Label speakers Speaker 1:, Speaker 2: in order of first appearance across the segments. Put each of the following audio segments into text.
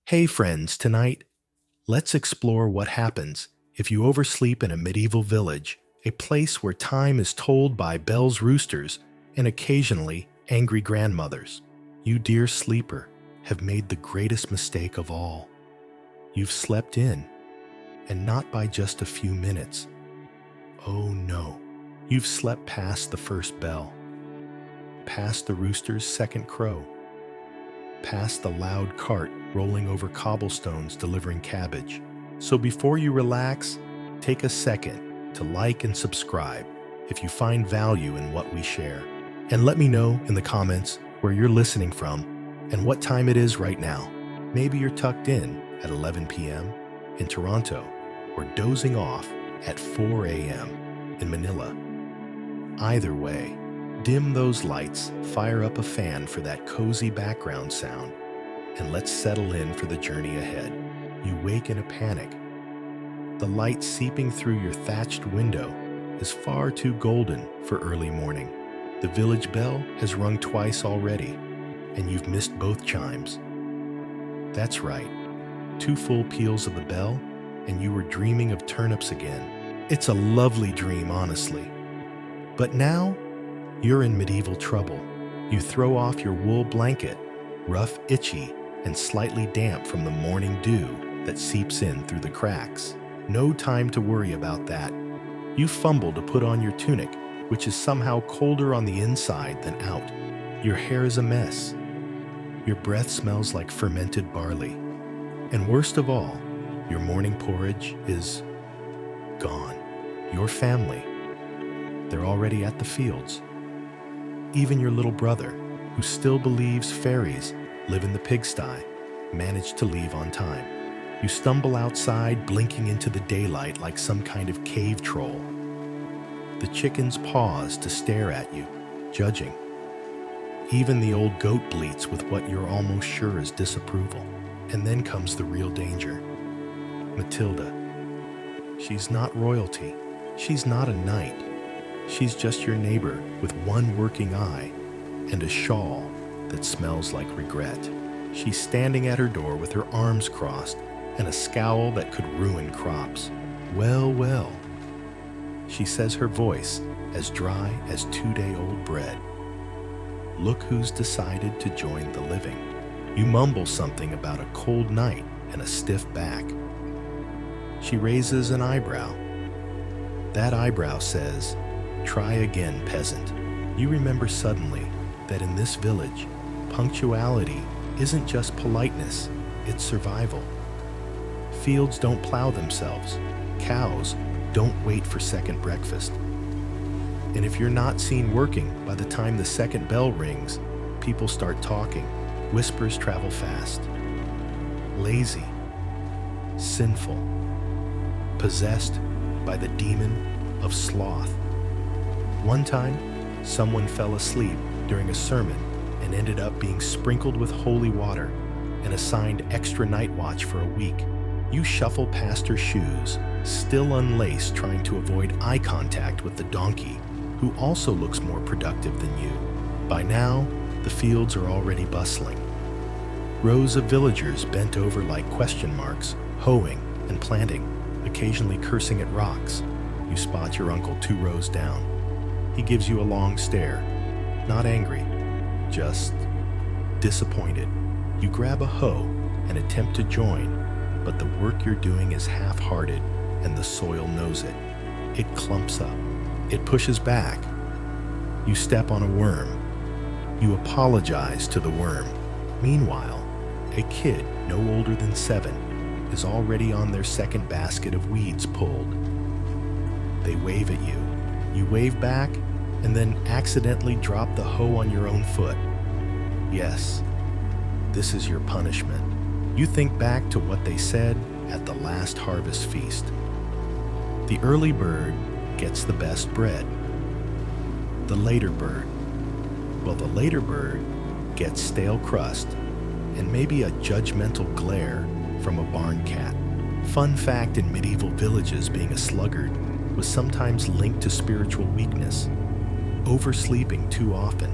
Speaker 1: Hey friends, tonight, let's explore what happens if you oversleep in a medieval village, a place where time is told by bells roosters and occasionally angry grandmothers. You, dear sleeper, have made the greatest mistake of all. You've slept in, and not by just a few minutes. Oh no, you've slept past the first bell, past the rooster's second crow, past the loud cart rolling over cobblestones delivering cabbage. So before you relax, take a second to like and subscribe if you find value in what we share. And let me know in the comments where you're listening from and what time it is right now. Maybe you're tucked in at 11 p.m. in Toronto or dozing off at 4 a.m. in Manila. Either way, dim those lights, fire up a fan for that cozy background sound, and let's settle in for the journey ahead. You wake in a panic. The light seeping through your thatched window is far too golden for early morning. The village bell has rung twice already, and you've missed both chimes. That's right, 2 full peals of the bell, and you were dreaming of turnips again. It's a lovely dream, honestly. But now, you're in medieval trouble. You throw off your wool blanket, rough, itchy, and slightly damp from the morning dew that seeps in through the cracks. No time to worry about that. You fumble to put on your tunic, which is somehow colder on the inside than out. Your hair is a mess. Your breath smells like fermented barley. And worst of all, your morning porridge is gone. Your family, they're already at the fields. Even your little brother, who still believes fairies live in the pigsty, managed to leave on time. You stumble outside, blinking into the daylight like some kind of cave troll. The chickens pause to stare at you, judging. Even the old goat bleats with what you're almost sure is disapproval. And then comes the real danger. Matilda. She's not royalty. She's not a knight. She's just your neighbor with one working eye and a shawl that smells like regret. She's standing at her door with her arms crossed and a scowl that could ruin crops. Well, well. She says, her voice as dry as 2-day-old bread. Look who's decided to join the living. You mumble something about a cold night and a stiff back. She raises an eyebrow. That eyebrow says, "Try again, peasant." You remember suddenly that in this village, punctuality isn't just politeness, it's survival. Fields don't plow themselves. Cows don't wait for second breakfast. And if you're not seen working by the time the second bell rings, people start talking. Whispers travel fast. Lazy, sinful, possessed by the demon of sloth. One time, someone fell asleep during a sermon and ended up being sprinkled with holy water and assigned extra night watch for a week. You shuffle past her shoes, still unlaced, trying to avoid eye contact with the donkey, who also looks more productive than you. By now, the fields are already bustling. Rows of villagers bent over like question marks, hoeing and planting, occasionally cursing at rocks. You spot your uncle 2 rows down. He gives you a long stare, not angry, just disappointed. You grab a hoe and attempt to join, but the work you're doing is half-hearted and the soil knows it. It clumps up. It pushes back. You step on a worm. You apologize to the worm. Meanwhile, a kid no older than 7 is already on their second basket of weeds pulled. They wave at you. You wave back and then accidentally drop the hoe on your own foot. Yes, this is your punishment. You think back to what they said at the last harvest feast. The early bird gets the best bread. The later bird, well, the later bird gets stale crust and maybe a judgmental glare from a barn cat. Fun fact, in medieval villages, being a sluggard was sometimes linked to spiritual weakness. Oversleeping too often,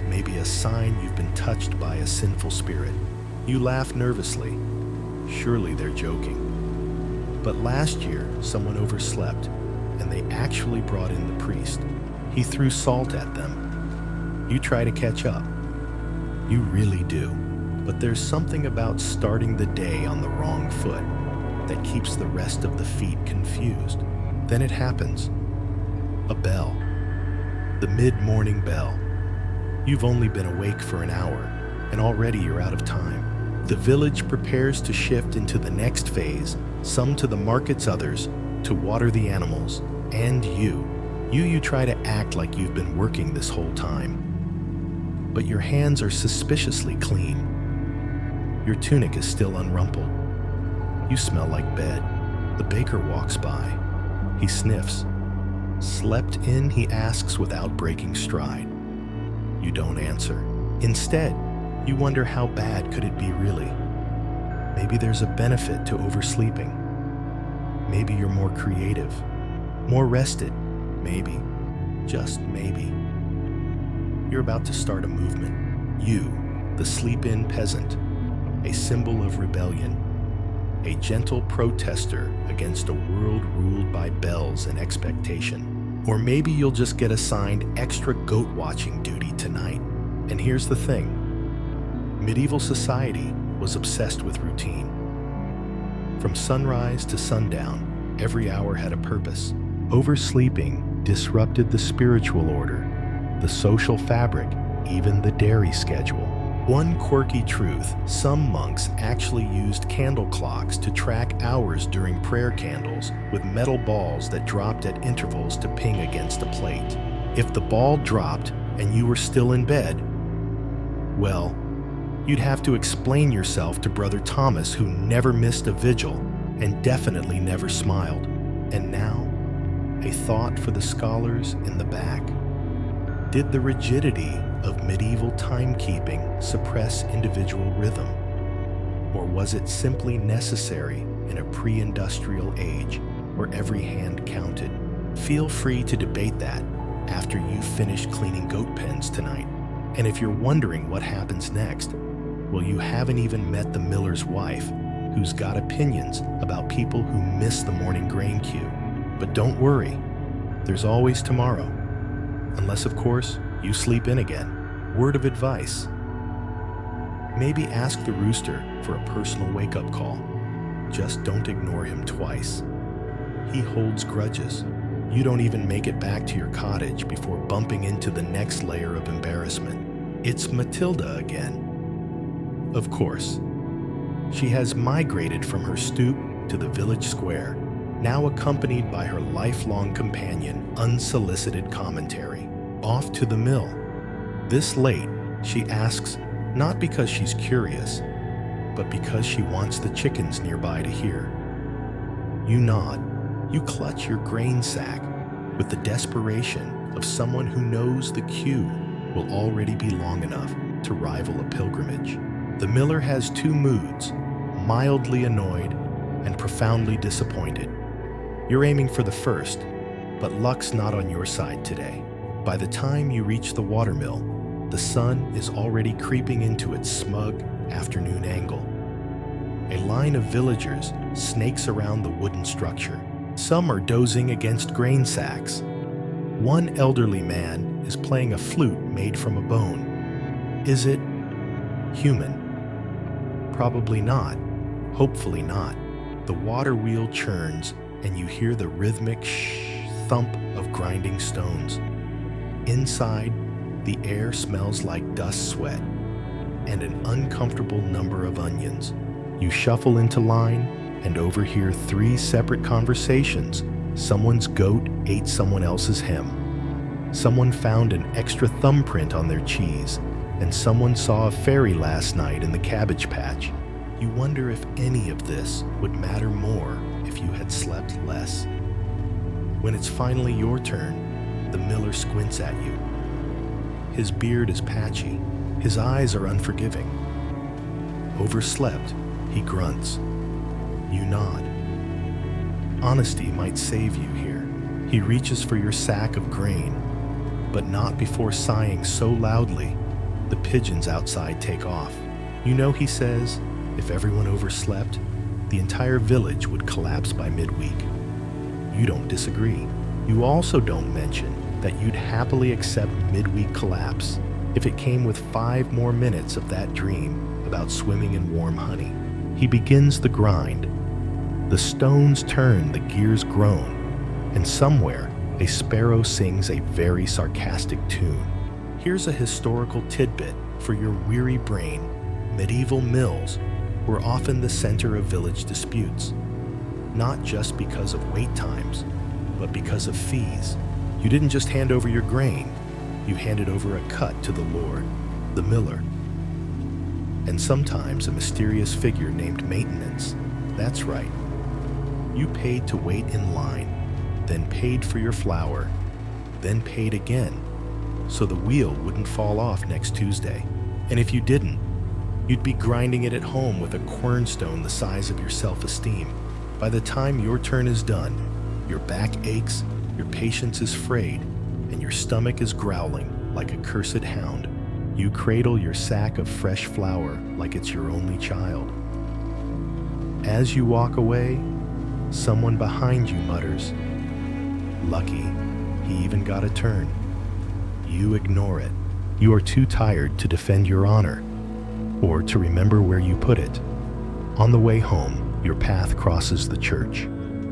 Speaker 1: maybe a sign you've been touched by a sinful spirit. You laugh nervously. Surely they're joking. But last year, someone overslept, and they actually brought in the priest. He threw salt at them. You try to catch up. You really do. But there's something about starting the day on the wrong foot that keeps the rest of the feet confused. Then it happens. A bell. The mid-morning bell. You've only been awake for an hour, and already you're out of time. The village prepares to shift into the next phase, some to the markets, others to water the animals, and you. You try to act like you've been working this whole time. But your hands are suspiciously clean. Your tunic is still unrumpled. You smell like bed. The baker walks by. He sniffs. Slept in, he asks without breaking stride. You don't answer. Instead, you wonder how bad could it be really. Maybe there's a benefit to oversleeping. Maybe you're more creative, more rested. Maybe, just maybe. You're about to start a movement. You, the sleep-in peasant, a symbol of rebellion, a gentle protester against a world ruled by bells and expectation. Or maybe you'll just get assigned extra goat-watching duty tonight. And here's the thing. Medieval society was obsessed with routine. From sunrise to sundown, every hour had a purpose. Oversleeping disrupted the spiritual order, the social fabric, even the dairy schedule. One quirky truth, some monks actually used candle clocks to track hours during prayer candles with metal balls that dropped at intervals to ping against a plate. If the ball dropped and you were still in bed, well, you'd have to explain yourself to Brother Thomas, who never missed a vigil and definitely never smiled. And now, a thought for the scholars in the back. Did the rigidity of medieval timekeeping suppress individual rhythm? Or was it simply necessary in a pre-industrial age where every hand counted? Feel free to debate that after you've finished cleaning goat pens tonight. And if you're wondering what happens next, well, you haven't even met the miller's wife, who's got opinions about people who miss the morning grain queue. But don't worry, there's always tomorrow. Unless, of course, you sleep in again. Word of advice. Maybe ask the rooster for a personal wake-up call. Just don't ignore him twice. He holds grudges. You don't even make it back to your cottage before bumping into the next layer of embarrassment. It's Matilda again. Of course. She has migrated from her stoop to the village square, now accompanied by her lifelong companion, unsolicited commentary. Off to the mill. This late, she asks, not because she's curious, but because she wants the chickens nearby to hear. You nod. You clutch your grain sack with the desperation of someone who knows the queue will already be long enough to rival a pilgrimage. The miller has two moods, mildly annoyed and profoundly disappointed. You're aiming for the first, but luck's not on your side today. By the time you reach the watermill, the sun is already creeping into its smug afternoon angle. A line of villagers snakes around the wooden structure. Some are dozing against grain sacks. One elderly man is playing a flute made from a bone. Is it human? Probably not. Hopefully not. The water wheel churns and you hear the rhythmic thump of grinding stones. Inside, the air smells like dust sweat and an uncomfortable number of onions. You shuffle into line and overhear three separate conversations. Someone's goat ate someone else's hem. Someone found an extra thumbprint on their cheese, and someone saw a fairy last night in the cabbage patch. You wonder if any of this would matter more if you had slept less. When it's finally your turn, the miller squints at you. His beard is patchy. His eyes are unforgiving. Overslept, he grunts. You nod. Honesty might save you here. He reaches for your sack of grain, but not before sighing so loudly the pigeons outside take off. You know he says if everyone overslept, the entire village would collapse by midweek. You don't disagree. You also don't mention that you'd happily accept midweek collapse if it came with 5 more minutes of that dream about swimming in warm honey. He begins the grind. The stones turn, the gears groan, and somewhere a sparrow sings a very sarcastic tune. Here's a historical tidbit for your weary brain. Medieval mills were often the center of village disputes, not just because of wait times, but because of fees. You didn't just hand over your grain, you handed over a cut to the lord, the miller, and sometimes a mysterious figure named maintenance. That's right. You paid to wait in line, then paid for your flour, then paid again, so the wheel wouldn't fall off next Tuesday. And if you didn't, you'd be grinding it at home with a quernstone the size of your self-esteem. By the time your turn is done, your back aches, your patience is frayed, and your stomach is growling like a cursed hound. You cradle your sack of fresh flour like it's your only child. As you walk away, someone behind you mutters, "Lucky, he even got a turn." You ignore it. You are too tired to defend your honor or to remember where you put it. On the way home, your path crosses the church.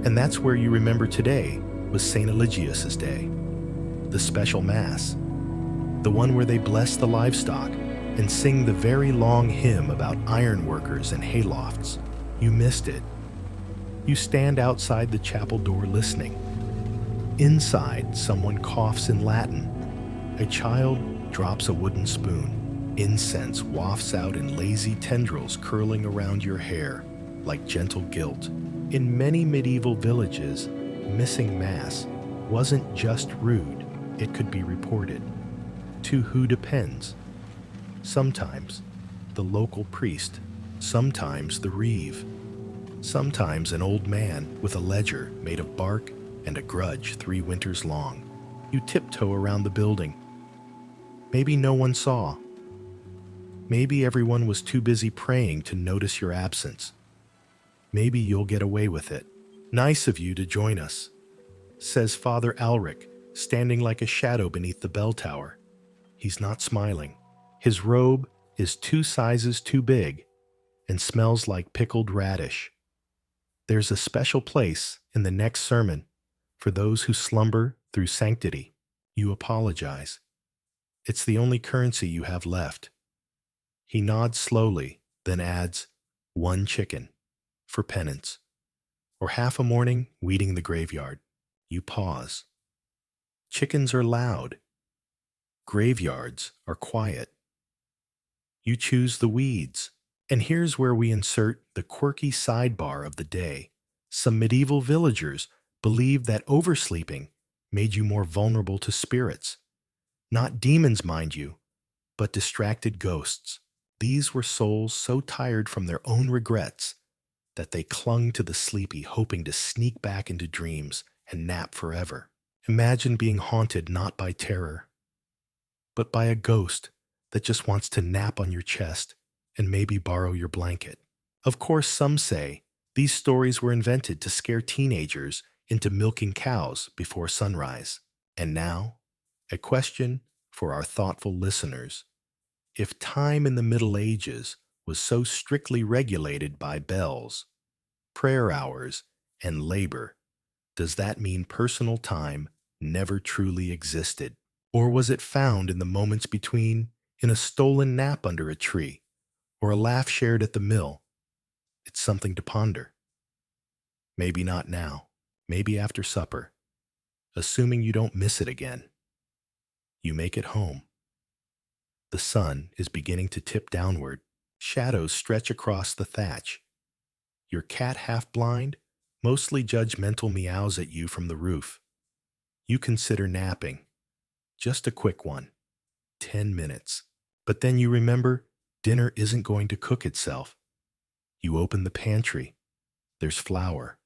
Speaker 1: And that's where you remember today was St. Eligius's day, the special mass, the one where they bless the livestock and sing the very long hymn about ironworkers and haylofts. You missed it. You stand outside the chapel door listening. Inside, someone coughs in Latin. A child drops a wooden spoon. Incense wafts out in lazy tendrils curling around your hair like gentle guilt. In many medieval villages, missing Mass wasn't just rude, it could be reported. To who depends? Sometimes the local priest, sometimes the reeve, sometimes an old man with a ledger made of bark and a grudge 3 winters long. You tiptoe around the building. Maybe no one saw. Maybe everyone was too busy praying to notice your absence. Maybe you'll get away with it. "Nice of you to join us," says Father Alric, standing like a shadow beneath the bell tower. He's not smiling. His robe is 2 sizes too big and smells like pickled radish. There's a special place in the next sermon for those who slumber through sanctity. You apologize. It's the only currency you have left. He nods slowly, then adds, 1 chicken, for penance, or half a morning weeding the graveyard. You pause. Chickens are loud. Graveyards are quiet. You choose the weeds. And here's where we insert the quirky sidebar of the day. Some medieval villagers believed that oversleeping made you more vulnerable to spirits. Not demons, mind you, but distracted ghosts. These were souls so tired from their own regrets that they clung to the sleepy, hoping to sneak back into dreams and nap forever. Imagine being haunted not by terror, but by a ghost that just wants to nap on your chest and maybe borrow your blanket. Of course, some say these stories were invented to scare teenagers into milking cows before sunrise. And now, a question for our thoughtful listeners. If time in the Middle Ages was so strictly regulated by bells, prayer hours, and labor, does that mean personal time never truly existed? Or was it found in the moments between, in a stolen nap under a tree, or a laugh shared at the mill? It's something to ponder. Maybe not now, maybe after supper, assuming you don't miss it again. You make it home. The sun is beginning to tip downward. Shadows stretch across the thatch. Your cat, half blind, mostly judgmental meows at you from the roof. You consider napping. Just a quick one. 10 minutes. But then you remember dinner isn't going to cook itself. You open the pantry. There's flour.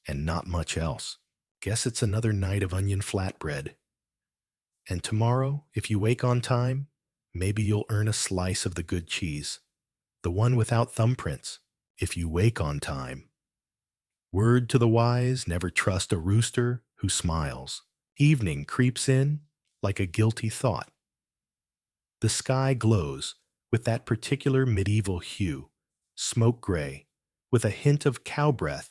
Speaker 1: And not much else. Guess it's another night of onion flatbread. And tomorrow, if you wake on time, maybe you'll earn a slice of the good cheese. the one without thumbprints, if you wake on time. Word to the wise, never trust a rooster who smiles. Evening creeps in like a guilty thought. The sky glows with that particular medieval hue, smoke gray, with a hint of cow breath,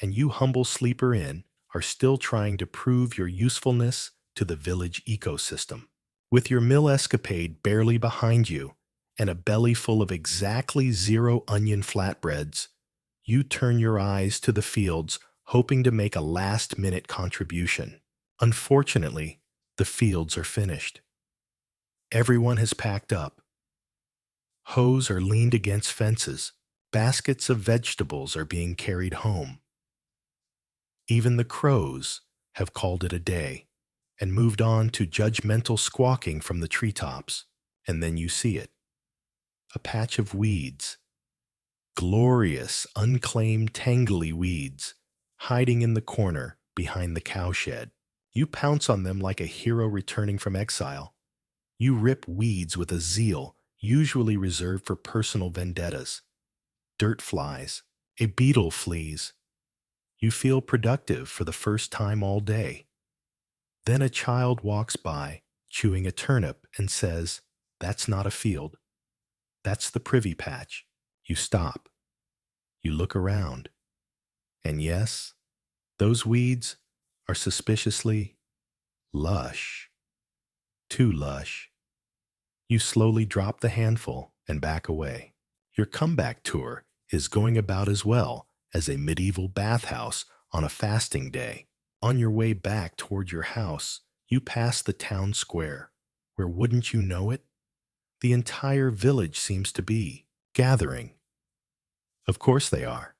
Speaker 1: and you humble sleeper in are still trying to prove your usefulness to the village ecosystem. With your mill escapade barely behind you and a belly full of exactly 0 onion flatbreads, you turn your eyes to the fields hoping to make a last-minute contribution. Unfortunately, the fields are finished. Everyone has packed up. Hoes are leaned against fences. Baskets of vegetables are being carried home. Even the crows have called it a day and moved on to judgmental squawking from the treetops. And then you see it. A patch of weeds. Glorious, unclaimed, tangly weeds, hiding in the corner behind the cowshed. You pounce on them like a hero returning from exile. You rip weeds with a zeal usually reserved for personal vendettas. Dirt flies. A beetle flees. You feel productive for the first time all day. Then a child walks by, chewing a turnip, and says, "That's not a field. That's the privy patch." You stop. You look around. And yes, those weeds are suspiciously lush. Too lush. You slowly drop the handful and back away. Your comeback tour is going about as well as a medieval bathhouse on a fasting day. On your way back toward your house, you pass the town square, where, wouldn't you know it, the entire village seems to be gathering. Of course they are.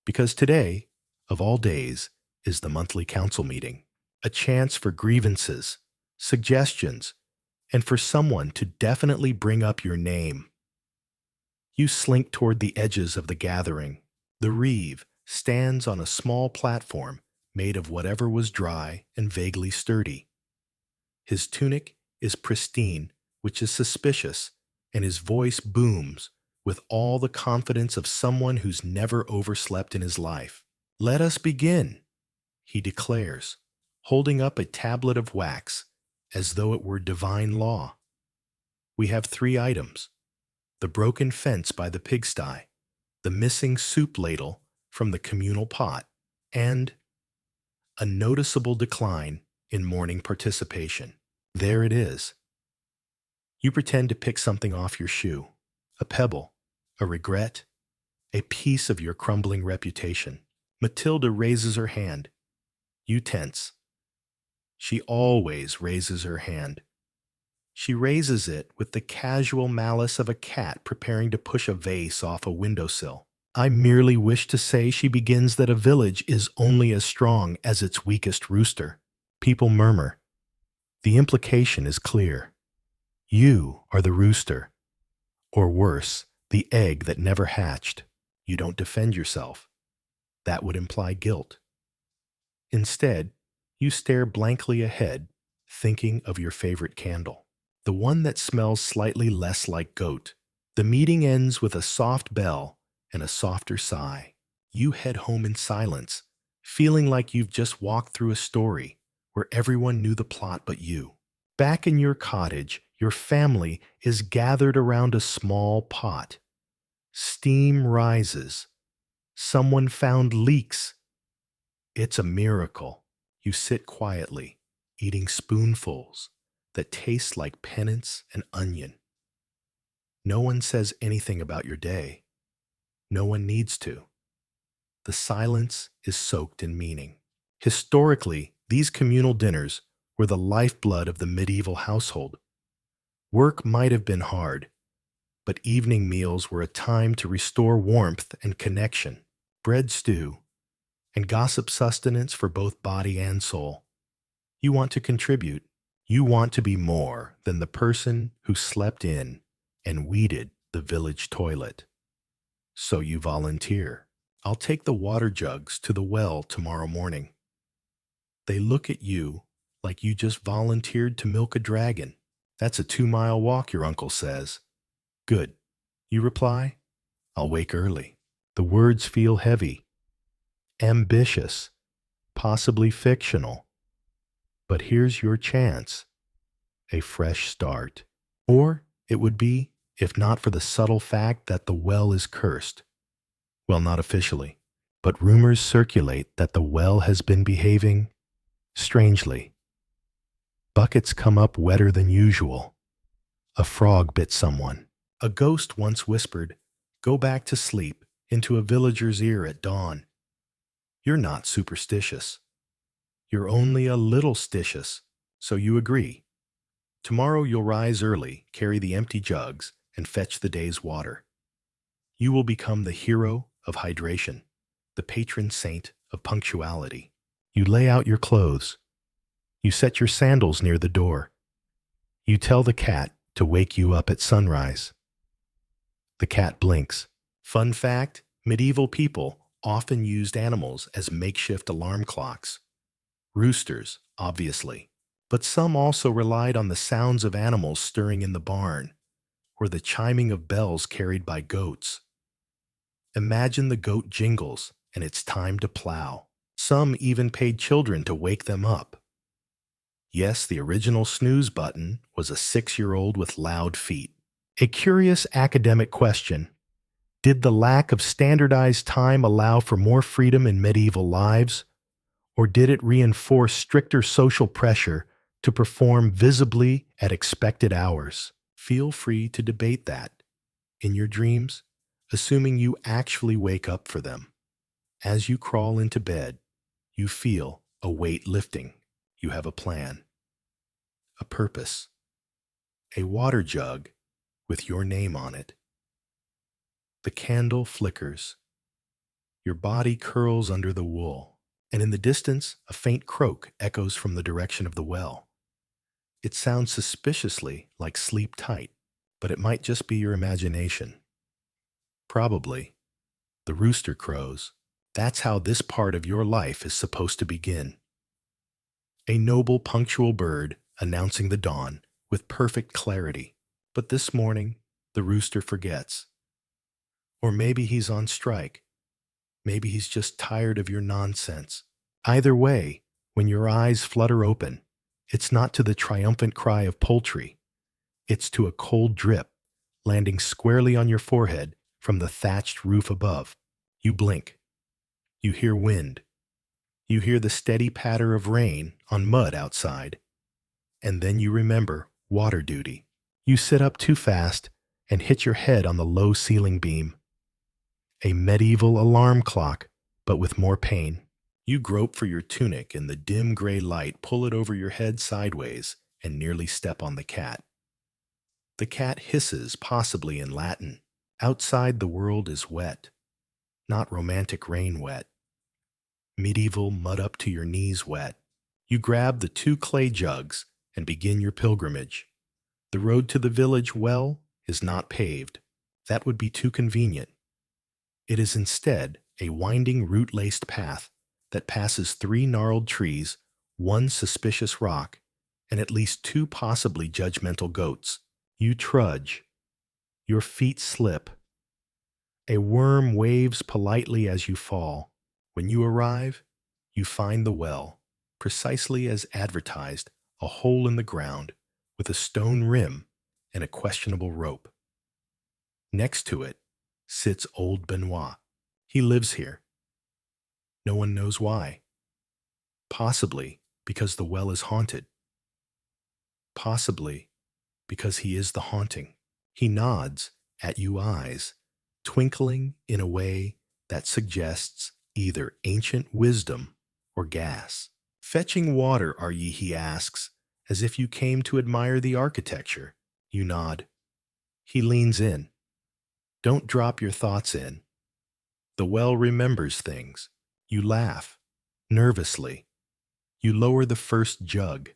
Speaker 1: Because today, of all days, is the monthly council meeting, a chance for grievances, suggestions, and for someone to definitely bring up your name. You slink toward the edges of the gathering. The reeve stands on a small platform made of whatever was dry and vaguely sturdy. His tunic is pristine, which is suspicious, and his voice booms with all the confidence of someone who's never overslept in his life. "Let us begin," he declares, holding up a tablet of wax as though it were divine law. We have 3 items: the broken fence by the pigsty, the missing soup ladle from the communal pot, and a noticeable decline in morning participation. There it is. You pretend to pick something off your shoe, a pebble, a regret, a piece of your crumbling reputation. Matilda raises her hand. You tense. She always raises her hand. She raises it with the casual malice of a cat preparing to push a vase off a windowsill. "I merely wish to say," she begins, "that a village is only as strong as its weakest rooster." People murmur. The implication is clear. You are the rooster. Or worse, the egg that never hatched. You don't defend yourself. That would imply guilt. Instead, you stare blankly ahead, thinking of your favorite candle, the one that smells slightly less like goat. The meeting ends with a soft bell and a softer sigh. You head home in silence, feeling like you've just walked through a story where everyone knew the plot but you. Back in your cottage, your family is gathered around a small pot. Steam rises. Someone found leaks. It's a miracle. You sit quietly, eating spoonfuls that taste like penance and onion. No one says anything about your day. No one needs to. The silence is soaked in meaning. Historically, these communal dinners were the lifeblood of the medieval household. Work might have been hard, but evening meals were a time to restore warmth and connection, bread stew, and gossip sustenance for both body and soul. You want to contribute. You want to be more than the person who slept in and weeded the village toilet. So you volunteer. "I'll take the water jugs to the well tomorrow morning." They look at you like you just volunteered to milk a dragon. "That's a 2-mile walk," your uncle says. "Good. You reply, I'll wake early. The words feel heavy, ambitious, possibly fictional. But here's your chance, a fresh start. Or it would be, if not for the subtle fact that the well is cursed. Well, not officially, but rumors circulate that the well has been behaving strangely. Buckets come up wetter than usual. A frog bit someone. A ghost once whispered, "Go back to sleep," into a villager's ear at dawn. You're not superstitious. You're only a little stitious, so you agree. Tomorrow you'll rise early, carry the empty jugs, and fetch the day's water. You will become the hero of hydration, the patron saint of punctuality. You lay out your clothes. You set your sandals near the door. You tell the cat to wake you up at sunrise. The cat blinks. Fun fact, medieval people often used animals as makeshift alarm clocks. Roosters, obviously, but some also relied on the sounds of animals stirring in the barn, or the chiming of bells carried by goats. Imagine the goat jingles, and it's time to plow. Some even paid children to wake them up. Yes, the original snooze button was a 6-year-old with loud feet. A curious academic question. Did the lack of standardized time allow for more freedom in medieval lives? Or did it reinforce stricter social pressure to perform visibly at expected hours? Feel free to debate that in your dreams, assuming you actually wake up for them. As you crawl into bed, you feel a weight lifting. You have a plan, a purpose, a water jug with your name on it. The candle flickers. Your body curls under the wool, and in the distance, a faint croak echoes from the direction of the well. It sounds suspiciously like sleep tight, but it might just be your imagination. Probably. The rooster crows. That's how this part of your life is supposed to begin. A noble, punctual bird announcing the dawn with perfect clarity. But this morning, the rooster forgets. Or maybe he's on strike. Maybe he's just tired of your nonsense. Either way, when your eyes flutter open, it's not to the triumphant cry of poultry. It's to a cold drip landing squarely on your forehead from the thatched roof above. You blink. You hear wind. You hear the steady patter of rain on mud outside. And then you remember water duty. You sit up too fast and hit your head on the low ceiling beam. A medieval alarm clock, but with more pain. You grope for your tunic in the dim gray light, pull it over your head sideways, and nearly step on the cat. The cat hisses, possibly in Latin. Outside the world is wet. Not romantic rain wet. Medieval mud up to your knees wet. You grab the 2 clay jugs and begin your pilgrimage. The road to the village well is not paved. That would be too convenient. It is instead a winding root-laced path that passes 3 gnarled trees, 1 suspicious rock, and at least 2 possibly judgmental goats. You trudge. Your feet slip. A worm waves politely as you fall. When you arrive, you find the well, precisely as advertised, a hole in the ground with a stone rim and a questionable rope. Next to it sits old Benoit. He lives here. No one knows why. Possibly because the well is haunted. Possibly because he is the haunting. He nods at you eyes, twinkling in a way that suggests either ancient wisdom or gas. Fetching water, are ye, he asks, as if you came to admire the architecture. You nod. He leans in. Don't drop your thoughts in. The well remembers things. You laugh, nervously. You lower the first jug.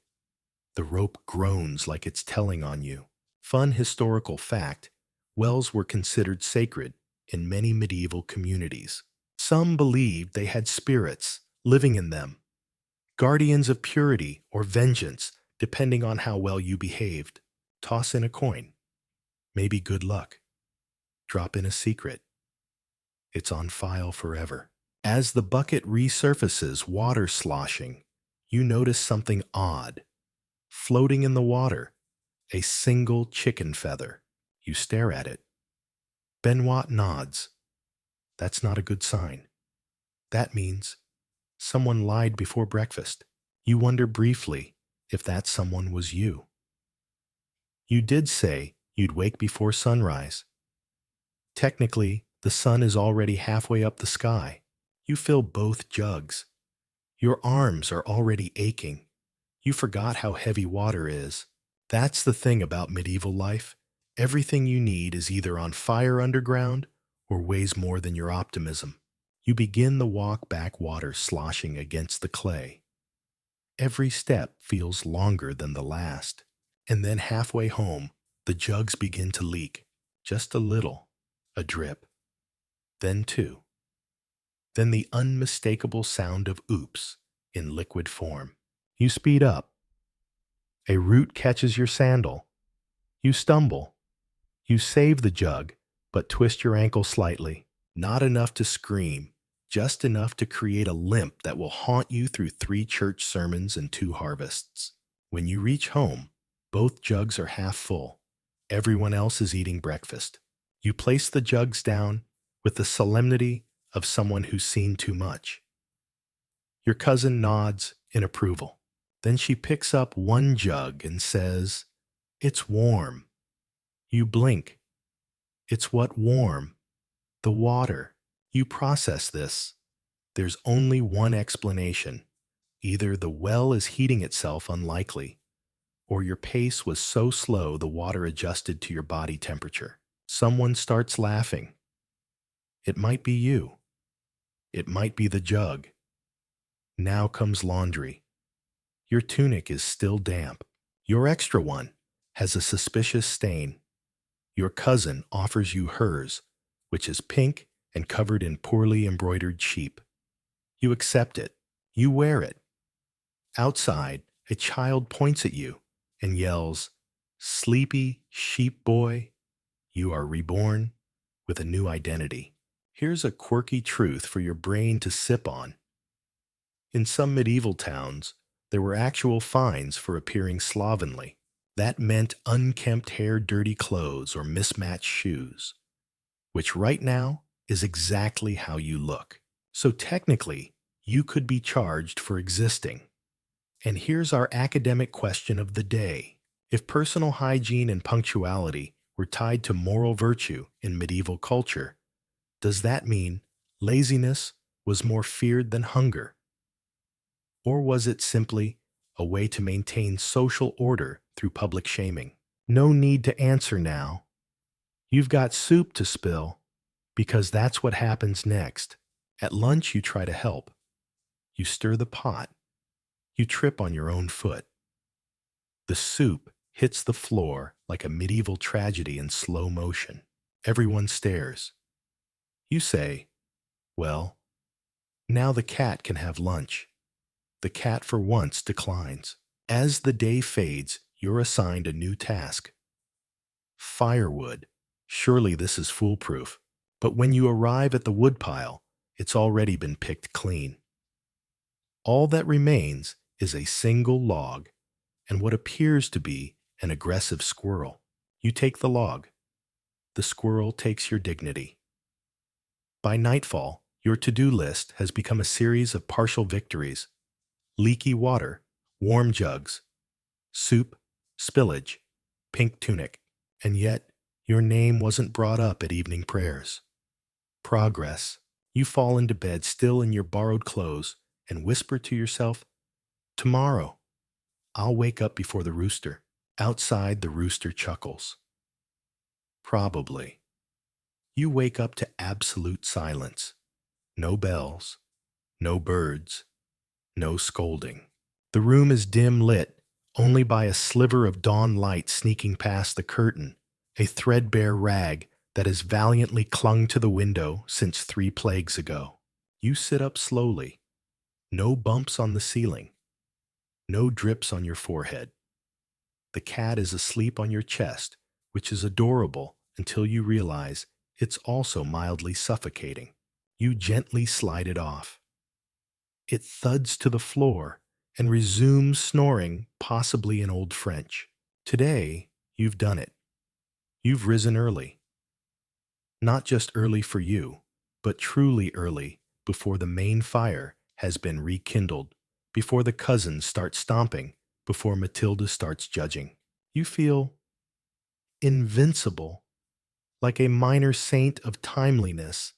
Speaker 1: The rope groans like it's telling on you. Fun historical fact, wells were considered sacred in many medieval communities. Some believed they had spirits living in them, guardians of purity or vengeance, depending on how well you behaved. Toss in a coin. Maybe good luck. Drop in a secret. It's on file forever. As the bucket resurfaces, water sloshing, you notice something odd. Floating in the water, a single chicken feather. You stare at it. Benoit nods. That's not a good sign. That means someone lied before breakfast. You wonder briefly if that someone was you. You did say you'd wake before sunrise. Technically, the sun is already halfway up the sky. You fill both jugs. Your arms are already aching. You forgot how heavy water is. That's the thing about medieval life. Everything you need is either on fire underground or weighs more than your optimism. You begin the walk back, water sloshing against the clay. Every step feels longer than the last. And then halfway home, the jugs begin to leak. Just a little. A drip. Then two. Then the unmistakable sound of oops in liquid form. You speed up. A root catches your sandal. You stumble. You save the jug, but twist your ankle slightly. Not enough to scream, just enough to create a limp that will haunt you through 3 church sermons and 2 harvests. When you reach home, both jugs are half full. Everyone else is eating breakfast. You place the jugs down with the solemnity of someone who's seen too much. Your cousin nods in approval. Then she picks up one jug and says, "It's warm." You blink. It's what warm? The water. You process this. There's only one explanation. Either the well is heating itself unlikely, or your pace was so slow the water adjusted to your body temperature. Someone starts laughing. It might be you. It might be the jug. Now comes laundry. Your tunic is still damp. Your extra one has a suspicious stain. Your cousin offers you hers, which is pink and covered in poorly embroidered sheep. You accept it. You wear it. Outside, a child points at you and yells, "Sleepy sheep boy, you are reborn with a new identity." Here's a quirky truth for your brain to sip on. In some medieval towns, there were actual fines for appearing slovenly. That meant unkempt hair, dirty clothes, or mismatched shoes, which right now is exactly how you look. So technically, you could be charged for existing. And here's our academic question of the day. If personal hygiene and punctuality were tied to moral virtue in medieval culture, does that mean laziness was more feared than hunger? Or was it simply a way to maintain social order through public shaming? No need to answer now. You've got soup to spill, because that's what happens next. At lunch, you try to help. You stir the pot. You trip on your own foot. The soup hits the floor like a medieval tragedy in slow motion. Everyone stares. You say, "Well, now the cat can have lunch." The cat for once declines. As the day fades, you're assigned a new task. Firewood. Surely this is foolproof. But when you arrive at the woodpile, it's already been picked clean. All that remains is a single log and what appears to be an aggressive squirrel. You take the log. The squirrel takes your dignity. By nightfall, your to-do list has become a series of partial victories. Leaky water, warm jugs, soup, spillage, pink tunic, and yet your name wasn't brought up at evening prayers. Progress. You fall into bed still in your borrowed clothes and whisper to yourself, "Tomorrow, I'll wake up before the rooster." Outside, the rooster chuckles. Probably. You wake up to absolute silence. No bells, no birds, no scolding. The room is dim lit, only by a sliver of dawn light sneaking past the curtain, a threadbare rag that has valiantly clung to the window since 3 plagues ago. You sit up slowly. No bumps on the ceiling. No drips on your forehead. The cat is asleep on your chest, which is adorable until you realize It's also mildly suffocating. You gently slide it off. It thuds to the floor and resumes snoring, possibly in Old French. Today, you've done it. You've risen early. Not just early for you, but truly early before the main fire has been rekindled, before the cousins start stomping, before Matilda starts judging. You feel invincible, like a minor saint of timeliness.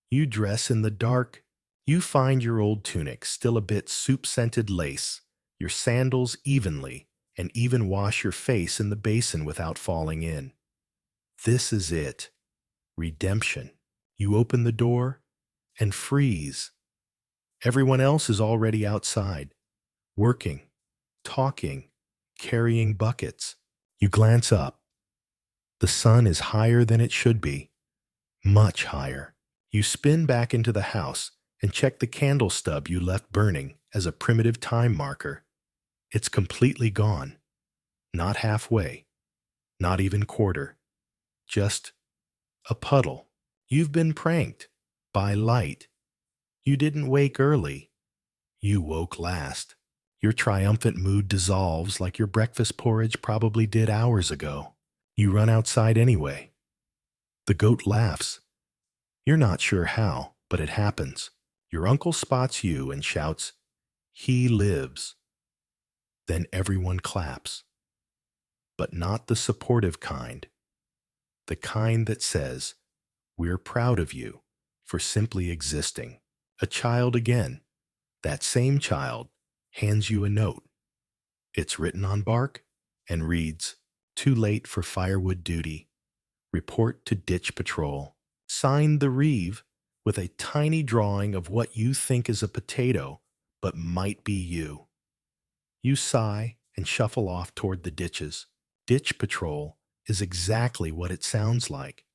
Speaker 1: You dress in the dark. You find your old tunic still a bit soup-scented lace, your sandals evenly, and even wash your face in the basin without falling in. This is it. Redemption. You open the door and freeze. Everyone else is already outside, working, talking, carrying buckets. You glance up. The sun is higher than it should be, much higher. You spin back into the house and check the candle stub you left burning as a primitive time marker. It's completely gone. Not halfway, not even quarter. Just a puddle. You've been pranked by light. You didn't wake early. You woke last. Your triumphant mood dissolves like your breakfast porridge probably did hours ago. You run outside anyway. The goat laughs. You're not sure how, but it happens. Your uncle spots you and shouts, "He lives." Then everyone claps. But not the supportive kind. The kind that says, "We're proud of you for simply existing." A child again. That same child hands you a note. It's written on bark and reads, "Too late for firewood duty. Report to ditch patrol." Signed the Reeve with a tiny drawing of what you think is a potato, but might be you. You sigh and shuffle off toward the ditches. Ditch patrol is exactly what it sounds like.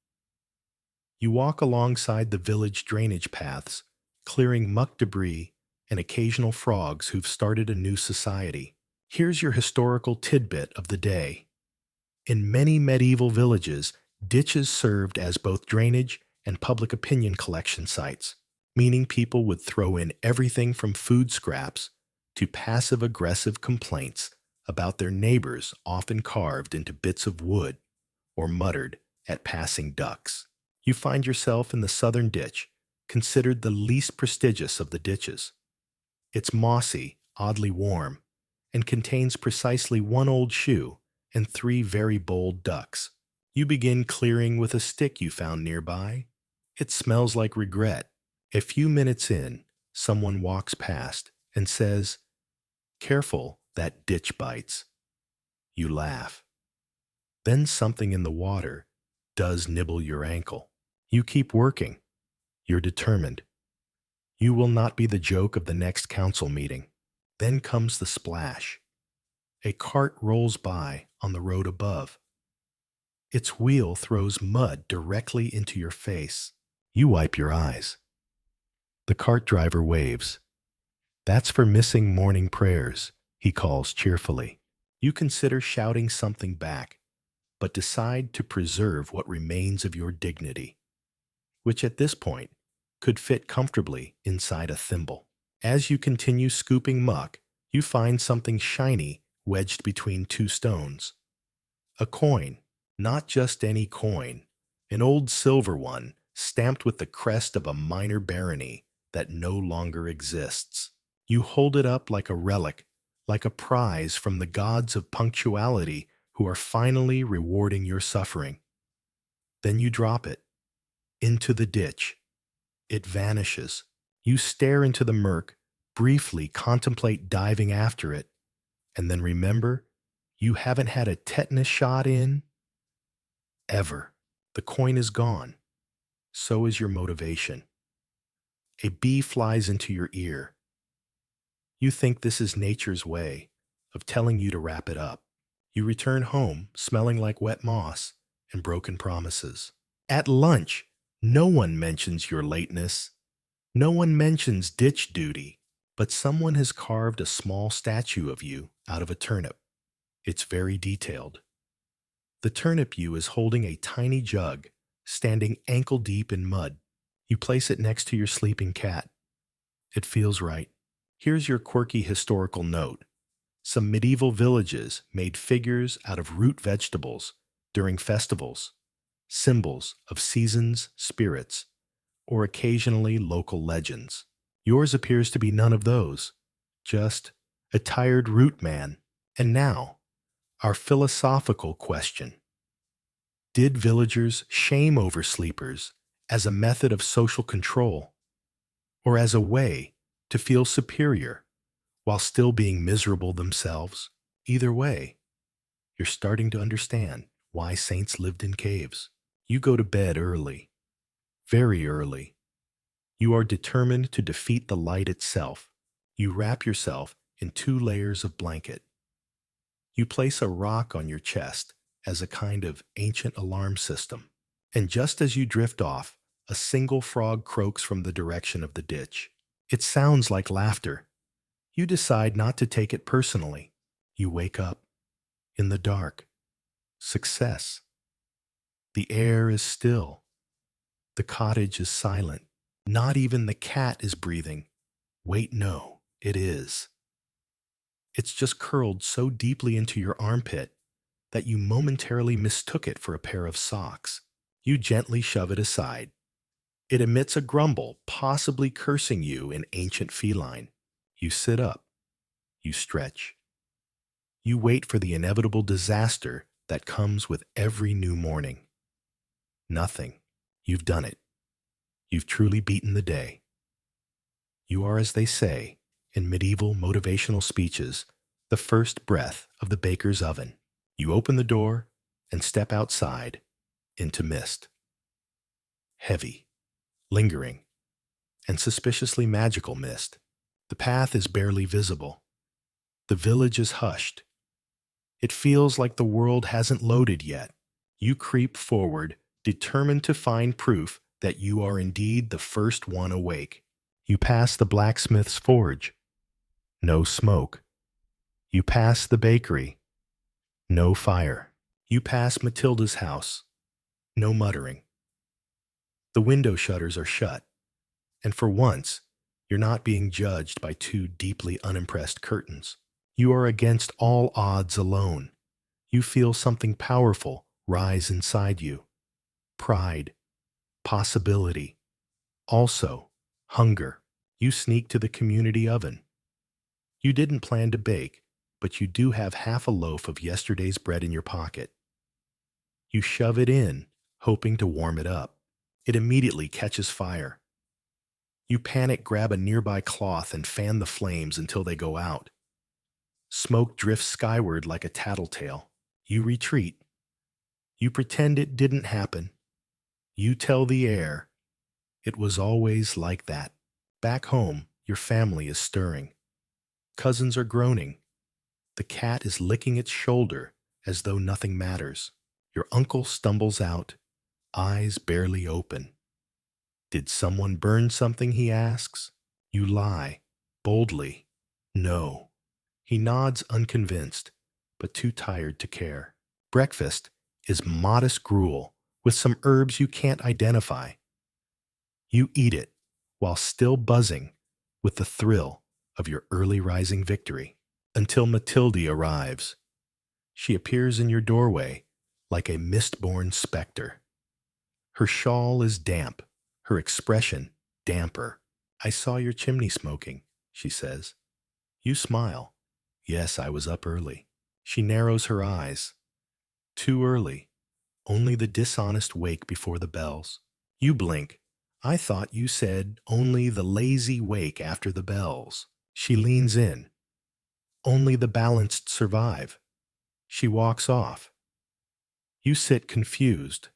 Speaker 1: You walk alongside the village drainage paths, clearing muck debris and occasional frogs who've started a new society. Here's your historical tidbit of the day. In many medieval villages, ditches served as both drainage and public opinion collection sites, meaning people would throw in everything from food scraps to passive-aggressive complaints about their neighbors often carved into bits of wood or muttered at passing ducks. You find yourself in the southern ditch, considered the least prestigious of the ditches. It's mossy, oddly warm, and contains precisely one old shoe and 3 very bold ducks. You begin clearing with a stick you found nearby. It smells like regret. A few minutes in, someone walks past and says, "Careful, that ditch bites." You laugh. Then something in the water does nibble your ankle. You keep working. You're determined. You will not be the joke of the next council meeting. Then comes the splash. A cart rolls by on the road above. Its wheel throws mud directly into your face. You wipe your eyes. The cart driver waves. "That's for missing morning prayers," he calls cheerfully. You consider shouting something back, but decide to preserve what remains of your dignity, which at this point could fit comfortably inside a thimble. As you continue scooping muck, you find something shiny wedged between 2 stones. A coin, not just any coin, an old silver one stamped with the crest of a minor barony that no longer exists. You hold it up like a relic, like a prize from the gods of punctuality who are finally rewarding your suffering. Then you drop it into the ditch. It vanishes. You stare into the murk, briefly contemplate diving after it, and then remember you haven't had a tetanus shot in ever. The coin is gone. So is your motivation. A bee flies into your ear. You think this is nature's way of telling you to wrap it up. You return home smelling like wet moss and broken promises. At lunch, no one mentions your lateness. No one mentions ditch duty, but someone has carved a small statue of you out of a turnip. It's very detailed. The turnip you is holding a tiny jug, standing ankle deep in mud. You place it next to your sleeping cat. It feels right. Here's your quirky historical note. Some medieval villages made figures out of root vegetables during festivals, symbols of seasons, spirits, or occasionally local legends. Yours appears to be none of those, just a tired root man. And now, our philosophical question. Did villagers shame oversleepers as a method of social control, or as a way to feel superior while still being miserable themselves? Either way, you're starting to understand why saints lived in caves. You go to bed early, very early. You are determined to defeat the light itself. You wrap yourself in 2 layers of blanket. You place a rock on your chest as a kind of ancient alarm system. And just as you drift off, a single frog croaks from the direction of the ditch. It sounds like laughter. You decide not to take it personally. You wake up. In the dark. Success. The air is still. The cottage is silent. Not even the cat is breathing. Wait, no, it is. It's just curled so deeply into your armpit that you momentarily mistook it for a pair of socks. You gently shove it aside. It emits a grumble, possibly cursing you in ancient feline. You sit up. You stretch. You wait for the inevitable disaster that comes with every new morning. Nothing. You've done it. You've truly beaten the day. You are, as they say, in medieval motivational speeches, the first breath of the baker's oven. You open the door and step outside into mist. Heavy, lingering, and suspiciously magical mist. The path is barely visible. The village is hushed. It feels like the world hasn't loaded yet. You creep forward, determined to find proof that you are indeed the first one awake. You pass the blacksmith's forge. No smoke. You pass the bakery. No fire. You pass Matilda's house. No muttering. The window shutters are shut, and for once, you're not being judged by 2 deeply unimpressed curtains. You are against all odds alone. You feel something powerful rise inside you. Pride. Possibility. Also, hunger. You sneak to the community oven. You didn't plan to bake, but you do have half a loaf of yesterday's bread in your pocket. You shove it in, hoping to warm it up. It immediately catches fire. You panic, grab a nearby cloth and fan the flames until they go out. Smoke drifts skyward like a tattletale. You retreat. You pretend it didn't happen. You tell the air, it was always like that. Back home, your family is stirring. Cousins are groaning. The cat is licking its shoulder as though nothing matters. Your uncle stumbles out, eyes barely open. Did someone burn something, he asks. You lie, boldly. No. He nods unconvinced, but too tired to care. Breakfast is modest gruel with some herbs you can't identify. You eat it while still buzzing with the thrill of your early rising victory until Matilda arrives. She appears in your doorway like a mist-born specter. Her shawl is damp, her expression damper. I saw your chimney smoking, she says. You smile. Yes, I was up early. She narrows her eyes. Too early. Only the dishonest wake before the bells. You blink. I thought you said only the lazy wake after the bells. She leans in. Only the balanced survive. She walks off. You sit confused,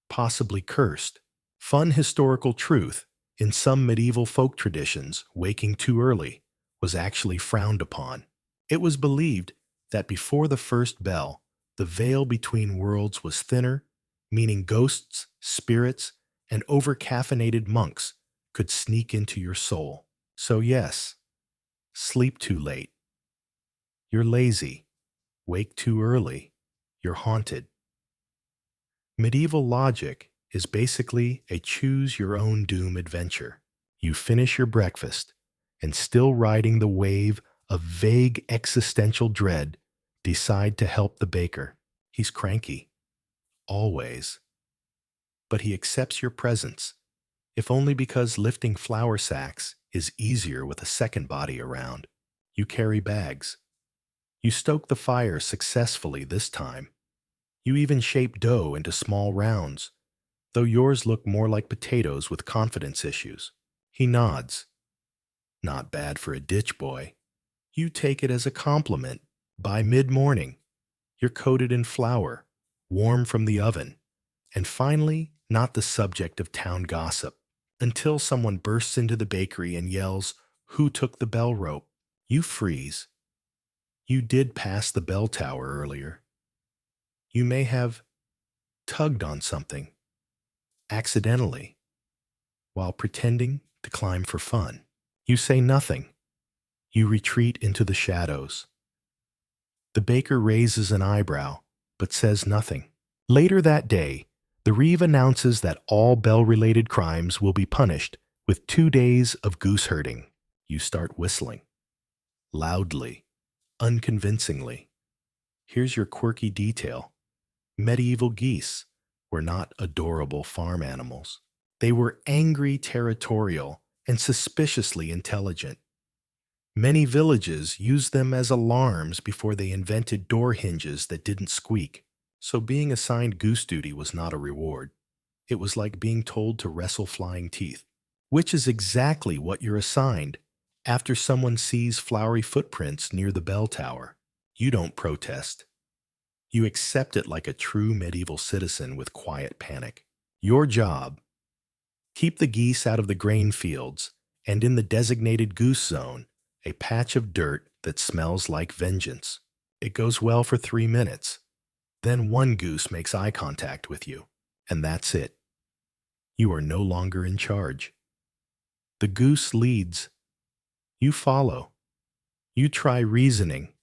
Speaker 1: possibly cursed. Fun historical truth. In some medieval folk traditions, waking too early was actually frowned upon. It was believed that before the first bell, the veil between worlds was thinner, meaning ghosts, spirits, and over-caffeinated monks could sneak into your soul. So yes, sleep too late. You're lazy. Wake too early. You're haunted. Medieval logic is basically a choose-your-own-doom adventure. You finish your breakfast, and still riding the wave of vague existential dread, decide to help the baker. He's cranky, always, but he accepts your presence, if only because lifting flour sacks is easier with a second body around. You carry bags. You stoke the fire successfully this time. You even shape dough into small rounds, though yours look more like potatoes with confidence issues. He nods. Not bad for a ditch boy. You take it as a compliment. By mid-morning, you're coated in flour, warm from the oven, and finally not the subject of town gossip, until someone bursts into the bakery and yells, "Who took the bell rope?" You freeze. You did pass the bell tower earlier. You may have tugged on something, accidentally, while pretending to climb for fun. You say nothing. You retreat into the shadows. The baker raises an eyebrow, but says nothing. Later that day, the Reeve announces that all bell-related crimes will be punished with 2 days of goose herding. You start whistling. Loudly, unconvincingly. Here's your quirky detail. Medieval geese were not adorable farm animals. They were angry, territorial, and suspiciously intelligent. Many villages used them as alarms before they invented door hinges that didn't squeak. So being assigned goose duty was not a reward. It was like being told to wrestle flying teeth, which is exactly what you're assigned after someone sees flowery footprints near the bell tower. You don't protest. You accept it like a true medieval citizen with quiet panic. Your job: keep the geese out of the grain fields and in the designated goose zone, a patch of dirt that smells like vengeance. It goes well for 3 minutes. Then one goose makes eye contact with you, and that's it. You are no longer in charge. The goose leads. You follow. You try reasoning.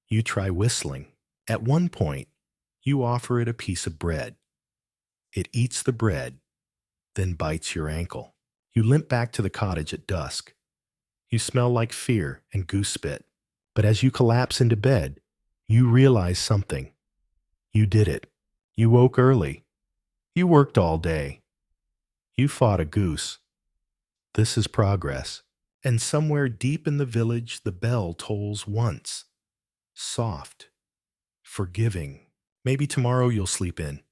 Speaker 1: You try whistling. At one point, you offer it a piece of bread. It eats the bread, then bites your ankle. You limp back to the cottage at dusk. You smell like fear and goose spit. But as you collapse into bed, you realize something. You did it. You woke early. You worked all day. You fought a goose. This is progress. And somewhere deep in the village, the bell tolls once. Soft. Forgiving. Maybe tomorrow you'll sleep in.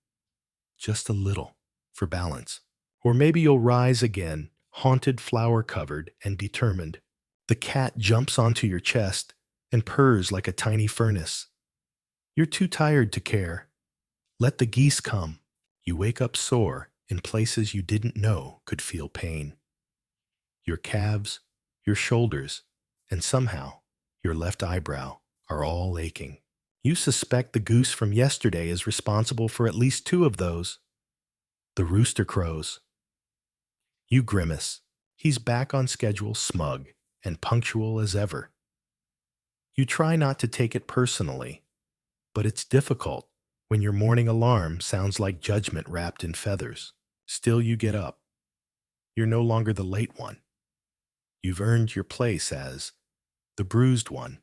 Speaker 1: Just a little, for balance. Or maybe you'll rise again, haunted, flower-covered, and determined. The cat jumps onto your chest and purrs like a tiny furnace. You're too tired to care. Let the geese come. You wake up sore in places you didn't know could feel pain. Your calves, your shoulders, and somehow your left eyebrow are all aching. You suspect the goose from yesterday is responsible for at least 2 of those. The rooster crows. You grimace. He's back on schedule, smug and punctual as ever. You try not to take it personally, but it's difficult when your morning alarm sounds like judgment wrapped in feathers. Still, you get up. You're no longer the late one. You've earned your place as the bruised one,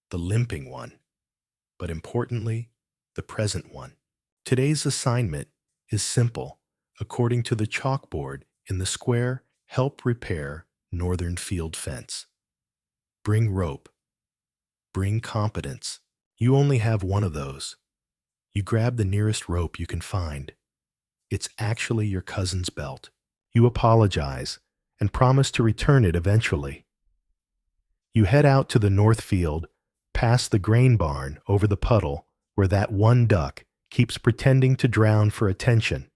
Speaker 1: the limping one, but importantly, the present one. Today's assignment is simple. According to the chalkboard in the square, help repair northern field fence. Bring rope. Bring competence. You only have one of those. You grab the nearest rope you can find. It's actually your cousin's belt. You apologize and promise to return it eventually. You head out to the north field, past the grain barn, over the puddle where that one duck keeps pretending to drown for attention,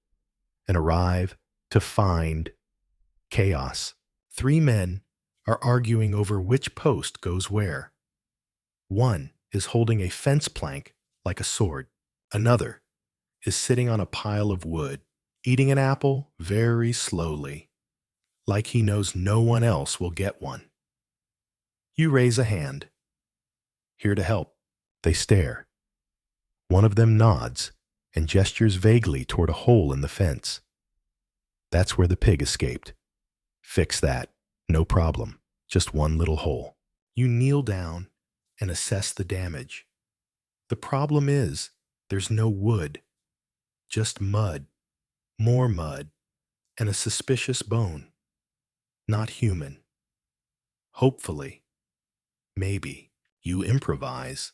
Speaker 1: and arrive to find chaos. 3 men are arguing over which post goes where. One is holding a fence plank like a sword. Another is sitting on a pile of wood, eating an apple very slowly, like he knows no one else will get one. You raise a hand. Here to help. They stare. One of them nods and gestures vaguely toward a hole in the fence. That's where the pig escaped. Fix that. No problem. Just one little hole. You kneel down and assess the damage. The problem is, there's no wood, just mud, more mud, and a suspicious bone. Not human. Hopefully. Maybe. You improvise.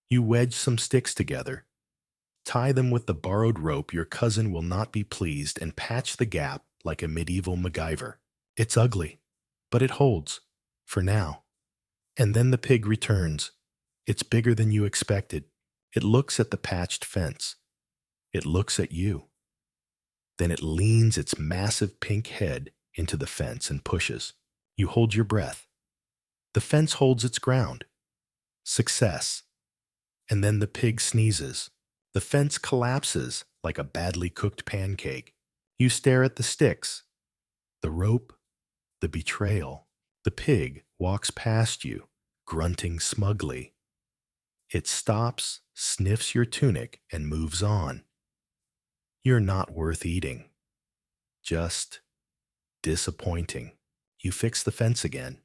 Speaker 1: You wedge some sticks together, tie them with the borrowed rope your cousin will not be pleased, and patch the gap like a medieval MacGyver. It's ugly, but it holds. For now. And then the pig returns. It's bigger than you expected. It looks at the patched fence. It looks at you. Then it leans its massive pink head into the fence and pushes. You hold your breath. The fence holds its ground. Success. And then the pig sneezes. The fence collapses like a badly cooked pancake. You stare at the sticks, the rope, the betrayal. The pig walks past you, grunting smugly. It stops, sniffs your tunic, and moves on. You're not worth eating. Just disappointing. You fix the fence again.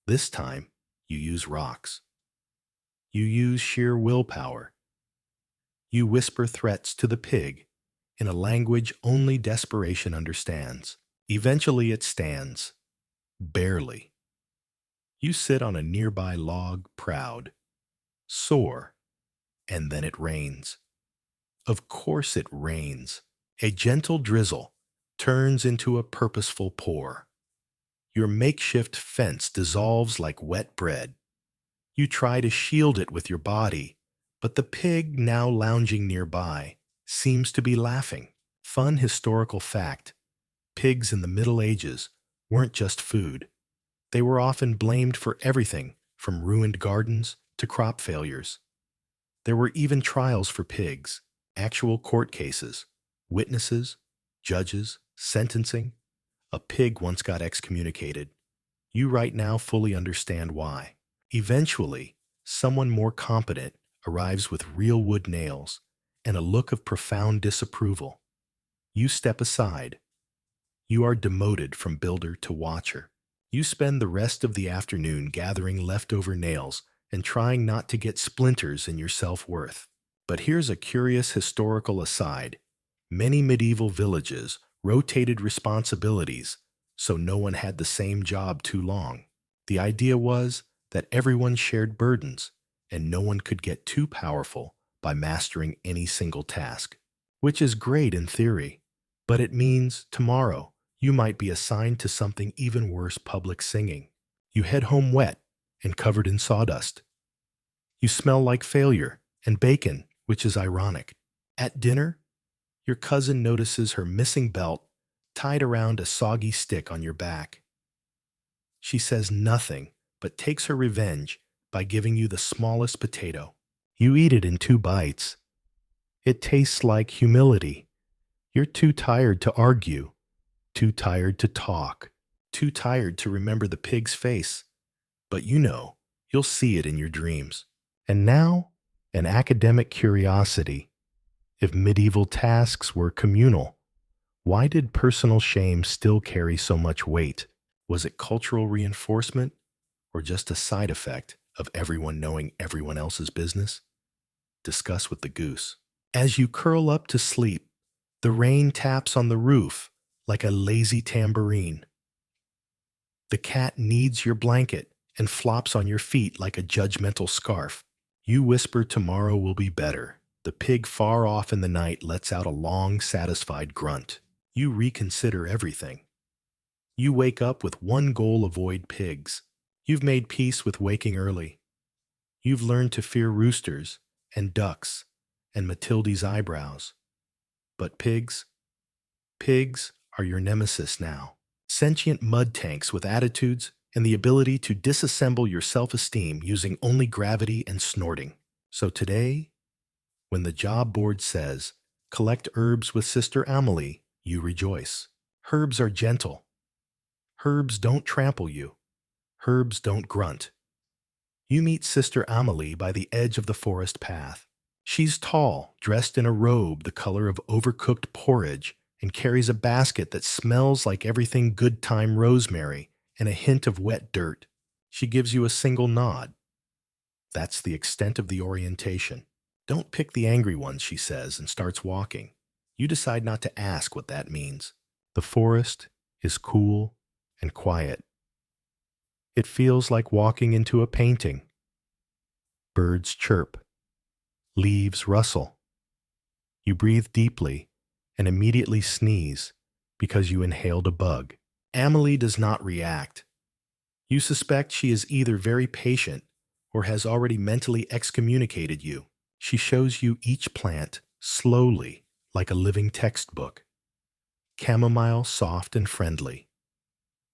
Speaker 1: This time, you use rocks. You use sheer willpower. You whisper threats to the pig in a language only desperation understands. Eventually it stands. Barely. You sit on a nearby log, proud, sore, and then it rains. Of course it rains. A gentle drizzle turns into a purposeful pour. Your makeshift fence dissolves like wet bread. You try to shield it with your body, but the pig, now lounging nearby, seems to be laughing. Fun historical fact: pigs in the Middle Ages weren't just food. They were often blamed for everything from ruined gardens to crop failures. There were even trials for pigs, actual court cases, witnesses, judges, sentencing. A pig once got excommunicated. You right now fully understand why. Eventually, someone more competent arrives with real wood nails and a look of profound disapproval. You step aside. You are demoted from builder to watcher. You spend the rest of the afternoon gathering leftover nails and trying not to get splinters in your self-worth. But here's a curious historical aside. Many medieval villages rotated responsibilities, so no one had the same job too long. The idea was that everyone shared burdens, and no one could get too powerful by mastering any single task. Which is great in theory, but it means tomorrow you might be assigned to something even worse: public singing. You head home wet and covered in sawdust. You smell like failure and bacon, which is ironic. At dinner, your cousin notices her missing belt tied around a soggy stick on your back. She says nothing, but takes her revenge by giving you the smallest potato. You eat it in 2 bites. It tastes like humility. You're too tired to argue, too tired to talk, too tired to remember the pig's face. But you know, you'll see it in your dreams. And now, an academic curiosity. If medieval tasks were communal, why did personal shame still carry so much weight? Was it cultural reinforcement, or just a side effect of everyone knowing everyone else's business? Discuss with the goose. As you curl up to sleep, the rain taps on the roof like a lazy tambourine. The cat kneads your blanket and flops on your feet like a judgmental scarf. You whisper tomorrow will be better. The pig far off in the night lets out a long, satisfied grunt. You reconsider everything. You wake up with one goal: avoid pigs. You've made peace with waking early. You've learned to fear roosters and ducks and Matilde's eyebrows. But pigs are your nemesis now. Sentient mud tanks with attitudes and the ability to disassemble your self-esteem using only gravity and snorting. So today, when the job board says, collect herbs with Sister Amelie, you rejoice. Herbs are gentle. Herbs don't trample you. Herbs don't grunt. You meet Sister Amelie by the edge of the forest path. She's tall, dressed in a robe the color of overcooked porridge, and carries a basket that smells like everything good time rosemary and a hint of wet dirt. She gives you a single nod. That's the extent of the orientation. Don't pick the angry ones, she says, and starts walking. You decide not to ask what that means. The forest is cool and quiet. It feels like walking into a painting. Birds chirp. Leaves rustle. You breathe deeply and immediately sneeze because you inhaled a bug. Amelie does not react. You suspect she is either very patient or has already mentally excommunicated you. She shows you each plant slowly, like a living textbook. Chamomile soft and friendly.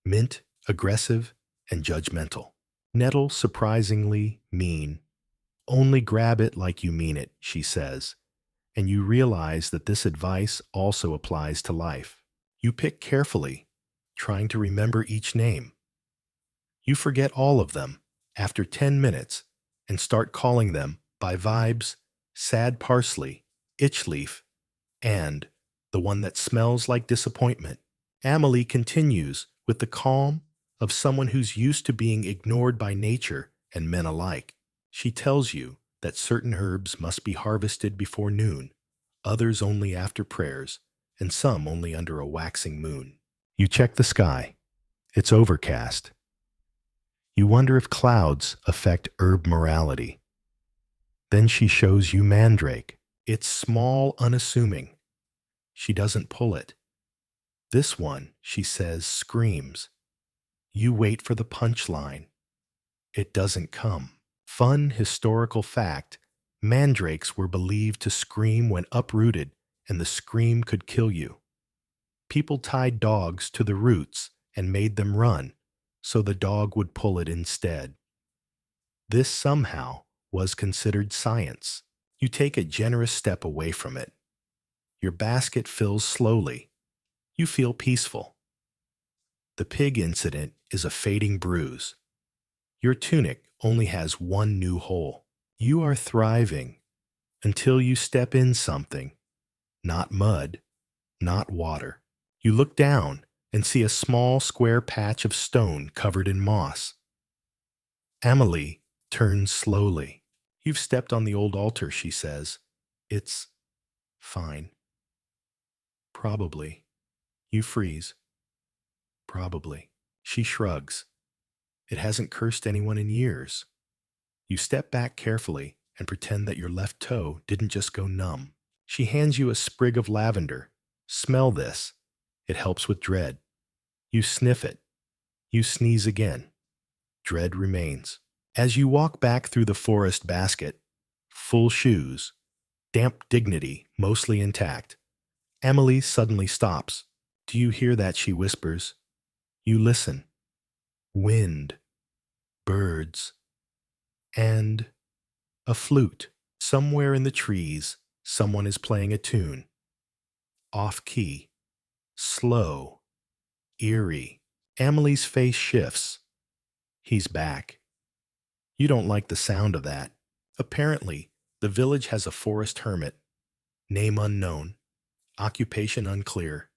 Speaker 1: Mint aggressive and judgmental. Nettle surprisingly mean. Only grab it like you mean it, she says, and you realize that this advice also applies to life. You pick carefully, trying to remember each name. You forget all of them after 10 minutes and start calling them by vibes, sad parsley, itch leaf, and the one that smells like disappointment. Amelie continues with the calm of someone who's used to being ignored by nature and men alike. She tells you that certain herbs must be harvested before noon, others only after prayers, and some only under a waxing moon. You check the sky. It's overcast. You wonder if clouds affect herb morality. Then she shows you mandrake. It's small, unassuming. She doesn't pull it. This one, she says, screams. You wait for the punchline. It doesn't come. Fun historical fact, mandrakes were believed to scream when uprooted, and the scream could kill you. People tied dogs to the roots and made them run, so the dog would pull it instead. This somehow was considered science. You take a generous step away from it. Your basket fills slowly. You feel peaceful. The pig incident is a fading bruise. Your tunic only has one new hole. You are thriving until you step in something. Not mud, not water. You look down and see a small square patch of stone covered in moss. Amelie turns slowly. You've stepped on the old altar, she says. It's fine. Probably. You freeze. Probably. She shrugs. It hasn't cursed anyone in years. You step back carefully and pretend that your left toe didn't just go numb. She hands you a sprig of lavender. Smell this. It helps with dread. You sniff it. You sneeze again. Dread remains. As you walk back through the forest basket, full shoes, damp dignity mostly intact, Amelie suddenly stops. Do you hear that? She whispers. You listen. Wind, birds, and a flute. Somewhere in the trees, someone is playing a tune. Off key, slow, eerie. Amelie's face shifts. He's back. You don't like the sound of that. Apparently, the village has a forest hermit. Name unknown. Occupation unclear.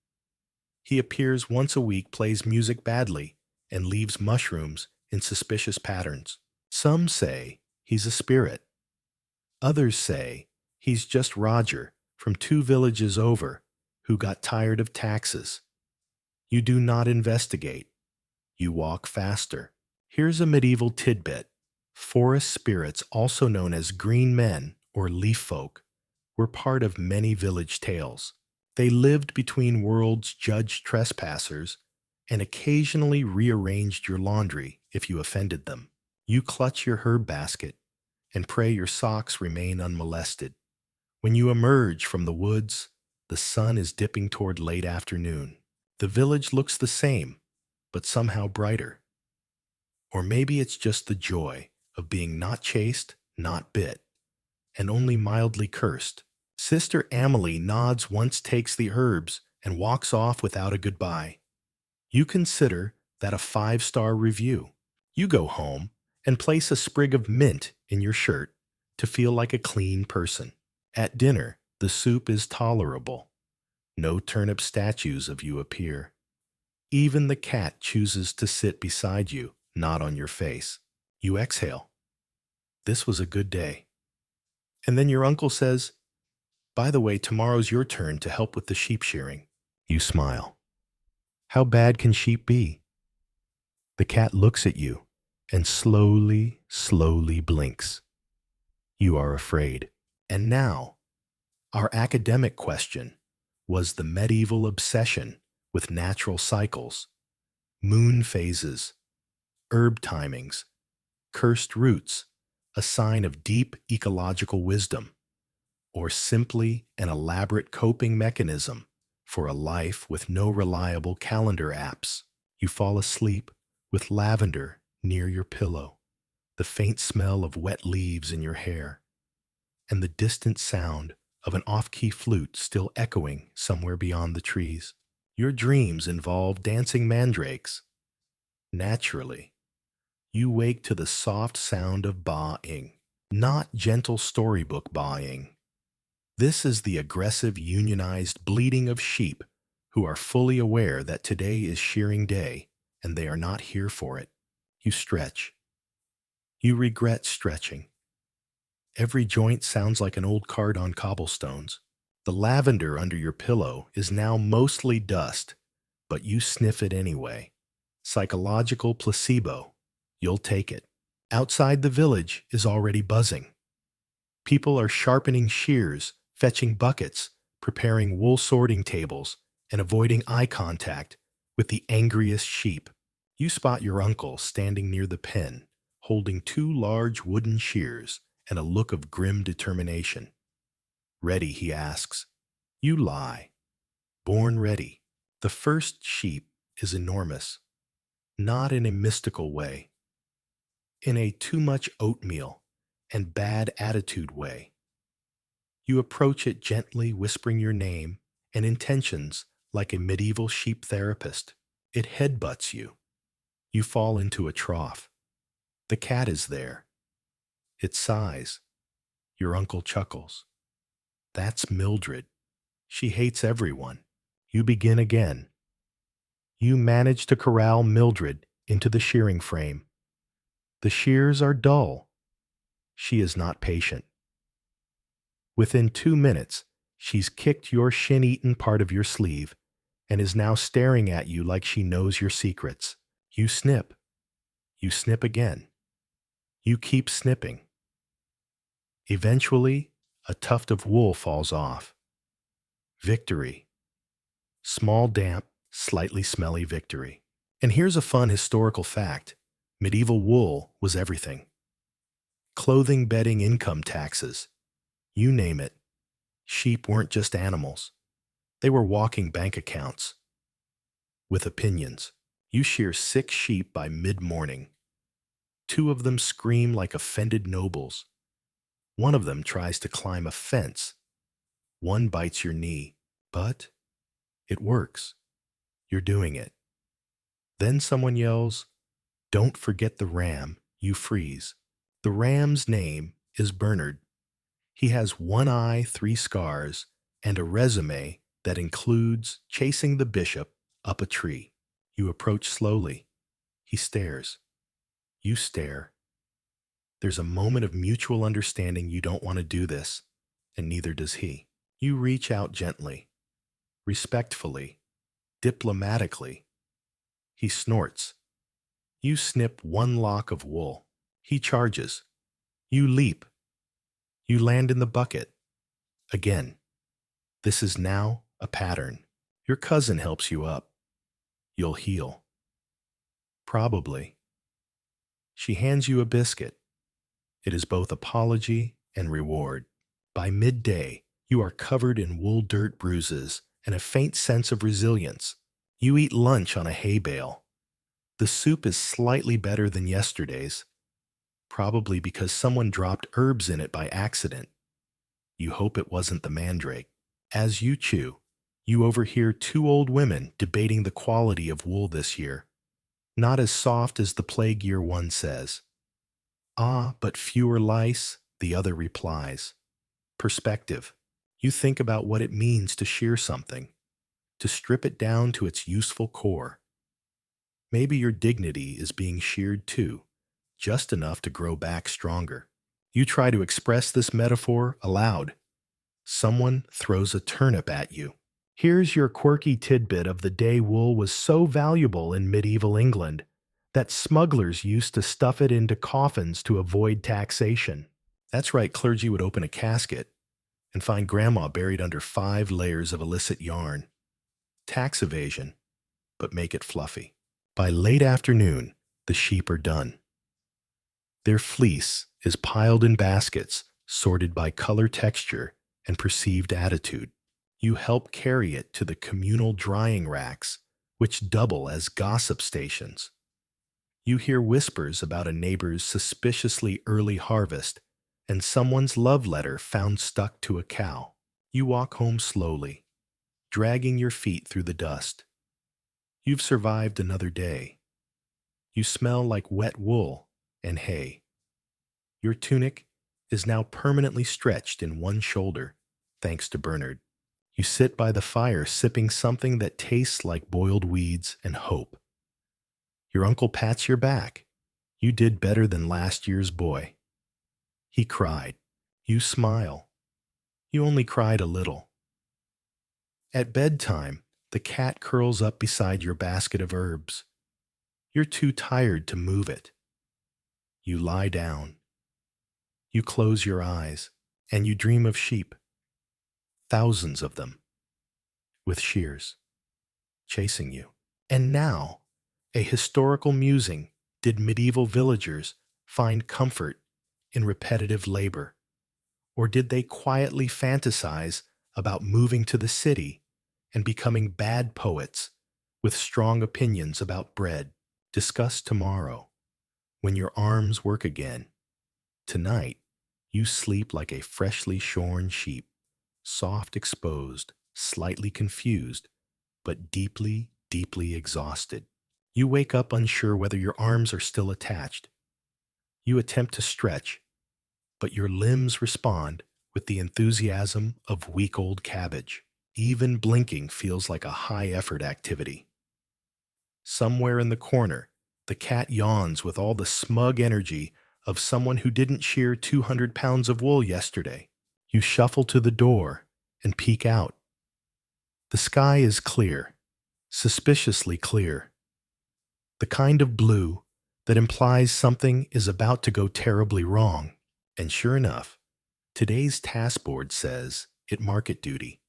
Speaker 1: He appears once a week, plays music badly, and leaves mushrooms in suspicious patterns. Some say he's a spirit. Others say he's just Roger from 2 villages over who got tired of taxes. You do not investigate. You walk faster. Here's a medieval tidbit. Forest spirits, also known as green men or leaf folk, were part of many village tales. They lived between worlds, judged trespassers, and occasionally rearranged your laundry if you offended them. You clutch your herb basket and pray your socks remain unmolested. When you emerge from the woods, the sun is dipping toward late afternoon. The village looks the same, but somehow brighter. Or maybe it's just the joy of being not chased, not bit, and only mildly cursed. Sister Amelie nods once, takes the herbs, and walks off without a goodbye. You consider that a 5-star review. You go home and place a sprig of mint in your shirt to feel like a clean person. At dinner, the soup is tolerable. No turnip statues of you appear. Even the cat chooses to sit beside you, not on your face. You exhale. This was a good day. And then your uncle says, "By the way, tomorrow's your turn to help with the sheep shearing." You smile. How bad can sheep be? The cat looks at you and slowly blinks. You are afraid. And now, our academic question was the medieval obsession with natural cycles, moon phases, herb timings, cursed roots, a sign of deep ecological wisdom, or simply an elaborate coping mechanism for a life with no reliable calendar apps? You fall asleep with lavender near your pillow, the faint smell of wet leaves in your hair, and the distant sound of an off-key flute still echoing somewhere beyond the trees. Your dreams involve dancing mandrakes. Naturally, you wake to the soft sound of baa-ing, not gentle storybook baa-ing. This is the aggressive, unionized bleating of sheep who are fully aware that today is shearing day and they are not here for it. You stretch. You regret stretching. Every joint sounds like an old cart on cobblestones. The lavender under your pillow is now mostly dust, but you sniff it anyway. Psychological placebo. You'll take it. Outside the village is already buzzing. People are sharpening shears, fetching buckets, preparing wool sorting tables, and avoiding eye contact with the angriest sheep. You spot your uncle standing near the pen, holding two large wooden shears and a look of grim determination. "Ready?" he asks. You lie. Born ready. The first sheep is enormous, not in a mystical way, in a too much oatmeal and bad attitude way. You approach it gently, whispering your name and intentions like a medieval sheep therapist. It headbutts you. You fall into a trough. The cat is there. It sighs. Your uncle chuckles. That's Mildred. She hates everyone. You begin again. You manage to corral Mildred into the shearing frame. The shears are dull. She is not patient. Within 2 minutes, she's kicked your shin-eaten part of your sleeve and is now staring at you like she knows your secrets. You snip. You snip again. You keep snipping. Eventually, a tuft of wool falls off. Victory. Small, damp, slightly smelly victory. And here's a fun historical fact. Medieval wool was everything. Clothing, bedding, income taxes. You name it. Sheep weren't just animals. They were walking bank accounts. With opinions. You shear 6 sheep by mid-morning. 2 of them scream like offended nobles. 1 of them tries to climb a fence. 1 bites your knee. But it works. You're doing it. Then someone yells, "Don't forget the ram." You freeze. The ram's name is Bernard. He has 1 eye, 3 scars, and a resume that includes chasing the bishop up a tree. You approach slowly. He stares. You stare. There's a moment of mutual understanding. You don't want to do this, and neither does he. You reach out gently, respectfully, diplomatically. He snorts. You snip 1 lock of wool. He charges. You leap. You land in the bucket. Again. This is now a pattern. Your cousin helps you up. You'll heal. Probably. She hands you a biscuit. It is both apology and reward. By midday, you are covered in wool dirt bruises and a faint sense of resilience. You eat lunch on a hay bale. The soup is slightly better than yesterday's, probably because someone dropped herbs in it by accident. You hope it wasn't the mandrake. As you chew, you overhear 2 old women debating the quality of wool this year. Not as soft as the plague year, one says. "Ah, but fewer lice," the other replies. Perspective. You think about what it means to shear something. to strip it down to its useful core. Maybe your dignity is being sheared too, just enough to grow back stronger. You try to express this metaphor aloud. Someone throws a turnip at you. Here's your quirky tidbit of the day: wool was so valuable in medieval England that smugglers used to stuff it into coffins to avoid taxation. That's right, clergy would open a casket and find grandma buried under 5 layers of illicit yarn. Tax evasion, but make it fluffy. By late afternoon, the sheep are done. Their fleece is piled in baskets, sorted by color, texture, and perceived attitude. You help carry it to the communal drying racks, which double as gossip stations. You hear whispers about a neighbor's suspiciously early harvest and someone's love letter found stuck to a cow. You walk home slowly, dragging your feet through the dust. You've survived another day. You smell like wet wool and hay. Your tunic is now permanently stretched in one shoulder, thanks to Bernard. You sit by the fire sipping something that tastes like boiled weeds and hope. Your uncle pats your back. You did better than last year's boy. He cried. You smile. You only cried a little. At bedtime, the cat curls up beside your basket of herbs. You're too tired to move it. You lie down. You close your eyes, and you dream of sheep. Thousands of them, with shears, chasing you. And now, a historical musing: did medieval villagers find comfort in repetitive labor? Or did they quietly fantasize about moving to the city and becoming bad poets with strong opinions about bread? Discuss tomorrow, when your arms work again. Tonight, you sleep like a freshly shorn sheep, soft, exposed, slightly confused, but deeply, deeply exhausted. You wake up unsure whether your arms are still attached. You attempt to stretch, but your limbs respond with the enthusiasm of week-old cabbage. Even blinking feels like a high-effort activity. Somewhere in the corner, the cat yawns with all the smug energy of someone who didn't shear 200 pounds of wool yesterday. You shuffle to the door and peek out. The sky is clear, suspiciously clear. The kind of blue that implies something is about to go terribly wrong. And sure enough, today's task board says it market duty.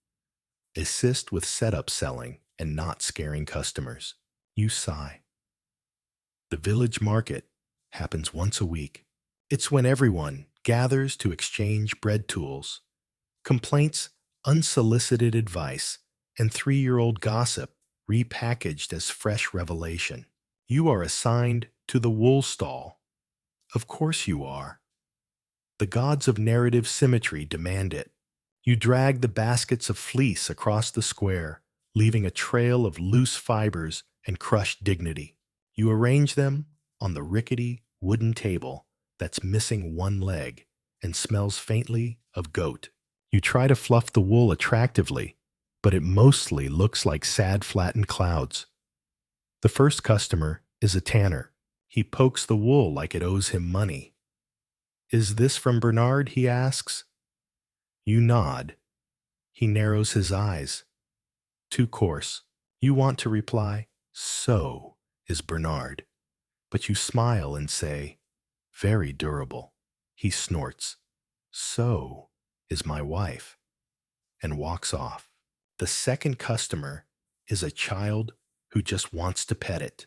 Speaker 1: Assist with setup selling and not scaring customers. You sigh. The village market happens once a week. It's when everyone gathers to exchange bread tools, complaints, unsolicited advice, and 3-year-old gossip repackaged as fresh revelation. You are assigned to the wool stall. Of course you are. The gods of narrative symmetry demand it. You drag the baskets of fleece across the square, leaving a trail of loose fibers and crushed dignity. You arrange them on the rickety wooden table that's missing one leg and smells faintly of goat. You try to fluff the wool attractively, but it mostly looks like sad, flattened clouds. The first customer is a tanner. He pokes the wool like it owes him money. "Is this from Bernard?" he asks. You nod. He narrows his eyes. Too coarse. You want to reply, "So is Bernard." But you smile and say, "Very durable." He snorts, "So is my wife," and walks off. The second customer is a child who just wants to pet it.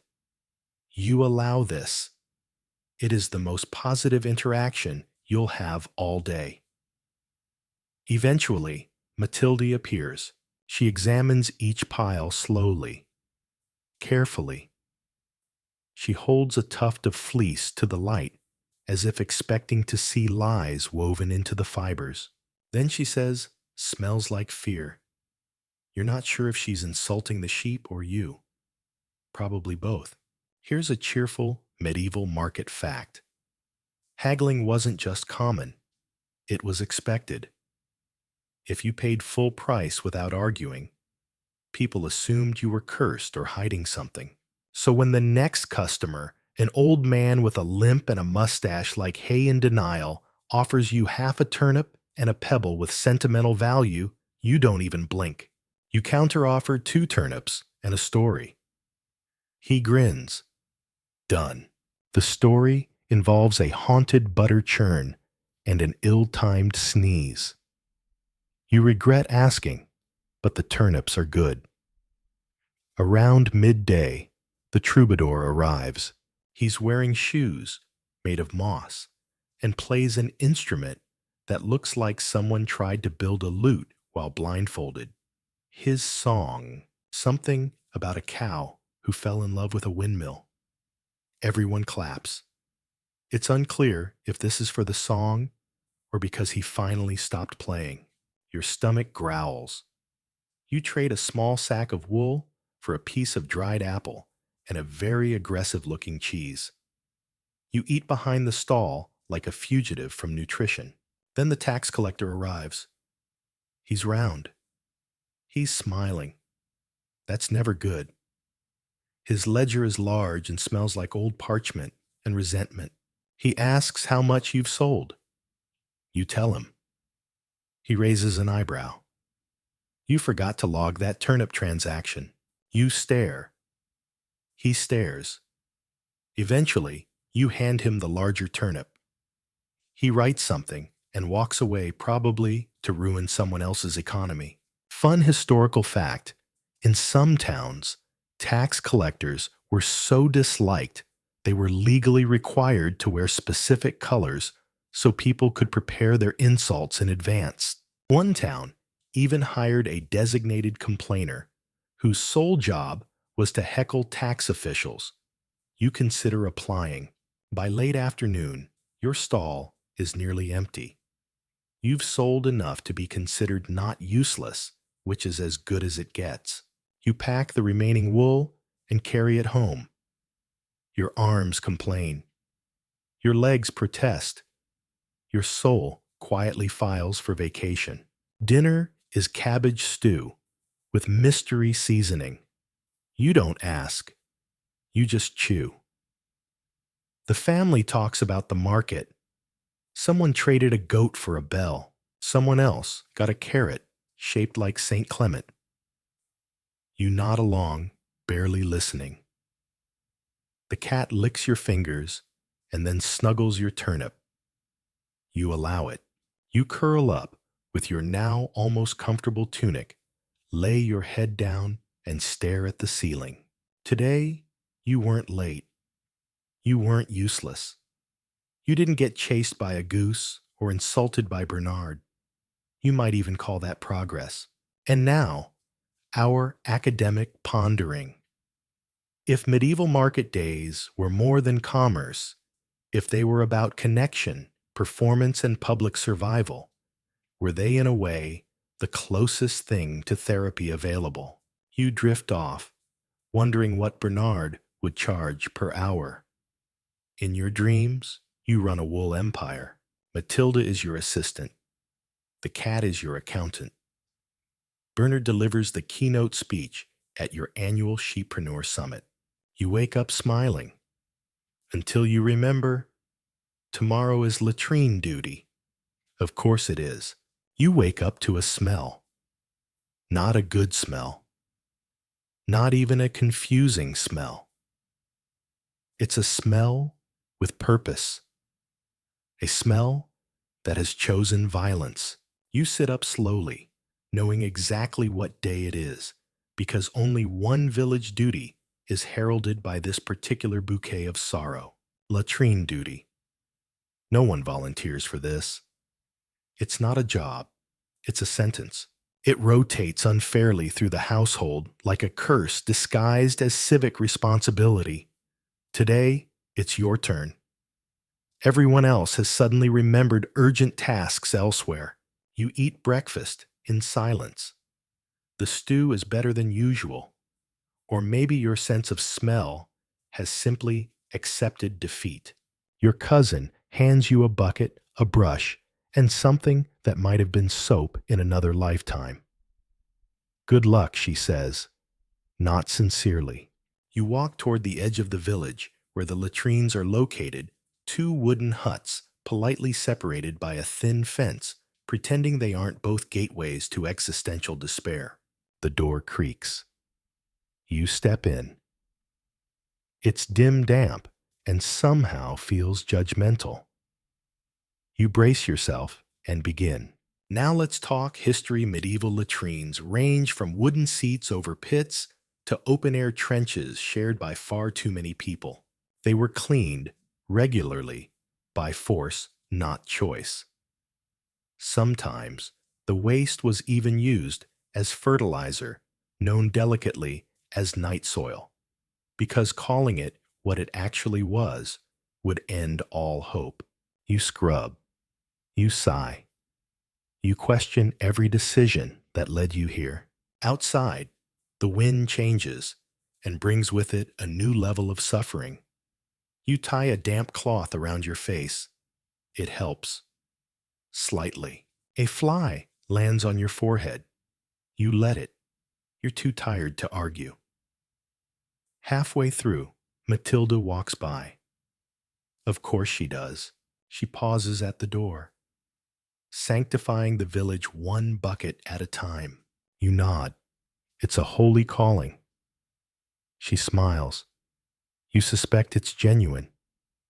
Speaker 1: You allow this. It is the most positive interaction you'll have all day. Eventually, Matilde appears. She examines each pile slowly, carefully. She holds a tuft of fleece to the light, as if expecting to see lies woven into the fibers. Then she says, "Smells like fear." You're not sure if she's insulting the sheep or you. Probably both. Here's a cheerful medieval market fact. Haggling wasn't just common, it was expected. If you paid full price without arguing, People assumed you were cursed or hiding something. So when the next customer, an old man with a limp and a mustache like hay in denial, offers you half a turnip and a pebble with sentimental value, you don't even blink. You counteroffer 2 turnips and a story. He grins. Done. The story involves a haunted butter churn and an ill-timed sneeze. You regret asking, but the turnips are good. Around midday, the troubadour arrives. He's wearing shoes made of moss and plays an instrument that looks like someone tried to build a lute while blindfolded. His song, something about a cow who fell in love with a windmill. Everyone claps. It's unclear if this is for the song or because he finally stopped playing. Your stomach growls. You trade a small sack of wool for a piece of dried apple and a very aggressive-looking cheese. You eat behind the stall like a fugitive from nutrition. Then the tax collector arrives. He's round. He's smiling. That's never good. His ledger is large and smells like old parchment and resentment. He asks how much you've sold. You tell him. He raises an eyebrow. You forgot to log that turnip transaction. You stare. He stares. Eventually, you hand him the larger turnip. He writes something and walks away, probably to ruin someone else's economy. Fun historical fact: in some towns, tax collectors were so disliked they were legally required to wear specific colors so people could prepare their insults in advance. One town even hired a designated complainer whose sole job was to heckle tax officials. You consider applying. By late afternoon, your stall is nearly empty. You've sold enough to be considered not useless, which is as good as it gets. You pack the remaining wool and carry it home. Your arms complain. Your legs protest. Your soul quietly files for vacation. Dinner is cabbage stew with mystery seasoning. You don't ask. You just chew. The family talks about the market. Someone traded a goat for a bell. Someone else got a carrot shaped like St. Clement. You nod along, barely listening. The cat licks your fingers and then snuggles your turnip. You allow it. You curl up with your now almost comfortable tunic, lay your head down, and stare at the ceiling. Today, you weren't late. You weren't useless. You didn't get chased by a goose or insulted by Bernard. You might even call that progress. And now, our academic pondering. If medieval market days were more than commerce, if they were about connection, performance, and public survival, were they in a way the closest thing to therapy available? You drift off, wondering what Bernard would charge per hour. In your dreams, you run a wool empire. Matilda is your assistant. The cat is your accountant. Bernard delivers the keynote speech at your annual Sheepreneur Summit. You wake up smiling until you remember tomorrow is latrine duty. Of course it is. You wake up to a smell. Not a good smell. Not even a confusing smell. It's a smell with purpose. A smell that has chosen violence. You sit up slowly, knowing exactly what day it is, because only one village duty is heralded by this particular bouquet of sorrow. Latrine duty. No one volunteers for this. It's not a job. It's a sentence. It rotates unfairly through the household like a curse disguised as civic responsibility. Today, it's your turn. Everyone else has suddenly remembered urgent tasks elsewhere. You eat breakfast in silence. The stew is better than usual. Or maybe your sense of smell has simply accepted defeat. Your cousin hands you a bucket, a brush, and something that might have been soap in another lifetime. Good luck, she says, not sincerely. You walk toward the edge of the village where the latrines are located, two wooden huts politely separated by a thin fence, pretending they aren't both gateways to existential despair. The door creaks. You step in. It's dim damp and somehow feels judgmental. You brace yourself and begin. Now let's talk history. Medieval latrines range from wooden seats over pits to open-air trenches shared by far too many people. They were cleaned regularly by force, not choice. Sometimes the waste was even used as fertilizer, known delicately as night soil, because calling it what it actually was would end all hope. You scrub, you sigh, you question every decision that led you here. Outside, the wind changes and brings with it a new level of suffering. You tie a damp cloth around your face. It helps. Slightly. A fly lands on your forehead. You let it. You're too tired to argue. Halfway through, Matilda walks by. Of course she does. She pauses at the door, sanctifying the village one bucket at a time. You nod. It's a holy calling. She smiles. You suspect it's genuine.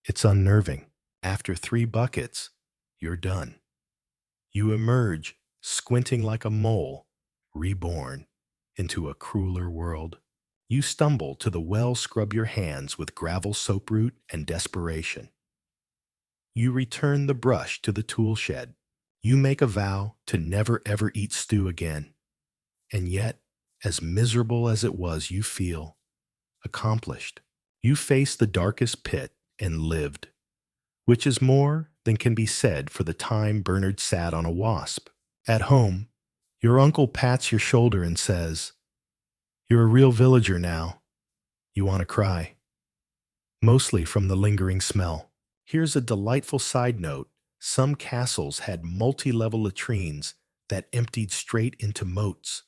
Speaker 1: It's unnerving. After 3 buckets, you're done. You emerge, squinting like a mole, reborn into a crueler world. You stumble to the well, scrub your hands with gravel, soap root, and desperation. You return the brush to the tool shed. You make a vow to never ever eat stew again. And yet, as miserable as it was, you feel accomplished. You faced the darkest pit and lived, which is more than can be said for the time Bernard sat on a wasp. At home, your uncle pats your shoulder and says, "You're a real villager now." You want to cry, mostly from the lingering smell. Here's a delightful side note. Some castles had multi-level latrines that emptied straight into moats,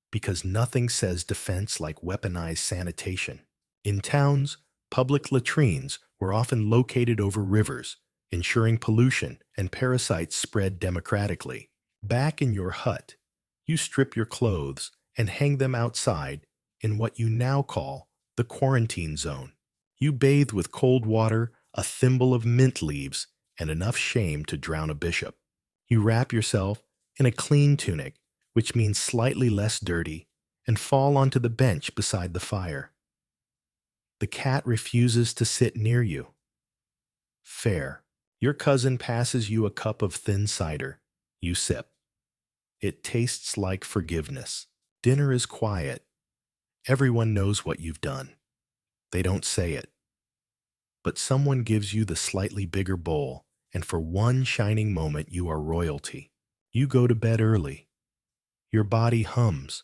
Speaker 1: because nothing says defense like weaponized sanitation. In towns, public latrines were often located over rivers, ensuring pollution and parasites spread democratically. Back in your hut, you strip your clothes and hang them outside in what you now call the quarantine zone. You bathe with cold water, a thimble of mint leaves, and enough shame to drown a bishop. You wrap yourself in a clean tunic, which means slightly less dirty, and fall onto the bench beside the fire. The cat refuses to sit near you. Fair. Your cousin passes you a cup of thin cider. You sip. It tastes like forgiveness. Dinner is quiet. Everyone knows what you've done. They don't say it. But someone gives you the slightly bigger bowl, and for one shining moment you are royalty. You go to bed early. Your body hums.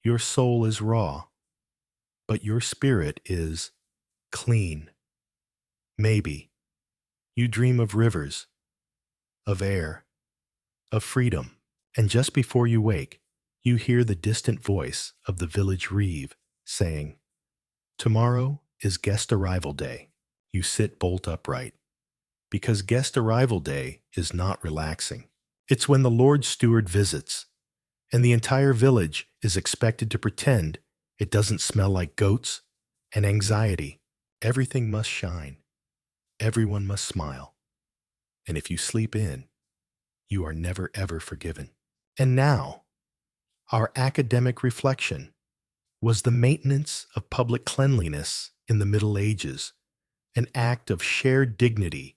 Speaker 1: Your soul is raw. But your spirit is clean. Maybe. You dream of rivers, of air, of freedom. And just before you wake, you hear the distant voice of the village reeve saying, "Tomorrow is guest arrival day." You sit bolt upright, because guest arrival day is not relaxing. It's when the Lord Steward visits, and the entire village is expected to pretend it doesn't smell like goats and anxiety. Everything must shine. Everyone must smile. And if you sleep in, you are never ever forgiven. And now, our academic reflection: was the maintenance of public cleanliness in the Middle Ages an act of shared dignity,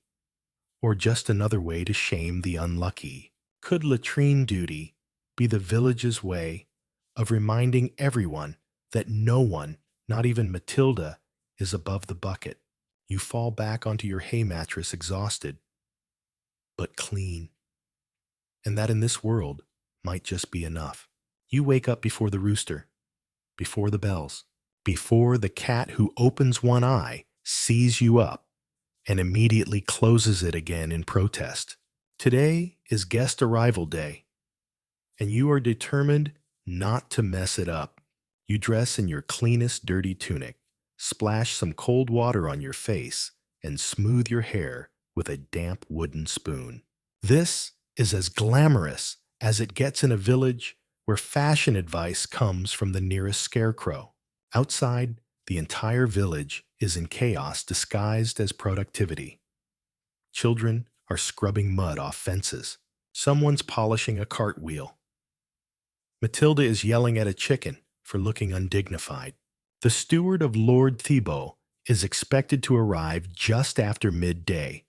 Speaker 1: or just another way to shame the unlucky? Could latrine duty be the village's way of reminding everyone that no one, not even Matilda, is above the bucket? You fall back onto your hay mattress exhausted, but clean. And that in this world might just be enough. You wake up before the rooster, before the bells, before the cat who opens one eye sees you up and immediately closes it again in protest. Today is guest arrival day, and you are determined not to mess it up. You dress in your cleanest dirty tunic, splash some cold water on your face, and smooth your hair with a damp wooden spoon. This is as glamorous as it gets in a village where fashion advice comes from the nearest scarecrow. Outside, the entire village is in chaos disguised as productivity. Children are scrubbing mud off fences. Someone's polishing a cartwheel. Matilda is yelling at a chicken for looking undignified. The steward of Lord Thibault is expected to arrive just after midday,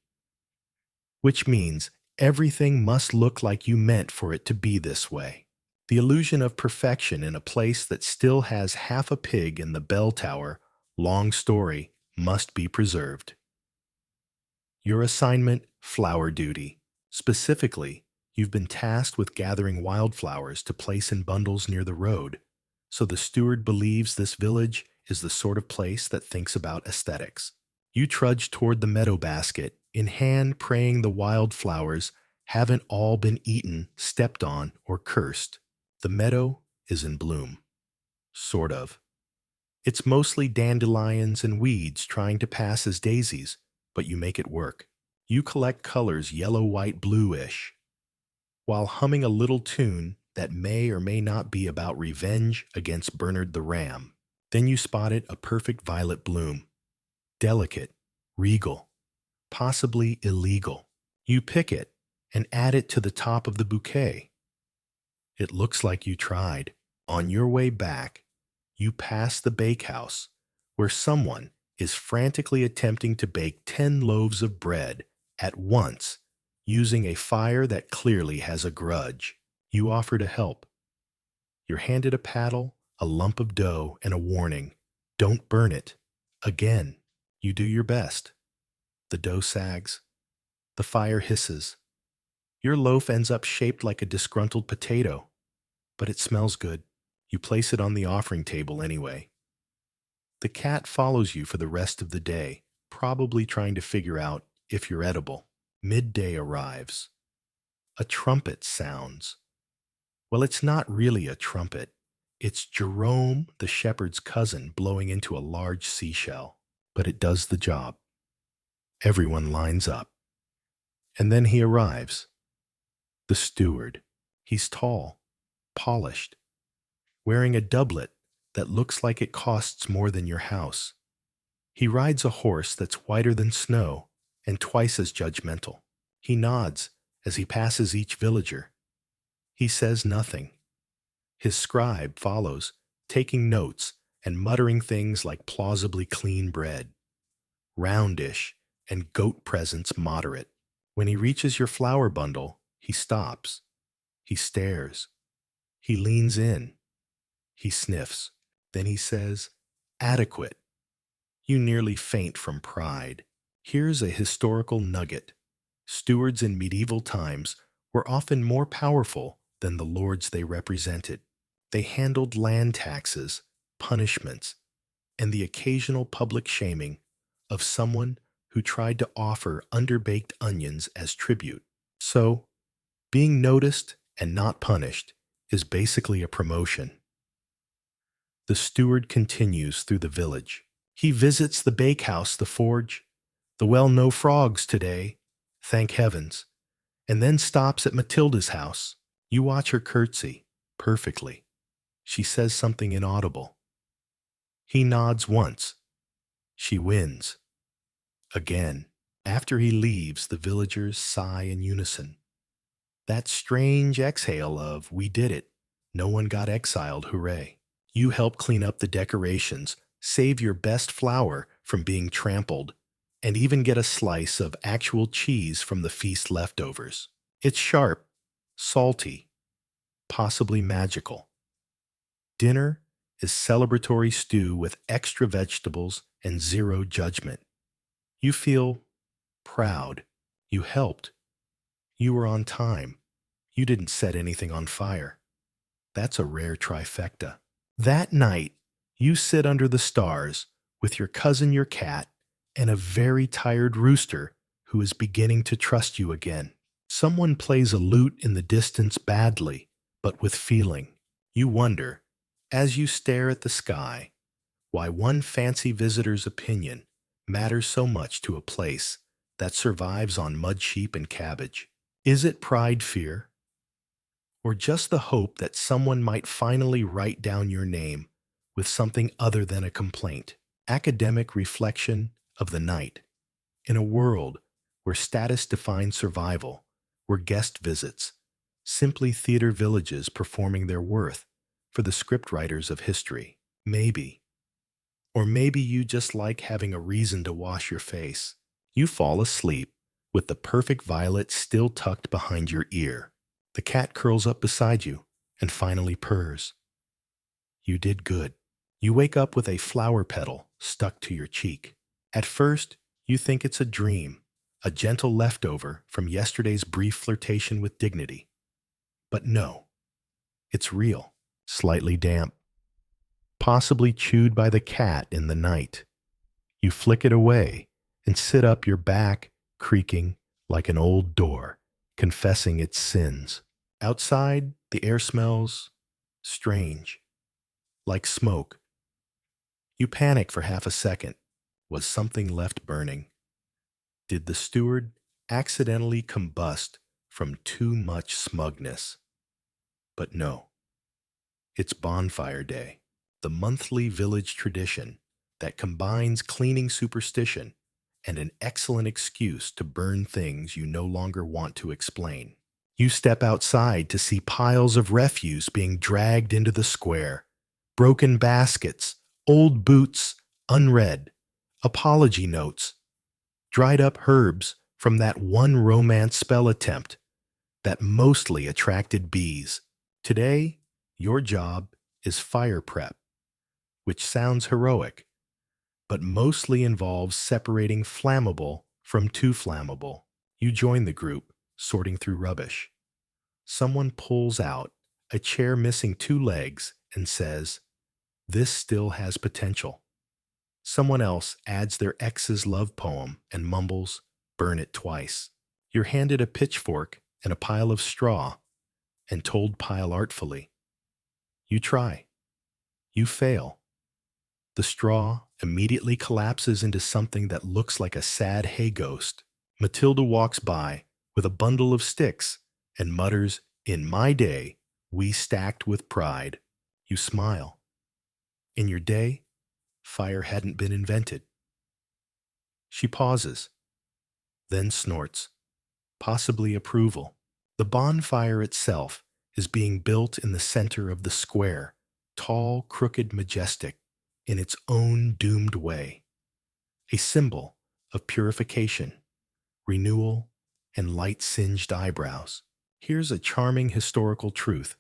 Speaker 1: which means everything must look like you meant for it to be this way. The illusion of perfection in a place that still has half a pig in the bell tower, long story, must be preserved. Your assignment, flower duty. Specifically, you've been tasked with gathering wildflowers to place in bundles near the road, so the steward believes this village is the sort of place that thinks about aesthetics. You trudge toward the meadow basket, in hand praying the wildflowers haven't all been eaten, stepped on, or cursed. The meadow is in bloom. Sort of. It's mostly dandelions and weeds trying to pass as daisies, but you make it work. You collect colors yellow, white, bluish, while humming a little tune that may or may not be about revenge against Bernard the Ram. Then you spotted a perfect violet bloom. Delicate, regal, possibly illegal. You pick it and add it to the top of the bouquet. It looks like you tried. On your way back, you pass the bakehouse, where someone is frantically attempting to bake 10 loaves of bread at once using a fire that clearly has a grudge. You offer to help. You're handed a paddle, a lump of dough, and a warning. Don't burn it. Again, you do your best. The dough sags. The fire hisses. Your loaf ends up shaped like a disgruntled potato, but it smells good. You place it on the offering table anyway. The cat follows you for the rest of the day, probably trying to figure out if you're edible. Midday arrives. A trumpet sounds. Well, it's not really a trumpet. It's Jerome, the shepherd's cousin, blowing into a large seashell. But it does the job. Everyone lines up. And then he arrives. The steward. He's tall, polished, wearing a doublet that looks like it costs more than your house. He rides a horse that's whiter than snow and twice as judgmental. He nods as he passes each villager. He says nothing. His scribe follows, taking notes and muttering things like plausibly clean bread, roundish, and goat presents moderate. When he reaches your flower bundle, he stops. He stares. He leans in. He sniffs. Then he says, "Adequate." You nearly faint from pride. Here's a historical nugget. Stewards in medieval times were often more powerful than the lords they represented. They handled land taxes, punishments, and the occasional public shaming of someone who tried to offer underbaked onions as tribute. So, being noticed and not punished is basically a promotion. The steward continues through the village. He visits the bakehouse, the forge, the well, no frogs today, thank heavens, and then stops at Matilda's house. You watch her curtsy, perfectly. She says something inaudible. He nods once. She wins. Again. After he leaves, the villagers sigh in unison. That strange exhale of, "We did it. No one got exiled, hooray." You help clean up the decorations, save your best flower from being trampled, and even get a slice of actual cheese from the feast leftovers. It's sharp, salty, possibly magical. Dinner is celebratory stew with extra vegetables and zero judgment. You feel proud. You helped. You were on time. You didn't set anything on fire. That's a rare trifecta. That night, you sit under the stars with your cousin, your cat, and a very tired rooster who is beginning to trust you again. Someone plays a lute in the distance badly, but with feeling. You wonder, as you stare at the sky, why one fancy visitor's opinion matters so much to a place that survives on mud sheep and cabbage. Is it pride fear, or just the hope that someone might finally write down your name with something other than a complaint? Academic reflection of the night. In a world where status defines survival, where guest visits, simply theater villages performing their worth for the scriptwriters of history. Maybe. Or maybe you just like having a reason to wash your face. You fall asleep with the perfect violet still tucked behind your ear. The cat curls up beside you and finally purrs. You did good. You wake up with a flower petal stuck to your cheek. At first, you think it's a dream, a gentle leftover from yesterday's brief flirtation with dignity. But no, it's real, slightly damp, possibly chewed by the cat in the night. You flick it away and sit up, your back creaking like an old door, confessing its sins. Outside, the air smells strange, like smoke. You panic for half a second. Was something left burning? Did the steward accidentally combust from too much smugness? But no, it's bonfire day, the monthly village tradition that combines cleaning superstition and an excellent excuse to burn things you no longer want to explain. You step outside to see piles of refuse being dragged into the square, broken baskets, old boots, unread, apology notes, dried up herbs from that one romance spell attempt that mostly attracted bees. Today, your job is fire prep, which sounds heroic, but mostly involves separating flammable from too flammable. You join the group, sorting through rubbish. Someone pulls out a chair missing two legs and says, "This still has potential." Someone else adds their ex's love poem and mumbles, "Burn it twice." You're handed a pitchfork and a pile of straw and told pile artfully. You try. You fail. The straw immediately collapses into something that looks like a sad hay ghost. Matilda walks by with a bundle of sticks and mutters, "In my day, we stacked with pride." You smile. In your day, fire hadn't been invented. She pauses, then snorts, possibly approval. The bonfire itself is being built in the center of the square, tall, crooked, majestic, in its own doomed way, a symbol of purification, renewal, and light-singed eyebrows. Here's a charming historical truth.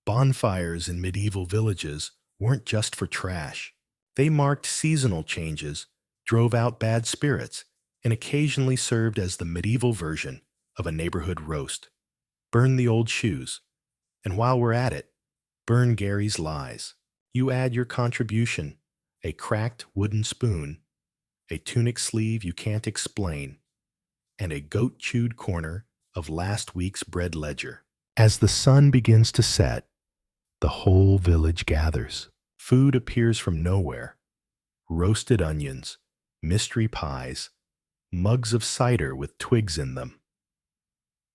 Speaker 1: Bonfires in medieval villages weren't just for trash. They marked seasonal changes, drove out bad spirits, and occasionally served as the medieval version of a neighborhood roast. Burn the old shoes, and while we're at it, burn Gary's lies. You add your contribution, a cracked wooden spoon, a tunic sleeve you can't explain, and a goat-chewed corner of last week's bread ledger. As the sun begins to set, the whole village gathers. Food appears from nowhere. Roasted onions, mystery pies, mugs of cider with twigs in them.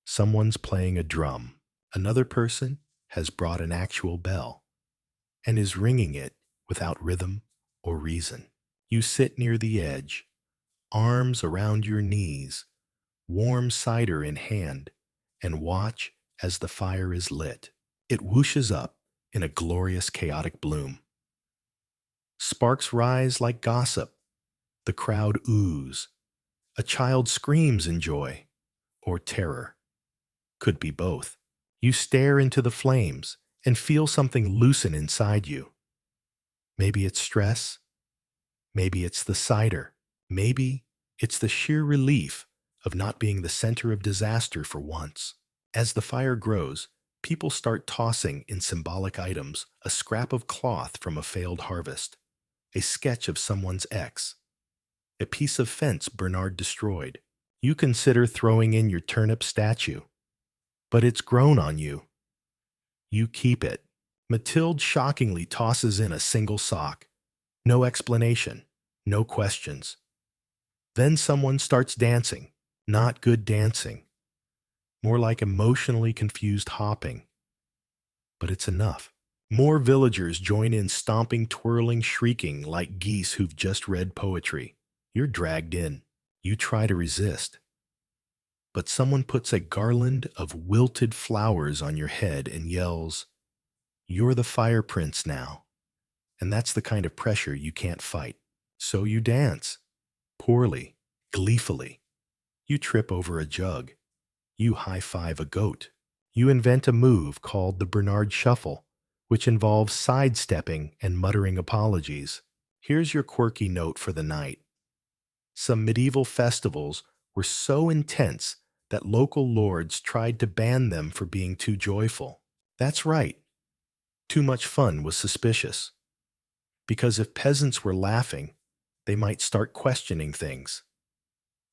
Speaker 1: Someone's playing a drum. Another person has brought an actual bell and is ringing it without rhythm or reason. You sit near the edge, arms around your knees, warm cider in hand, and watch as the fire is lit. It whooshes up in a glorious chaotic bloom. Sparks rise like gossip. The crowd oohs. A child screams in joy or terror. Could be both. You stare into the flames and feel something loosen inside you. Maybe it's stress. Maybe it's the cider. Maybe it's the sheer relief of not being the center of disaster for once. As the fire grows, people start tossing in symbolic items, a scrap of cloth from a failed harvest, a sketch of someone's ex, a piece of fence Bernard destroyed. You consider throwing in your turnip statue, but it's grown on you. You keep it. Mathilde shockingly tosses in a single sock. No explanation, no questions. Then someone starts dancing. Not good dancing, more like emotionally confused hopping. But it's enough. More villagers join in, stomping, twirling, shrieking like geese who've just read poetry. You're dragged in. You try to resist. But someone puts a garland of wilted flowers on your head and yells, "You're the fire prince now." And that's the kind of pressure you can't fight. So you dance. Poorly, gleefully. You trip over a jug. You high-five a goat. You invent a move called the Bernard Shuffle, which involves sidestepping and muttering apologies. Here's your quirky note for the night. Some medieval festivals were so intense that local lords tried to ban them for being too joyful. That's right. Too much fun was suspicious. Because if peasants were laughing, they might start questioning things,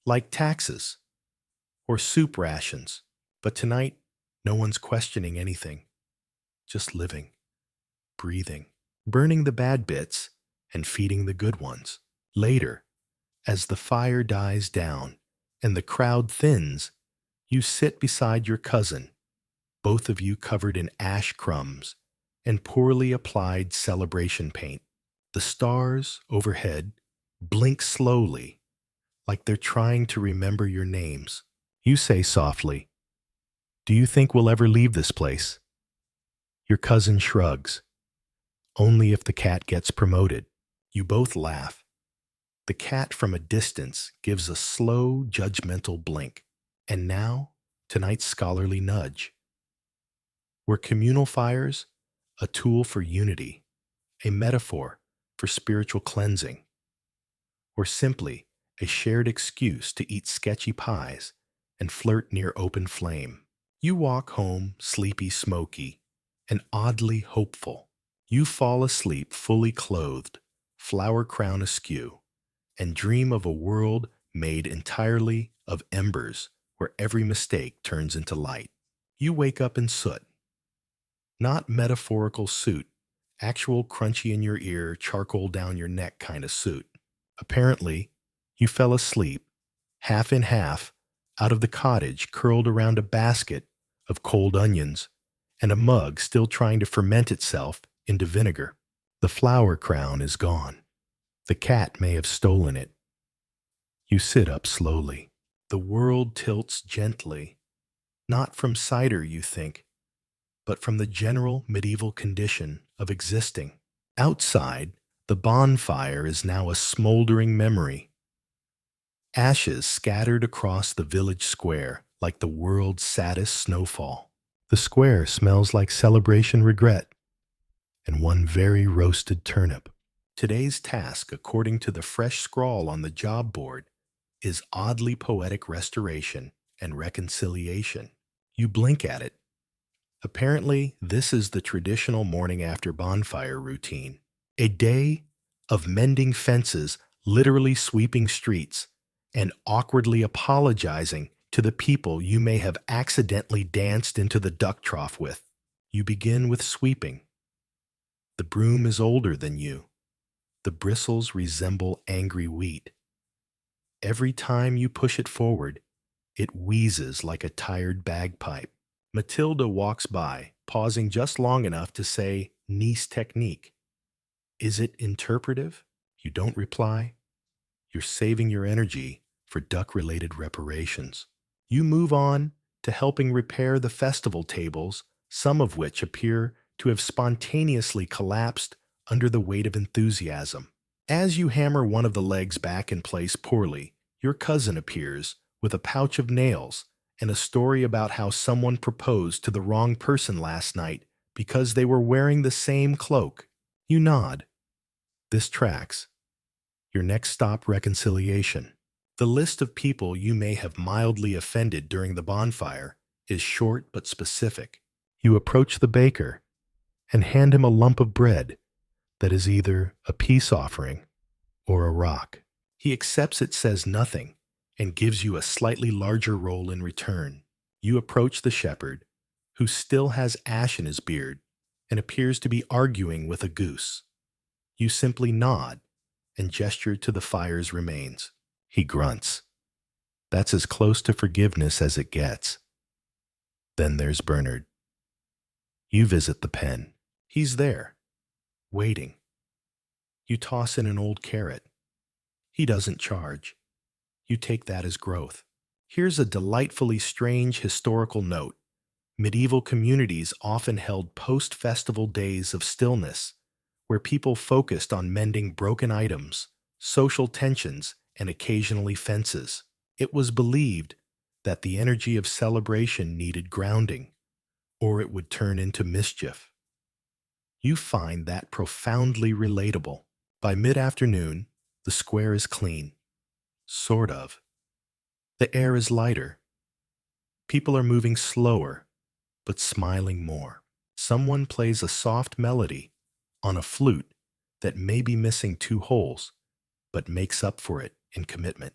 Speaker 1: like taxes or soup rations. But tonight, no one's questioning anything, just living, breathing, burning the bad bits and feeding the good ones. Later, as the fire dies down and the crowd thins, you sit beside your cousin, both of you covered in ash crumbs and poorly applied celebration paint. The stars overhead blink slowly, like they're trying to remember your names. You say softly, "Do you think we'll ever leave this place?" Your cousin shrugs. "Only if the cat gets promoted." You both laugh. The cat from a distance gives a slow, judgmental blink. And now, tonight's scholarly nudge. Were communal fires a tool for unity, a metaphor for spiritual cleansing, or simply a shared excuse to eat sketchy pies and flirt near open flame? You walk home, sleepy, smoky, and oddly hopeful. You fall asleep fully clothed, flower crown askew, and dream of a world made entirely of embers where every mistake turns into light. You wake up in soot. Not metaphorical soot, actual crunchy in your ear, charcoal down your neck kind of soot. Apparently, you fell asleep, half in half, out of the cottage, curled around a basket of cold onions and a mug still trying to ferment itself into vinegar. The flower crown is gone. The cat may have stolen it. You sit up slowly. The world tilts gently, not from cider, you think, but from the general medieval condition of existing. Outside, the bonfire is now a smoldering memory. Ashes scattered across the village square like the world's saddest snowfall. The square smells like celebration regret and one very roasted turnip. Today's task, according to the fresh scrawl on the job board, is oddly poetic restoration and reconciliation. You blink at it. Apparently, this is the traditional morning after bonfire routine. A day of mending fences, literally sweeping streets, and awkwardly apologizing to the people you may have accidentally danced into the duck trough with. You begin with sweeping. The broom is older than you. The bristles resemble angry wheat. Every time you push it forward, it wheezes like a tired bagpipe. Matilda walks by, pausing just long enough to say, "Niece technique." Is it interpretive? You don't reply. You're saving your energy for duck-related reparations. You move on to helping repair the festival tables, some of which appear to have spontaneously collapsed under the weight of enthusiasm. As you hammer one of the legs back in place poorly, your cousin appears with a pouch of nails and a story about how someone proposed to the wrong person last night because they were wearing the same cloak. You nod. This tracks. Your next stop, reconciliation. The list of people you may have mildly offended during the bonfire is short but specific. You approach the baker and hand him a lump of bread that is either a peace offering or a rock. He accepts it, says nothing, and gives you a slightly larger roll in return. You approach the shepherd, who still has ash in his beard and appears to be arguing with a goose. You simply nod and gesture to the fire's remains. He grunts. That's as close to forgiveness as it gets. Then there's Bernard. You visit the pen. He's there, waiting. You toss in an old carrot. He doesn't charge. You take that as growth. Here's a delightfully strange historical note. Medieval communities often held post-festival days of stillness, where people focused on mending broken items, social tensions, and occasionally fences. It was believed that the energy of celebration needed grounding, or it would turn into mischief. You find that profoundly relatable. By mid-afternoon, the square is clean. Sort of. The air is lighter. People are moving slower, but smiling more. Someone plays a soft melody on a flute that may be missing two holes, but makes up for it in commitment.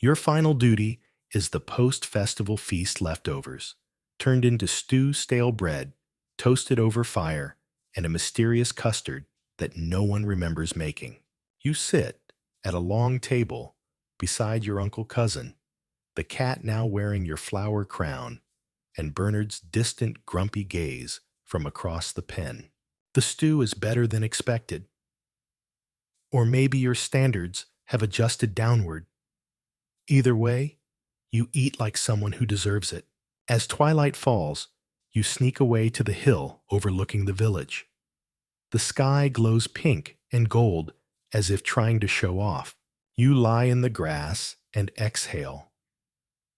Speaker 1: Your final duty is the post-festival feast leftovers, turned into stale bread, toasted over fire, and a mysterious custard that no one remembers making. You sit at a long table beside your uncle cousin, the cat now wearing your flower crown, and Bernard's distant, grumpy gaze from across the pen. The stew is better than expected. Or maybe your standards have adjusted downward. Either way, you eat like someone who deserves it. As twilight falls, you sneak away to the hill overlooking the village. The sky glows pink and gold as if trying to show off. You lie in the grass and exhale.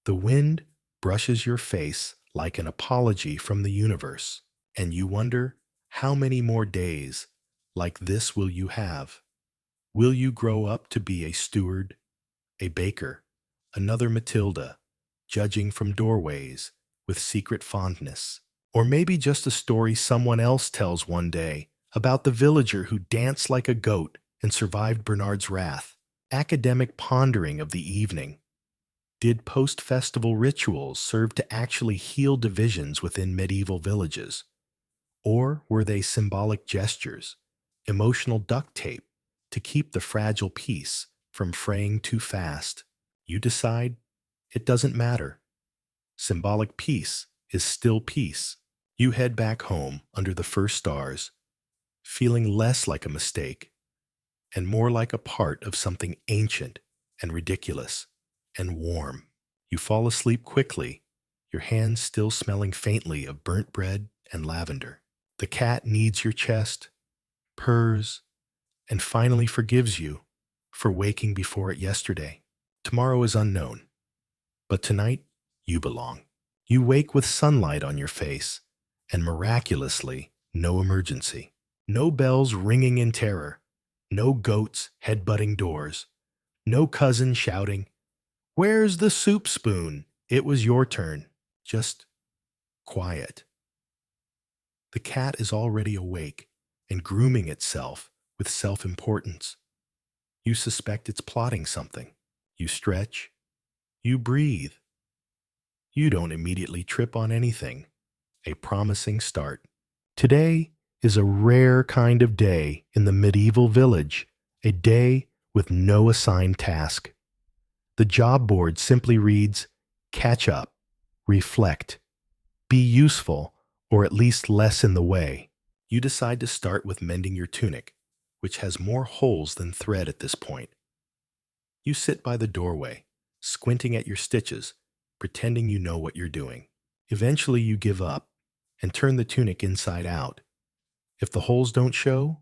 Speaker 1: The wind brushes your face like an apology from the universe, and you wonder how many more days like this will you have? Will you grow up to be a steward, a baker, another Matilda, judging from doorways with secret fondness? Or maybe just a story someone else tells one day about the villager who danced like a goat and survived Bernard's wrath. Academic pondering of the evening. Did post-festival rituals serve to actually heal divisions within medieval villages? Or were they symbolic gestures, emotional duct tape to keep the fragile peace from fraying too fast? You decide it doesn't matter. Symbolic peace is still peace. You head back home under the first stars, feeling less like a mistake and more like a part of something ancient and ridiculous and warm. You fall asleep quickly, your hands still smelling faintly of burnt bread and lavender. The cat kneads your chest, purrs, and finally forgives you for waking before it yesterday. Tomorrow is unknown, but tonight you belong. You wake with sunlight on your face, and miraculously, no emergency. No bells ringing in terror. No goats headbutting doors. No cousin shouting, "Where's the soup spoon? It was your turn." Just quiet. The cat is already awake and grooming itself with self-importance. You suspect it's plotting something. You stretch. You breathe. You don't immediately trip on anything. A promising start. Today is a rare kind of day in the medieval village, a day with no assigned task. The job board simply reads, catch up, reflect, be useful, or at least less in the way. You decide to start with mending your tunic, which has more holes than thread at this point. You sit by the doorway, squinting at your stitches, pretending you know what you're doing. Eventually you give up and turn the tunic inside out. If the holes don't show,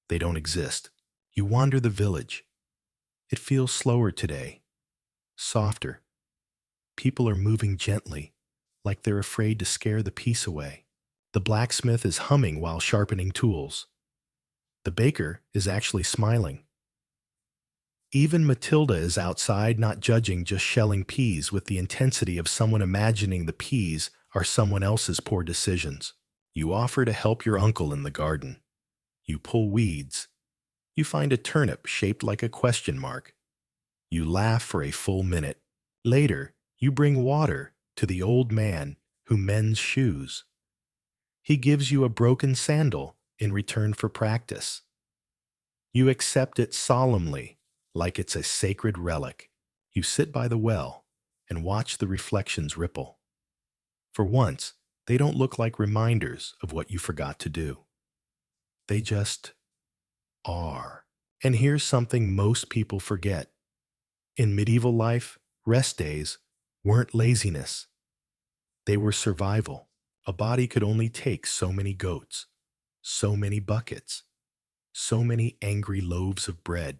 Speaker 1: they don't exist. You wander the village. It feels slower today, softer. People are moving gently, like they're afraid to scare the peace away. The blacksmith is humming while sharpening tools. The baker is actually smiling. Even Matilda is outside, not judging, just shelling peas with the intensity of someone imagining the peas are someone else's poor decisions. You offer to help your uncle in the garden. You pull weeds. You find a turnip shaped like a question mark. You laugh for a full minute. Later, you bring water to the old man who mends shoes. He gives you a broken sandal in return for practice. You accept it solemnly, like it's a sacred relic. You sit by the well and watch the reflections ripple. For once, they don't look like reminders of what you forgot to do. They just are. And here's something most people forget. In medieval life, rest days weren't laziness. They were survival. A body could only take so many goats, so many buckets, so many angry loaves of bread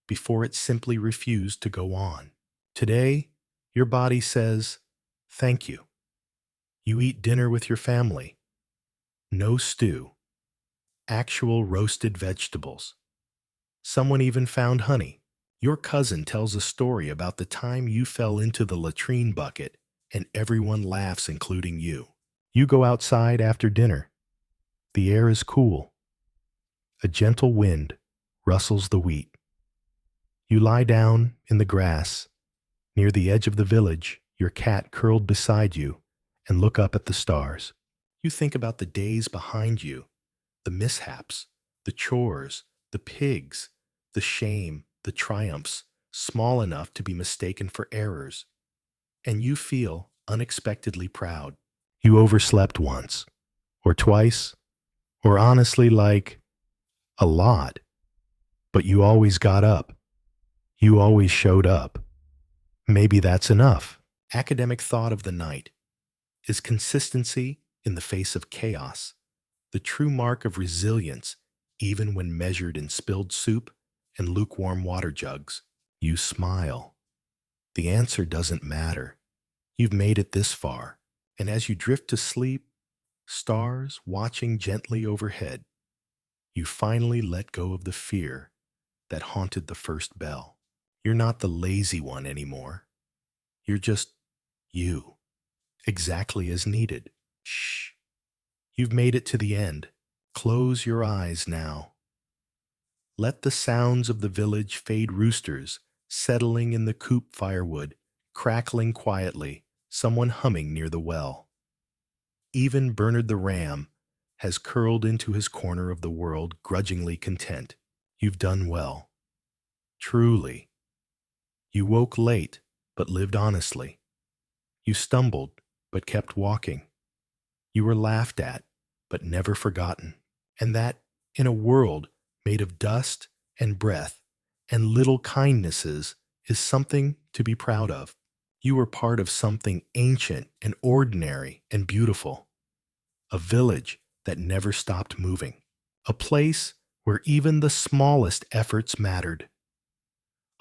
Speaker 1: before it simply refused to go on. Today, your body says, thank you. You eat dinner with your family. No stew. Actual roasted vegetables. Someone even found honey. Your cousin tells a story about the time you fell into the latrine bucket and everyone laughs, including you. You go outside after dinner. The air is cool. A gentle wind rustles the wheat. You lie down in the grass near the edge of the village, your cat curled beside you, and look up at the stars. You think about the days behind you, the mishaps, the chores, the pigs, the shame, the triumphs, small enough to be mistaken for errors. And you feel unexpectedly proud. You overslept once, or twice, or honestly like a lot. But you always got up. You always showed up. Maybe that's enough. Academic thought of the night. Is consistency in the face of chaos the true mark of resilience, even when measured in spilled soup and lukewarm water jugs? You smile. The answer doesn't matter. You've made it this far, and as you drift to sleep, stars watching gently overhead, you finally let go of the fear that haunted the first bell. You're not the lazy one anymore. You're just you, exactly as needed. Shh. You've made it to the end. Close your eyes now. Let the sounds of the village fade, roosters settling in the coop, firewood crackling quietly, someone humming near the well. Even Bernard the ram has curled into his corner of the world, grudgingly content. You've done well. Truly. You woke late, but lived honestly. You stumbled, but kept walking. You were laughed at, but never forgotten. And that, in a world made of dust and breath and little kindnesses, is something to be proud of. You were part of something ancient and ordinary and beautiful. A village that never stopped moving. A place where even the smallest efforts mattered.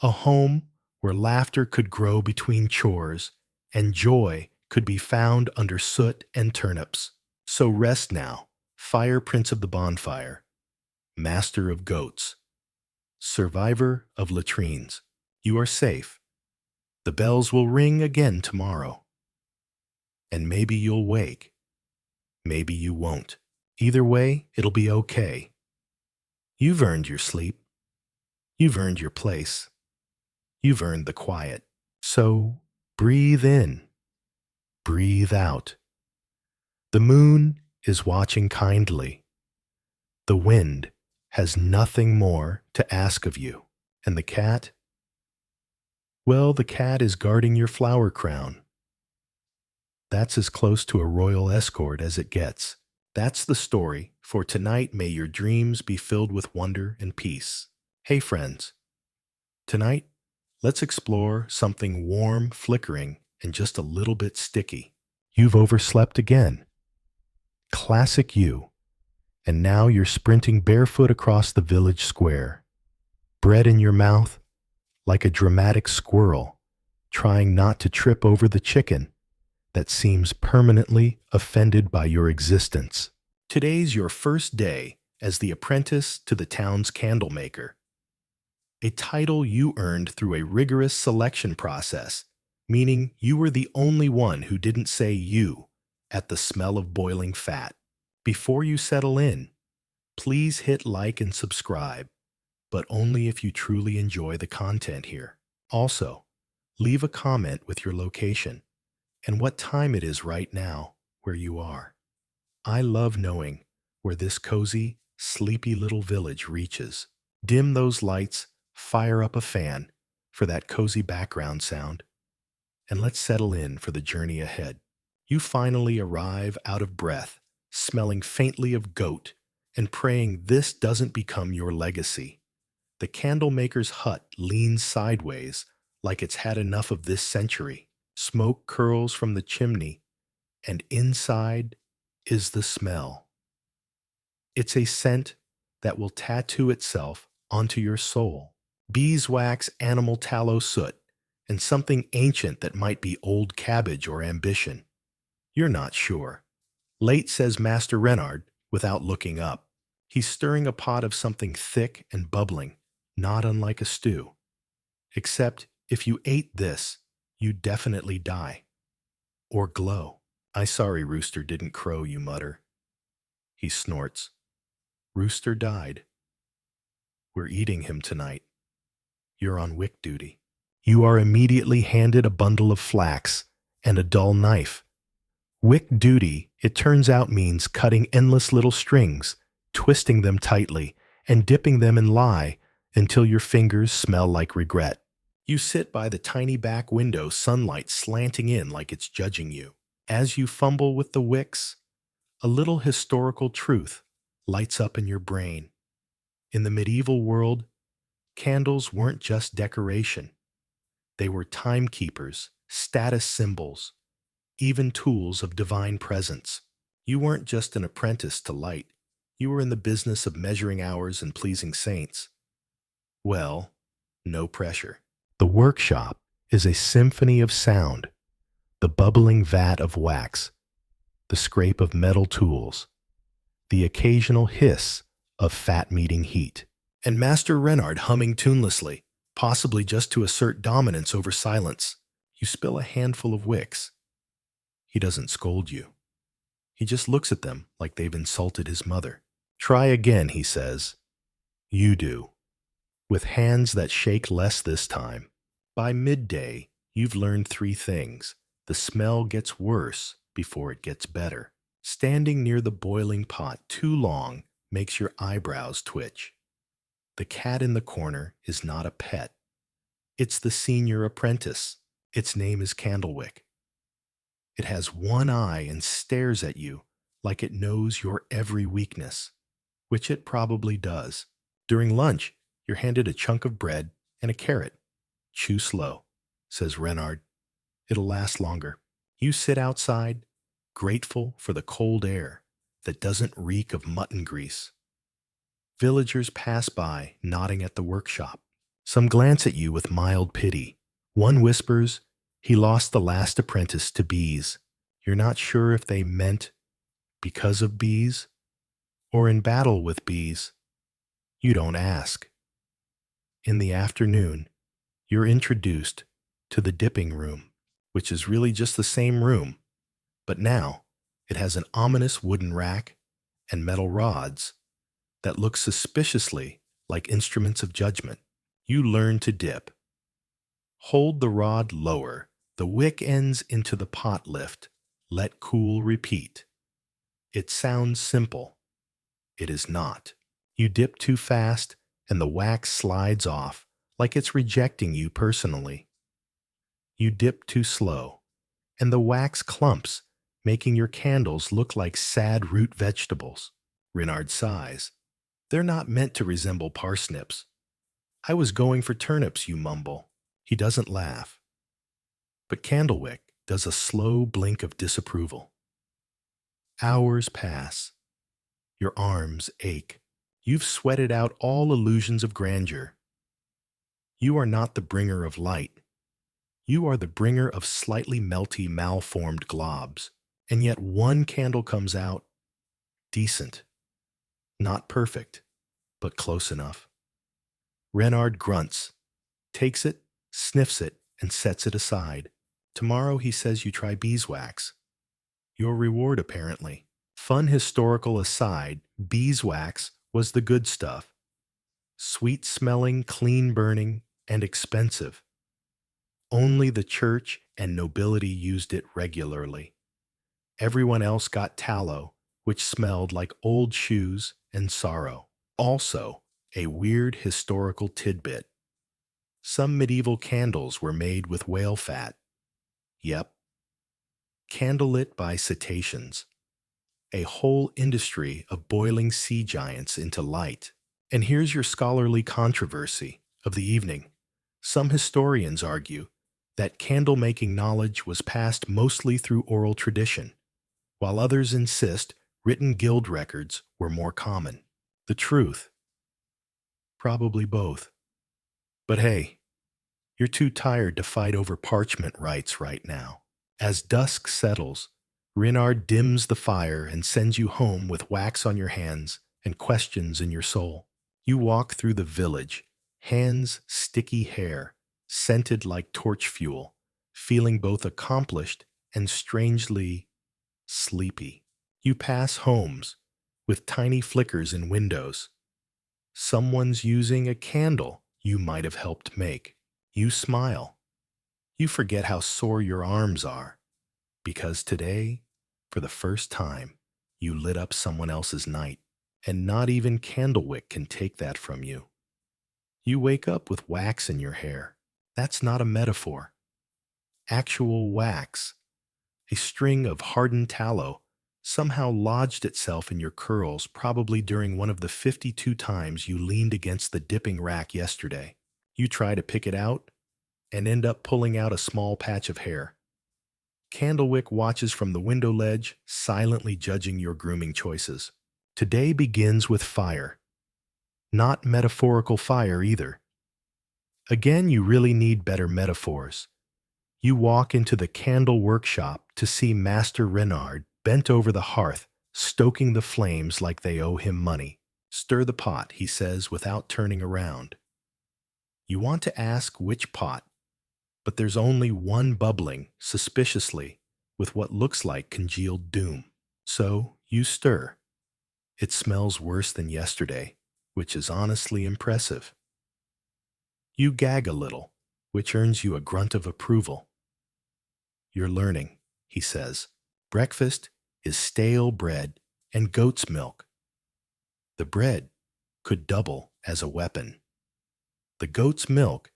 Speaker 1: A home where laughter could grow between chores and joy could be found under soot and turnips. So rest now, fire prince of the bonfire, master of goats, survivor of latrines. You are safe. The bells will ring again tomorrow. And maybe you'll wake. Maybe you won't. Either way, it'll be okay. You've earned your sleep. You've earned your place. You've earned the quiet. So breathe in. Breathe out. The moon is watching kindly. The wind has nothing more to ask of you. And the cat? Well, the cat is guarding your flower crown. That's as close to a royal escort as it gets. That's the story. For tonight, may your dreams be filled with wonder and peace. Hey friends, tonight, let's explore something warm, flickering, and just a little bit sticky. You've overslept again. Classic you. And now you're sprinting barefoot across the village square. Bread in your mouth, like a dramatic squirrel, trying not to trip over the chicken that seems permanently offended by your existence. Today's your first day as the apprentice to the town's candle maker. A title you earned through a rigorous selection process, meaning you were the only one who didn't say you at the smell of boiling fat. Before you settle in, please hit like and subscribe, but only if you truly enjoy the content here. Also, leave a comment with your location and what time it is right now where you are. I love knowing where this cozy, sleepy little village reaches. Dim those lights, fire up a fan for that cozy background sound, and let's settle in for the journey ahead. You finally arrive out of breath, smelling faintly of goat, and praying this doesn't become your legacy. The candlemaker's hut leans sideways like it's had enough of this century. Smoke curls from the chimney, and inside is the smell. It's a scent that will tattoo itself onto your soul. Beeswax, animal tallow soot, and something ancient that might be old cabbage or ambition. You're not sure. Late, says Master Renard, without looking up. He's stirring a pot of something thick and bubbling, not unlike a stew. Except if you ate this, you'd definitely die. Or glow. I sorry Rooster didn't crow, you mutter. He snorts. Rooster died. We're eating him tonight. You're on wick duty. You are immediately handed a bundle of flax and a dull knife. Wick duty, it turns out, means cutting endless little strings, twisting them tightly, and dipping them in lye until your fingers smell like regret. You sit by the tiny back window, sunlight slanting in like it's judging you. As you fumble with the wicks, a little historical truth lights up in your brain. In the medieval world, candles weren't just decoration. They were timekeepers, status symbols, even tools of divine presence. You weren't just an apprentice to light. You were in the business of measuring hours and pleasing saints. Well, no pressure. The workshop is a symphony of sound, the bubbling vat of wax, the scrape of metal tools, the occasional hiss of fat-meeting heat, and Master Renard humming tunelessly, possibly just to assert dominance over silence. You spill a handful of wicks. He doesn't scold you. He just looks at them like they've insulted his mother. Try again, he says. You do, with hands that shake less this time. By midday, you've learned 3 things. The smell gets worse before it gets better. Standing near the boiling pot too long makes your eyebrows twitch. The cat in the corner is not a pet. It's the senior apprentice. Its name is Candlewick. It has one eye and stares at you like it knows your every weakness, which it probably does. During lunch, you're handed a chunk of bread and a carrot. Chew slow, says Renard. It'll last longer. You sit outside, grateful for the cold air that doesn't reek of mutton grease. Villagers pass by, nodding at the workshop. Some glance at you with mild pity. One whispers, he lost the last apprentice to bees. You're not sure if they meant because of bees or in battle with bees. You don't ask. In the afternoon, you're introduced to the dipping room, which is really just the same room, but now it has an ominous wooden rack and metal rods that look suspiciously like instruments of judgment. You learn to dip. Hold the rod lower. The wick ends into the pot lift. Let cool repeat. It sounds simple. It is not. You dip too fast, and the wax slides off like it's rejecting you personally. You dip too slow, and the wax clumps, making your candles look like sad root vegetables. Renard sighs. They're not meant to resemble parsnips. I was going for turnips, you mumble. He doesn't laugh. But Candlewick does a slow blink of disapproval. Hours pass. Your arms ache. You've sweated out all illusions of grandeur. You are not the bringer of light. You are the bringer of slightly melty, malformed globs. And yet one candle comes out decent. Not perfect, but close enough. Renard grunts, takes it, sniffs it, and sets it aside. Tomorrow he says you try beeswax. Your reward, apparently. Fun historical aside, beeswax was the good stuff. Sweet-smelling, clean-burning, and expensive. Only the church and nobility used it regularly. Everyone else got tallow, which smelled like old shoes and sorrow. Also, a weird historical tidbit. Some medieval candles were made with whale fat. Yep, candlelit by cetaceans. A whole industry of boiling sea giants into light. And here's your scholarly controversy of the evening. Some historians argue that candle-making knowledge was passed mostly through oral tradition, while others insist written guild records were more common. The truth? Probably both. But hey, you're too tired to fight over parchment rights right now. As dusk settles, Renard dims the fire and sends you home with wax on your hands and questions in your soul. You walk through the village, hands sticky hair, scented like torch fuel, feeling both accomplished and strangely sleepy. You pass homes with tiny flickers in windows. Someone's using a candle you might have helped make. You smile. You forget how sore your arms are, because today, for the first time, you lit up someone else's night, and not even Candlewick can take that from you. You wake up with wax in your hair. That's not a metaphor. Actual wax. A string of hardened tallow somehow lodged itself in your curls, probably during one of the 52 times you leaned against the dipping rack yesterday. You try to pick it out and end up pulling out a small patch of hair. Candlewick watches from the window ledge, silently judging your grooming choices. Today begins with fire. Not metaphorical fire either. Again, you really need better metaphors. You walk into the candle workshop to see Master Renard bent over the hearth, stoking the flames like they owe him money. Stir the pot, he says without turning around. You want to ask which pot, but there's only one bubbling, suspiciously, with what looks like congealed doom. So you stir. It smells worse than yesterday, which is honestly impressive. You gag a little, which earns you a grunt of approval. You're learning, he says. Breakfast is stale bread and goat's milk. The bread could double as a weapon. The goat's milk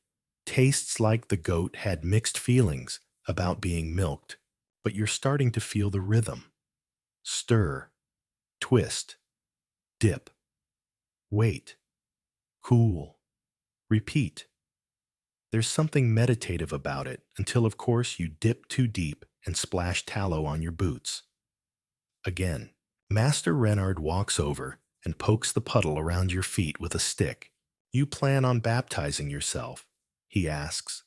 Speaker 1: tastes like the goat had mixed feelings about being milked, but you're starting to feel the rhythm. Stir, twist, dip, wait, cool, repeat. There's something meditative about it until, of course, you dip too deep and splash tallow on your boots. Again, Master Renard walks over and pokes the puddle around your feet with a stick. You plan on baptizing yourself, he asks.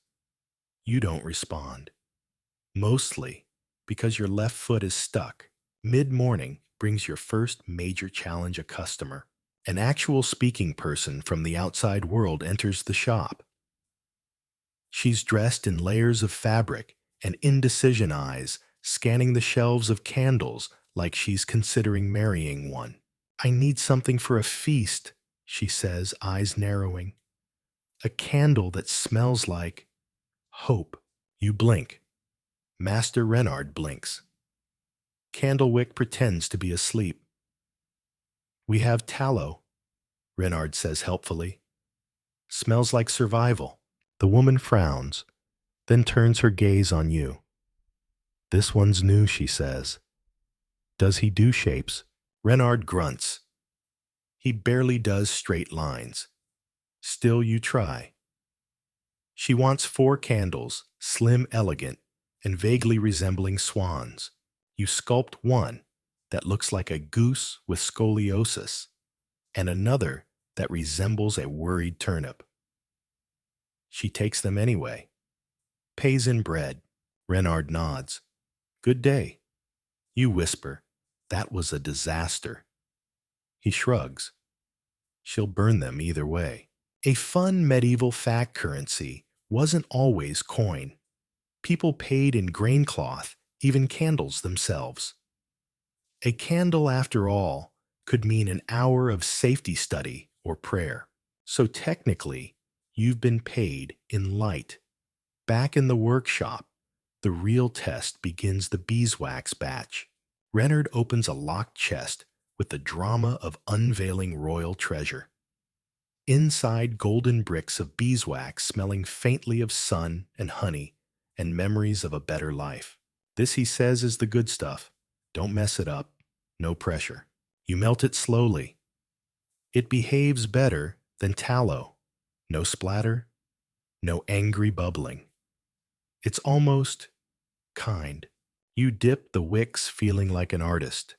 Speaker 1: You don't respond. Mostly because your left foot is stuck. Mid-morning brings your first major challenge a customer. An actual speaking person from the outside world enters the shop. She's dressed in layers of fabric and indecision eyes, scanning the shelves of candles like she's considering marrying one. I need something for a feast, she says, eyes narrowing. A candle that smells like hope. You blink. Master Renard blinks. Candlewick pretends to be asleep. We have tallow, Renard says helpfully. Smells like survival. The woman frowns, then turns her gaze on you. This one's new, she says. Does he do shapes? Renard grunts. He barely does straight lines. Still you try. She wants 4 candles, slim, elegant, and vaguely resembling swans. You sculpt one that looks like a goose with scoliosis, and another that resembles a worried turnip. She takes them anyway. Pays in bread. Renard nods. Good day. You whisper, that was a disaster. He shrugs. She'll burn them either way. A fun medieval fact currency wasn't always coin. People paid in grain cloth, even candles themselves. A candle, after all, could mean an hour of safety study or prayer. So technically, you've been paid in light. Back in the workshop, the real test begins. The beeswax batch. Reynard opens a locked chest with the drama of unveiling royal treasure. Inside, golden bricks of beeswax smelling faintly of sun and honey and memories of a better life. This, he says, is the good stuff. Don't mess it up. No pressure. You melt it slowly. It behaves better than tallow. No splatter, no angry bubbling. It's almost kind. You dip the wicks feeling like an artist.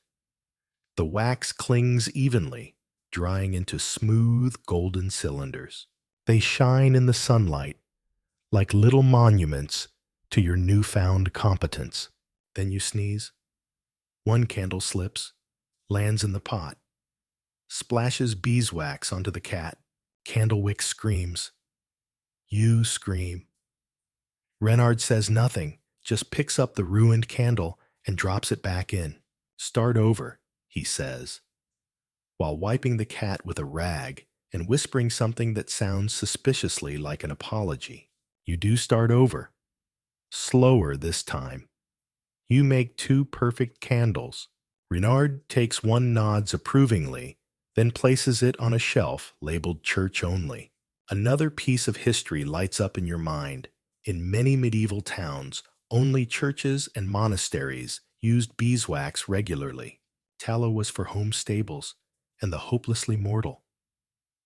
Speaker 1: The wax clings evenly, drying into smooth golden cylinders. They shine in the sunlight like little monuments to your newfound competence. Then you sneeze. One candle slips, lands in the pot, splashes beeswax onto the cat. Candlewick screams. You scream. Reynard says nothing, just picks up the ruined candle and drops it back in. Start over, he says, while wiping the cat with a rag and whispering something that sounds suspiciously like an apology. You do start over. Slower this time. You make 2 perfect candles. Reynard takes one, nods approvingly, then places it on a shelf labeled church only. Another piece of history lights up in your mind. In many medieval towns, only churches and monasteries used beeswax regularly. Tallow was for home stables and the hopelessly mortal.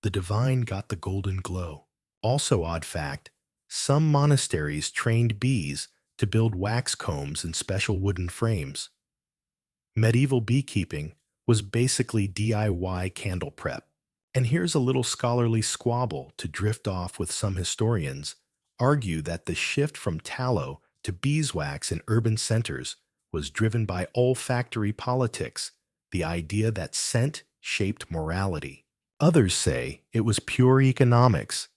Speaker 1: The divine got the golden glow. Also, odd fact, some monasteries trained bees to build wax combs in special wooden frames. Medieval beekeeping was basically DIY candle prep. And here's a little scholarly squabble to drift off with. Some historians argue that the shift from tallow to beeswax in urban centers was driven by olfactory politics, the idea that scent shaped morality. Others say it was pure economics.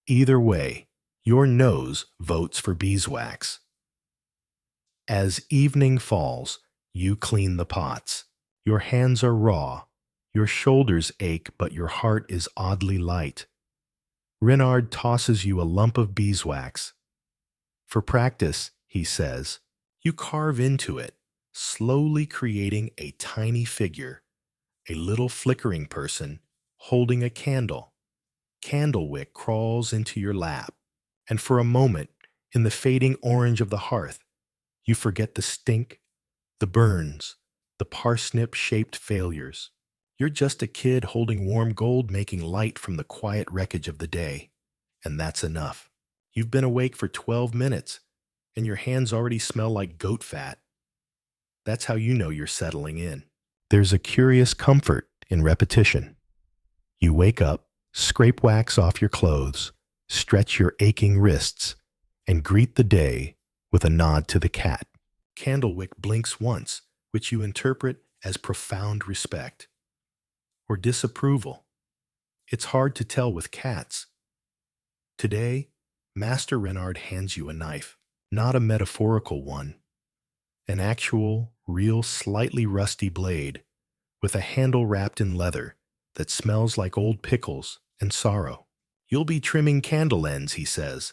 Speaker 1: Either way, your nose votes for beeswax. As evening falls, you clean the pots. Your hands are raw. Your shoulders ache, but your heart is oddly light. Reynard tosses you a lump of beeswax. For practice, he says, you carve into it, slowly creating a tiny figure, a little flickering person holding a candle. Candlewick crawls into your lap, and for a moment, in the fading orange of the hearth, you forget the stink, the burns, the parsnip-shaped failures. You're just a kid holding warm gold, making light from the quiet wreckage of the day. And that's enough. You've been awake for 12 minutes, and your hands already smell like goat fat. That's how you know you're settling in. There's a curious comfort in repetition. You wake up, scrape wax off your clothes, stretch your aching wrists, and greet the day with a nod to the cat. Candlewick blinks once, which you interpret as profound respect or disapproval. It's hard to tell with cats. Today, Master Reynard hands you a knife, not a metaphorical one, an actual, real, slightly rusty blade with a handle wrapped in leather that smells like old pickles and sorrow. You'll be trimming candle ends, he says.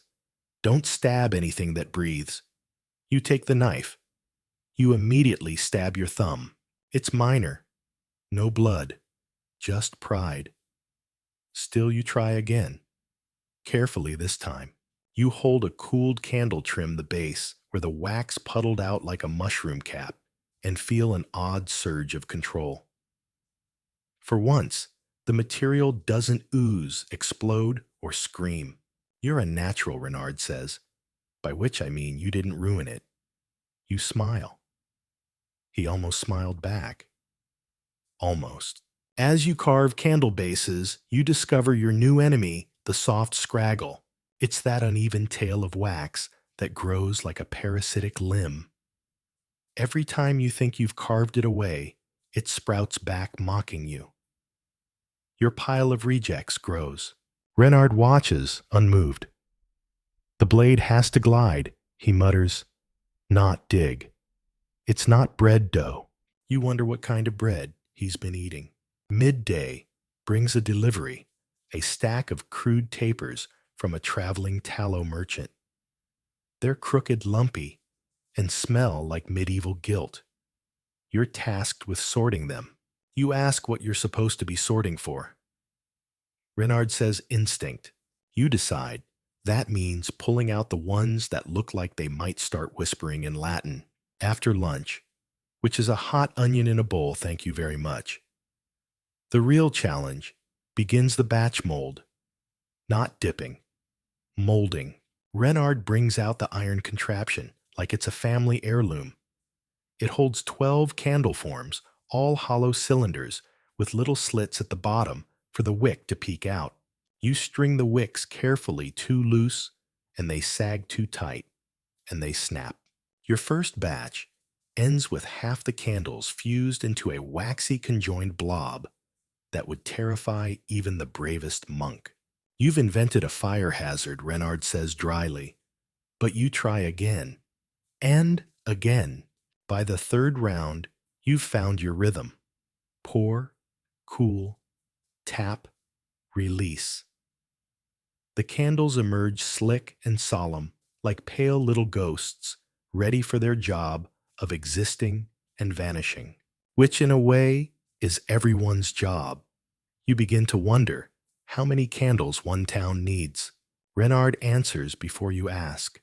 Speaker 1: Don't stab anything that breathes. You take the knife. You immediately stab your thumb. It's minor. No blood. Just pride. Still you try again. Carefully this time. You hold a cooled candle, trim the base where the wax puddled out like a mushroom cap, and feel an odd surge of control. For once, the material doesn't ooze, explode, or scream. You're a natural, Reynard says, by which I mean you didn't ruin it. You smile. He almost smiled back. Almost. As you carve candle bases, you discover your new enemy, the soft scraggle. It's that uneven tail of wax that grows like a parasitic limb. Every time you think you've carved it away, it sprouts back, mocking you. Your pile of rejects grows. Reynard watches, unmoved. The blade has to glide, he mutters, not dig. It's not bread dough. You wonder what kind of bread he's been eating. Midday brings a delivery, a stack of crude tapers from a traveling tallow merchant. They're crooked, lumpy, and smell like medieval gilt. You're tasked with sorting them. You ask what you're supposed to be sorting for. Renard says instinct. You decide. That means pulling out the ones that look like they might start whispering in Latin. After lunch, which is a hot onion in a bowl, thank you very much. The real challenge begins the batch mold. Not dipping. Molding. Renard brings out the iron contraption like it's a family heirloom. It holds 12 candle forms, all hollow cylinders with little slits at the bottom for the wick to peek out. You string the wicks carefully too loose, and they sag too tight, and they snap. Your first batch ends with half the candles fused into a waxy conjoined blob that would terrify even the bravest monk. You've invented a fire hazard, Renard says dryly, but you try again, and again. By the third round, you've found your rhythm. Pour, cool, tap, release. The candles emerge slick and solemn, like pale little ghosts, ready for their job of existing and vanishing, which in a way is everyone's job. You begin to wonder how many candles one town needs. Renard answers before you ask.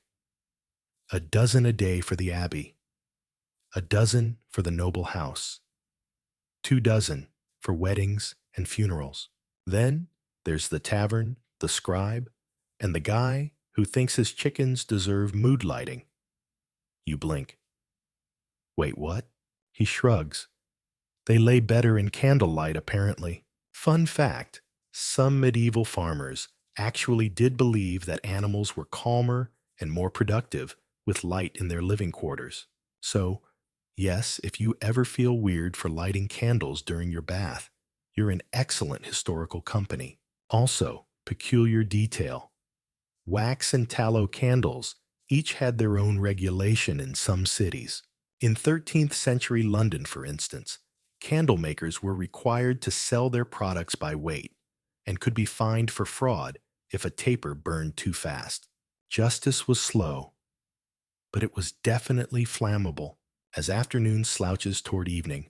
Speaker 1: 12 a day for the abbey. 12 for the noble house. 24 for weddings and funerals. Then there's the tavern, the scribe, and the guy who thinks his chickens deserve mood lighting. You blink. Wait, what? He shrugs. They lay better in candlelight, apparently. Fun fact, some medieval farmers actually did believe that animals were calmer and more productive with light in their living quarters. So, yes, if you ever feel weird for lighting candles during your bath, you're in excellent historical company. Also, peculiar detail. Wax and tallow candles each had their own regulation in some cities. In 13th century London, for instance, candle makers were required to sell their products by weight and could be fined for fraud if a taper burned too fast. Justice was slow, but it was definitely flammable. As afternoon slouches toward evening,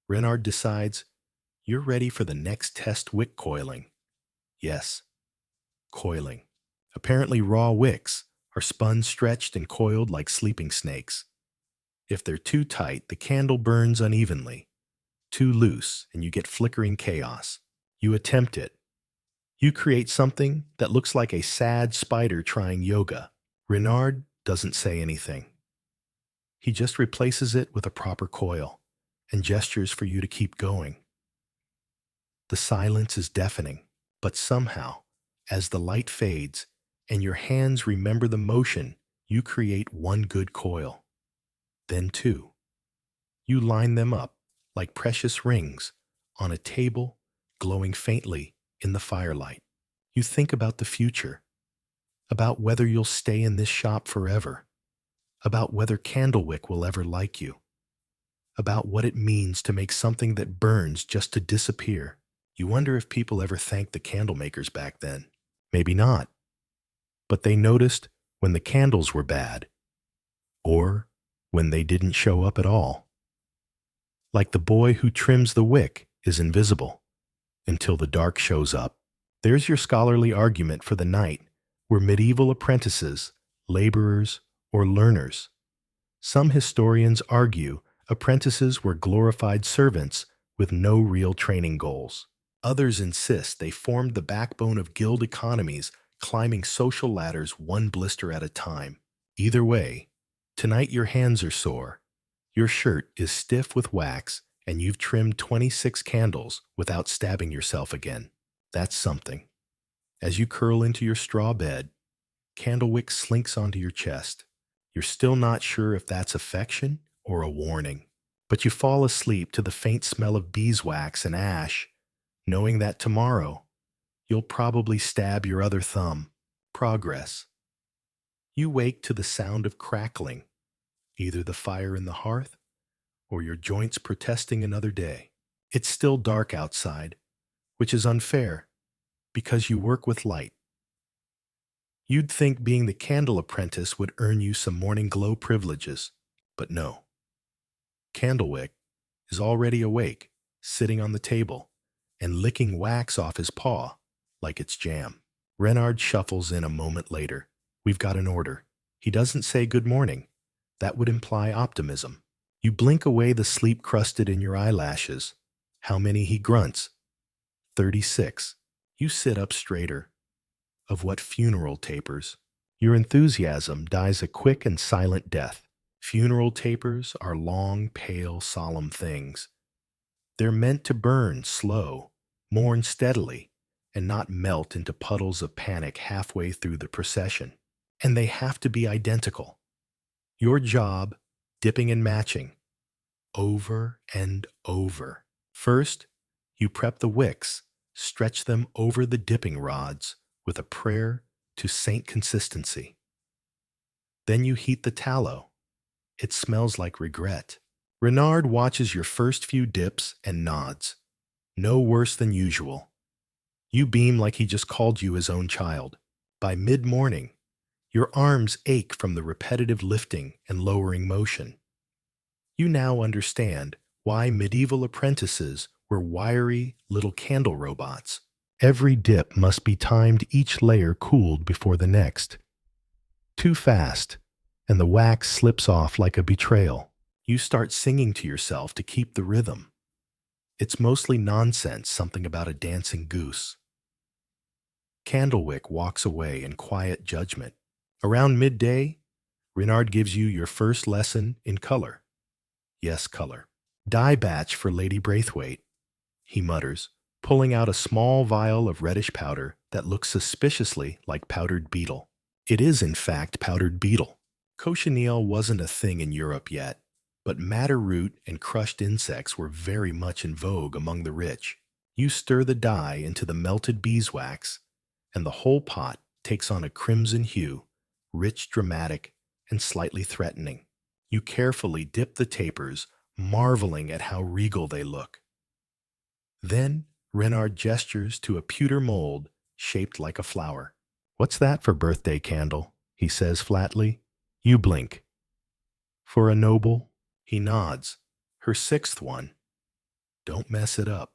Speaker 1: Renard decides you're ready for the next test wick coiling. Yes, coiling. Apparently raw wicks are spun, stretched, and coiled like sleeping snakes. If they're too tight, the candle burns unevenly. Too loose, and you get flickering chaos. You attempt it. You create something that looks like a sad spider trying yoga. Renard doesn't say anything. He just replaces it with a proper coil and gestures for you to keep going. The silence is deafening, but somehow, as the light fades and your hands remember the motion, you create one good coil. Then two. You line them up like precious rings on a table glowing faintly in the firelight. You think about the future, about whether you'll stay in this shop forever, about whether Candlewick will ever like you, about what it means to make something that burns just to disappear. You wonder if people ever thanked the candle makers back then. Maybe not. But they noticed when the candles were bad, or when they didn't show up at all. Like the boy who trims the wick is invisible until the dark shows up. There's your scholarly argument for the night, where medieval apprentices, laborers, or learners. Some historians argue apprentices were glorified servants with no real training goals. Others insist they formed the backbone of guild economies, climbing social ladders one blister at a time. Either way, tonight your hands are sore, your shirt is stiff with wax, and you've trimmed 26 candles without stabbing yourself again. That's something. As you curl into your straw bed, Candlewick slinks onto your chest. You're still not sure if that's affection or a warning, but you fall asleep to the faint smell of beeswax and ash, knowing that tomorrow you'll probably stab your other thumb. Progress. You wake to the sound of crackling, either the fire in the hearth or your joints protesting another day. It's still dark outside, which is unfair because you work with light. You'd think being the candle apprentice would earn you some morning glow privileges, but no. Candlewick is already awake, sitting on the table, and licking wax off his paw like it's jam. Renard shuffles in a moment later. We've got an order. He doesn't say good morning. That would imply optimism. You blink away the sleep crusted in your eyelashes. How many, he grunts. 36. You sit up straighter. Of what funeral tapers? Your enthusiasm dies a quick and silent death. Funeral tapers are long, pale, solemn things. They're meant to burn slow, mourn steadily, and not melt into puddles of panic halfway through the procession. And they have to be identical. Your job, dipping and matching, over and over. First, you prep the wicks, stretch them over the dipping rods with a prayer to saint consistency. Then you heat the tallow. It smells like regret. Renard watches your first few dips and nods. No worse than usual. You beam like he just called you his own child. By mid-morning, your arms ache from the repetitive lifting and lowering motion. You now understand why medieval apprentices were wiry little candle robots. Every dip must be timed, each layer cooled before the next. Too fast, and the wax slips off like a betrayal. You start singing to yourself to keep the rhythm. It's mostly nonsense, something about a dancing goose. Candlewick walks away in quiet judgment. Around midday, Renard gives you your first lesson in color. Yes, color. Dye batch for Lady Braithwaite, he mutters, pulling out a small vial of reddish powder that looks suspiciously like powdered beetle. It is, in fact, powdered beetle. Cochineal wasn't a thing in Europe yet, but madder root and crushed insects were very much in vogue among the rich. You stir the dye into the melted beeswax, and the whole pot takes on a crimson hue, rich, dramatic, and slightly threatening. You carefully dip the tapers, marveling at how regal they look. Then Renard gestures to a pewter mold shaped like a flower. What's that for birthday candle? He says flatly. You blink. For a noble? He nods. Her sixth one. Don't mess it up.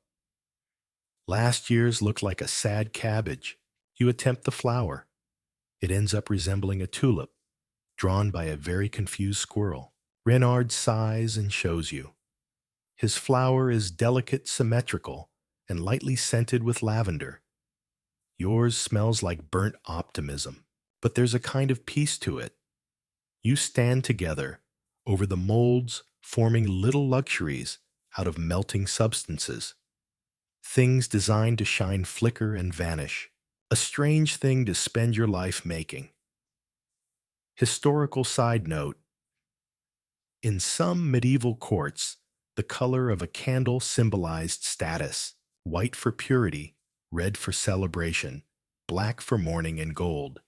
Speaker 1: Last year's looked like a sad cabbage. You attempt the flower. It ends up resembling a tulip, drawn by a very confused squirrel. Renard sighs and shows you. His flower is delicate, symmetrical, and lightly scented with lavender. Yours smells like burnt optimism, but there's a kind of peace to it. You stand together over the molds, forming little luxuries out of melting substances. Things designed to shine, flicker, and vanish. A strange thing to spend your life making. Historical side note. In some medieval courts, the color of a candle symbolized status: white for purity, red for celebration, black for mourning, and gold.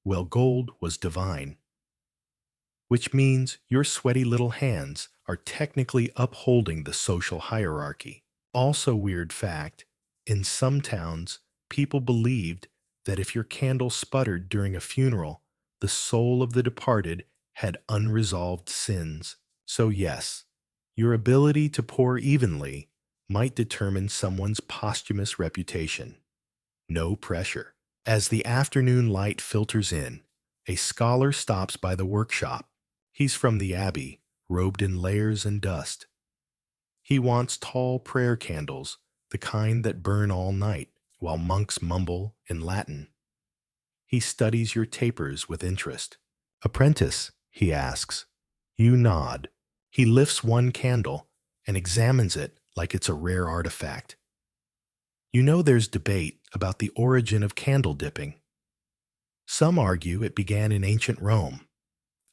Speaker 1: Well, gold was divine, which means your sweaty little hands are technically upholding the social hierarchy. Also, weird fact, in some towns, people believed that if your candle sputtered during a funeral, the soul of the departed had unresolved sins. So yes, your ability to pour evenly might determine someone's posthumous reputation. No pressure. As the afternoon light filters in, a scholar stops by the workshop. He's from the abbey, robed in layers and dust. He wants tall prayer candles, the kind that burn all night, while monks mumble in Latin. He studies your tapers with interest. Apprentice, he asks. You nod. He lifts one candle and examines it like it's a rare artifact. You know there's debate about the origin of candle dipping. Some argue it began in ancient Rome.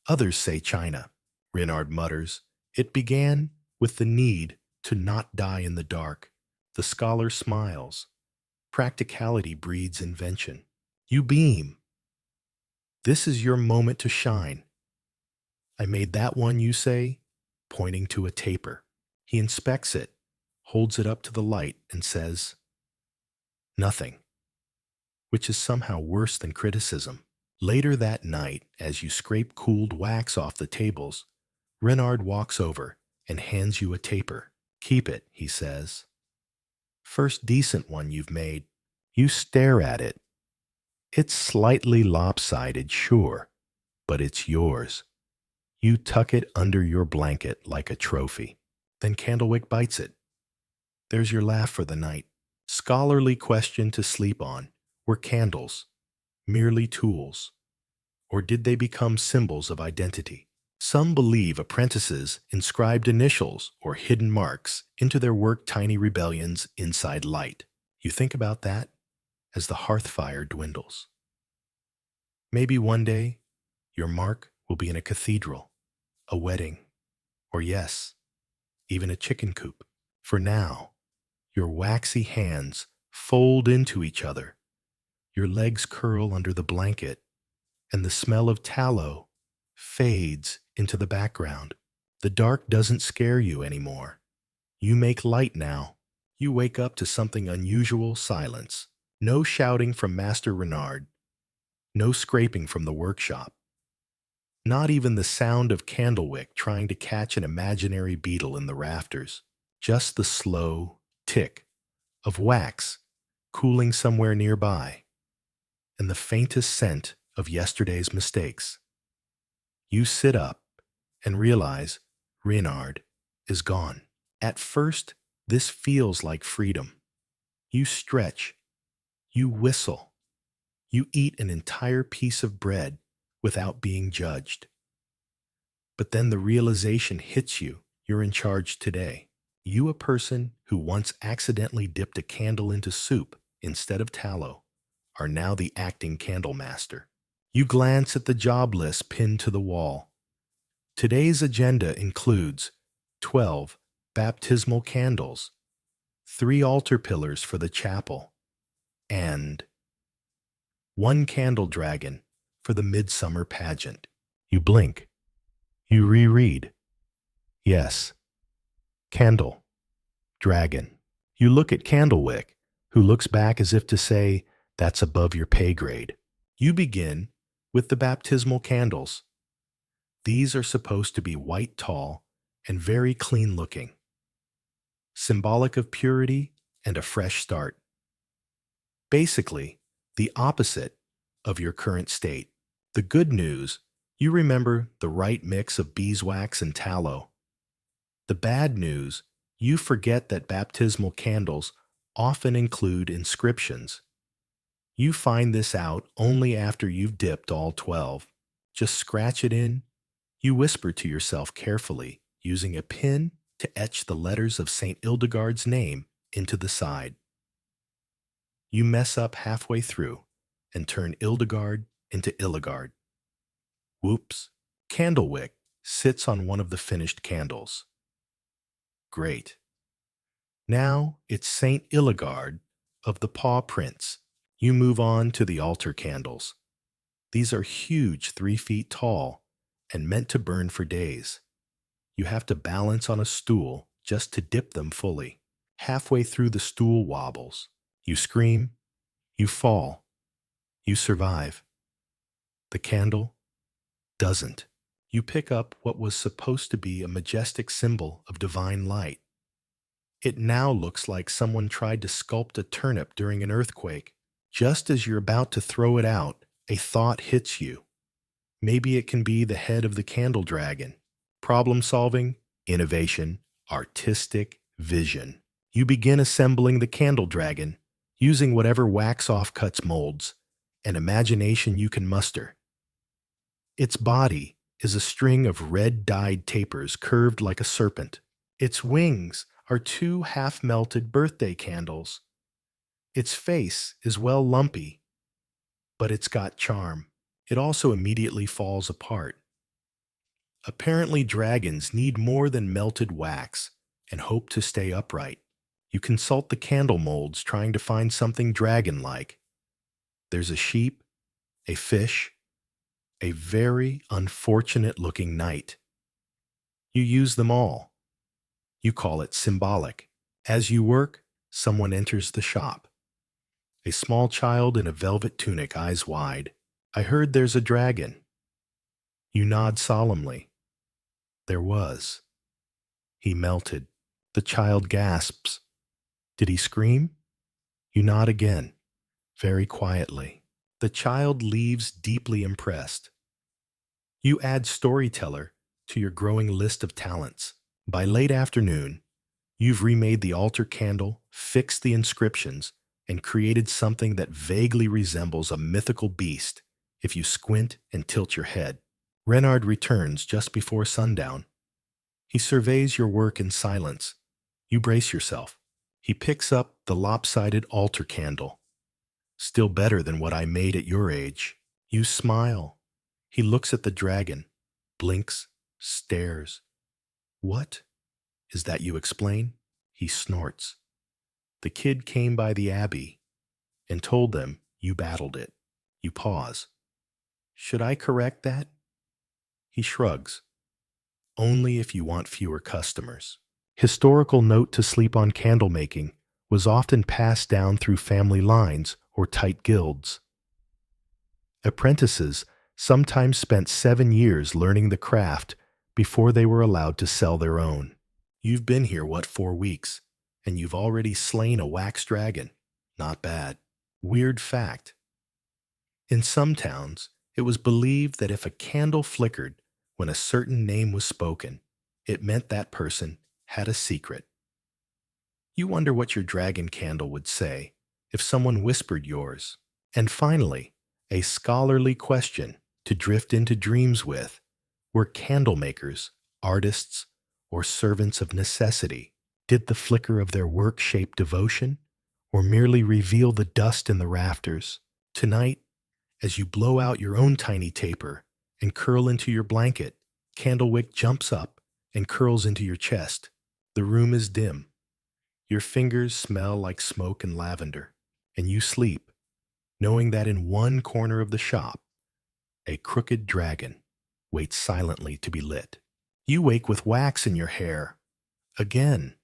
Speaker 1: Others say China. Renard mutters. It began with the need to not die in the dark. The scholar smiles. Practicality breeds invention. You beam. This is your moment to shine. I made that one, you say, pointing to a taper. He inspects it, holds it up to the light, and says, nothing, which is somehow worse than criticism. Later that night, as you scrape cooled wax off the tables, Renard walks over, and hands you a taper. Keep it, he says. First decent one you've made. You stare at it. It's slightly lopsided, sure, but it's yours. You tuck it under your blanket like a trophy. Then Candlewick bites it. There's your laugh for the night. Scholarly question to sleep on. Were candles merely tools, or did they become symbols of identity? Some believe apprentices inscribed initials or hidden marks into their work tiny rebellions inside light. You think about that as the hearth fire dwindles. Maybe one day your mark will be in a cathedral, a wedding, or yes, even a chicken coop. For now, your waxy hands fold into each other, your legs curl under the blanket, and the smell of tallow fades into the background. The dark doesn't scare you anymore. You make light now. You wake up to something unusual silence. No shouting from Master Renard. No scraping from the workshop. Not even the sound of Candlewick trying to catch an imaginary beetle in the rafters. Just the slow tick of wax cooling somewhere nearby, and the faintest scent of yesterday's mistakes. You sit up and realize Renard is gone. At first, this feels like freedom. You stretch, you whistle, you eat an entire piece of bread without being judged. But then the realization hits you, you're in charge today. You, a person who once accidentally dipped a candle into soup instead of tallow, are now the acting candlemaster. You glance at the job list pinned to the wall. Today's agenda includes 12 baptismal candles, 3 altar pillars for the chapel, and 1 candle dragon for the midsummer pageant. You blink. You reread. Yes. Candle. Dragon. You look at Candlewick, who looks back as if to say, that's above your pay grade. You begin with the baptismal candles. These are supposed to be white tall and very clean looking, symbolic of purity and a fresh start. Basically, the opposite of your current state. The good news, you remember the right mix of beeswax and tallow. The bad news, you forget that baptismal candles often include inscriptions. You find this out only after you've dipped all 12. Just scratch it in. You whisper to yourself carefully, using a pin to etch the letters of St. Ildegard's name into the side. You mess up halfway through and turn Ildegard into Illigard. Whoops. Candlewick sits on one of the finished candles. Great. Now it's St. Illigard of the Paw Prints. You move on to the altar candles. These are huge, 3 feet tall, and meant to burn for days. You have to balance on a stool just to dip them fully. Halfway through, the stool wobbles. You scream. You fall. You survive. The candle doesn't. You pick up what was supposed to be a majestic symbol of divine light. It now looks like someone tried to sculpt a turnip during an earthquake. Just as you're about to throw it out, a thought hits you. Maybe it can be the head of the candle dragon. Problem solving, innovation, artistic vision. You begin assembling the candle dragon, using whatever wax offcuts molds and imagination you can muster. Its body is a string of red-dyed tapers curved like a serpent. Its wings are 2 half-melted birthday candles. Its face is well lumpy, but it's got charm. It also immediately falls apart. Apparently, dragons need more than melted wax and hope to stay upright. You consult the candle molds trying to find something dragon-like. There's a sheep, a fish, a very unfortunate-looking knight. You use them all. You call it symbolic. As you work, someone enters the shop. A small child in a velvet tunic, eyes wide. I heard there's a dragon. You nod solemnly. There was. He melted. The child gasps. Did he scream? You nod again, very quietly. The child leaves deeply impressed. You add storyteller to your growing list of talents. By late afternoon, you've remade the altar candle, fixed the inscriptions, and created something that vaguely resembles a mythical beast if you squint and tilt your head. Renard returns just before sundown. He surveys your work in silence. You brace yourself. He picks up the lopsided altar candle. Still better than what I made at your age. You smile. He looks at the dragon, blinks, stares. What? Is that you explain? He snorts. The kid came by the abbey and told them you battled it. You pause. Should I correct that? He shrugs. Only if you want fewer customers. Historical note to sleep on candle making was often passed down through family lines or tight guilds. Apprentices sometimes spent 7 years learning the craft before they were allowed to sell their own. You've been here, 4 weeks, and you've already slain a wax dragon. Not bad. Weird fact. In some towns, it was believed that if a candle flickered when a certain name was spoken, it meant that person had a secret. You wonder what your dragon candle would say if someone whispered yours. And finally, a scholarly question to drift into dreams with: were candle makers, artists, or servants of necessity? Did the flicker of their work shape devotion, or merely reveal the dust in the rafters? Tonight, as you blow out your own tiny taper and curl into your blanket, Candlewick jumps up and curls into your chest. The room is dim. Your fingers smell like smoke and lavender, and you sleep, knowing that in one corner of the shop, a crooked dragon waits silently to be lit. You wake with wax in your hair. Again,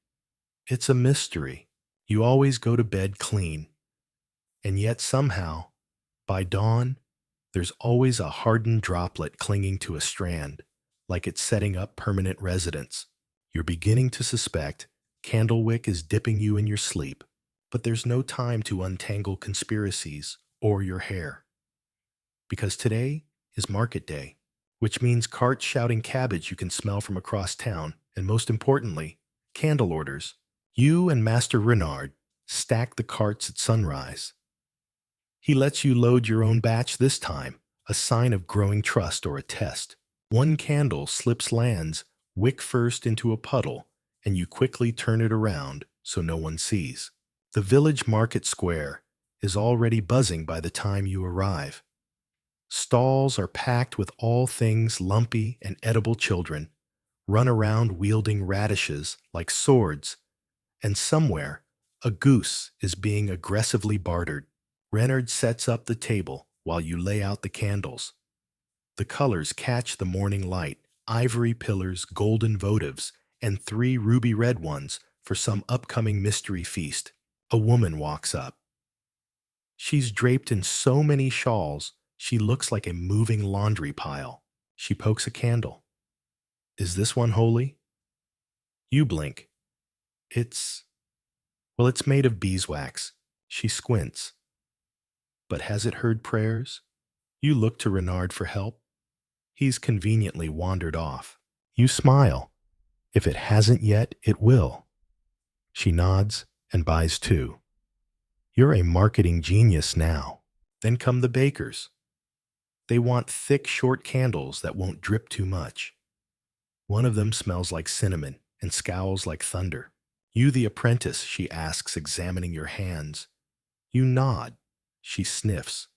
Speaker 1: it's a mystery. You always go to bed clean, and yet somehow, by dawn, there's always a hardened droplet clinging to a strand, like it's setting up permanent residence. You're beginning to suspect Candlewick is dipping you in your sleep, but there's no time to untangle conspiracies or your hair. Because today is market day, which means carts shouting cabbage you can smell from across town, and most importantly, candle orders. You and Master Renard stack the carts at sunrise. He lets you load your own batch this time, a sign of growing trust or a test. One candle slips lands wick first into a puddle, and you quickly turn it around so no one sees. The village market square is already buzzing by the time you arrive. Stalls are packed with all things lumpy and edible. Children run around wielding radishes like swords, and somewhere a goose is being aggressively bartered. Reynard sets up the table while you lay out the candles. The colors catch the morning light: ivory pillars, golden votives, and 3 ruby red ones for some upcoming mystery feast. A woman walks up. She's draped in so many shawls, she looks like a moving laundry pile. She pokes a candle. Is this one holy? You blink. It's made of beeswax. She squints. But has it heard prayers? You look to Renard for help. He's conveniently wandered off. You smile. If it hasn't yet, it will. She nods and buys 2. You're a marketing genius now. Then come the bakers. They want thick, short candles that won't drip too much. One of them smells like cinnamon and scowls like thunder. You the apprentice, she asks, examining your hands. You nod. She sniffs.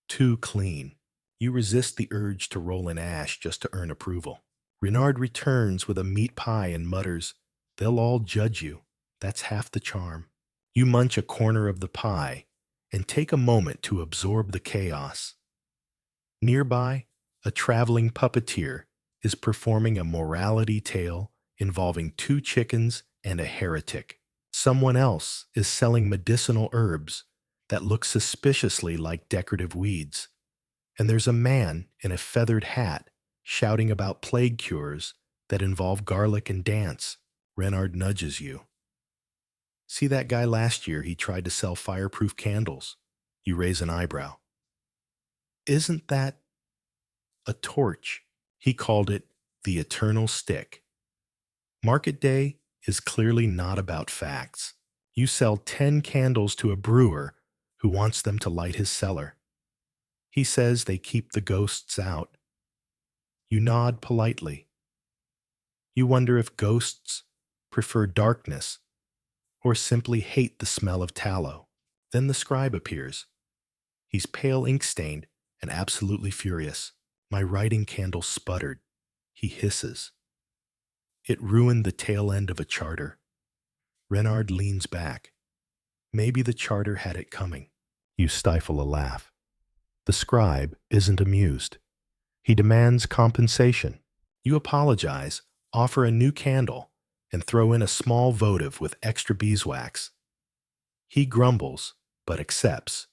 Speaker 1: Too clean. You resist the urge to roll in ash just to earn approval. Renard returns with a meat pie and mutters, they'll all judge you. That's half the charm. You munch a corner of the pie and take a moment to absorb the chaos. Nearby, a traveling puppeteer is performing a morality tale involving 2 chickens and a heretic. Someone else is selling medicinal herbs that look suspiciously like decorative weeds. And there's a man in a feathered hat shouting about plague cures that involve garlic and dance. Renard nudges you. See that guy last year? He tried to sell fireproof candles. You raise an eyebrow. Isn't that a torch? He called it the eternal stick. Market day is clearly not about facts. You sell 10 candles to a brewer who wants them to light his cellar. He says they keep the ghosts out. You nod politely. You wonder if ghosts prefer darkness or simply hate the smell of tallow. Then the scribe appears. He's pale ink-stained and absolutely furious. My writing candle sputtered. He hisses. It ruined the tail end of a charter. Renard leans back. Maybe the charter had it coming. You stifle a laugh. The scribe isn't amused. He demands compensation. You apologize, offer a new candle, and throw in a small votive with extra beeswax. He grumbles, but accepts.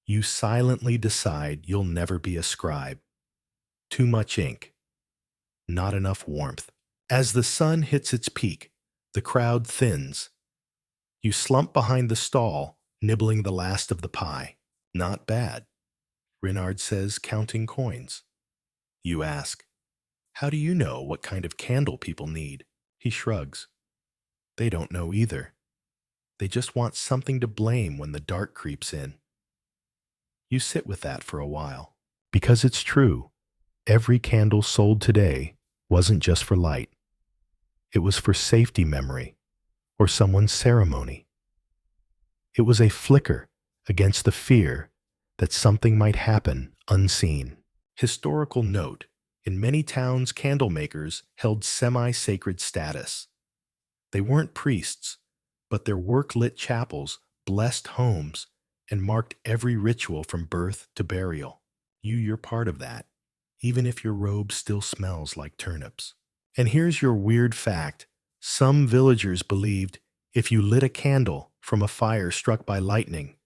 Speaker 1: You silently decide you'll never be a scribe. Too much ink. Not enough warmth. As the sun hits its peak, the crowd thins. You slump behind the stall, nibbling the last of the pie. Not bad, Renard says, counting coins. You ask, how do you know what kind of candle people need? He shrugs. They don't know either. They just want something to blame when the dark creeps in. You sit with that for a while. Because it's true, every candle sold today wasn't just for light. It was for safety memory or someone's ceremony. It was a flicker against the fear that something might happen unseen. Historical note: in many towns, candle makers held semi-sacred status. They weren't priests, but their work-lit chapels blessed homes and marked every ritual from birth to burial. You're part of that, even if your robe still smells like turnips. And here's your weird fact. Some villagers believed if you lit a candle from a fire struck by lightning,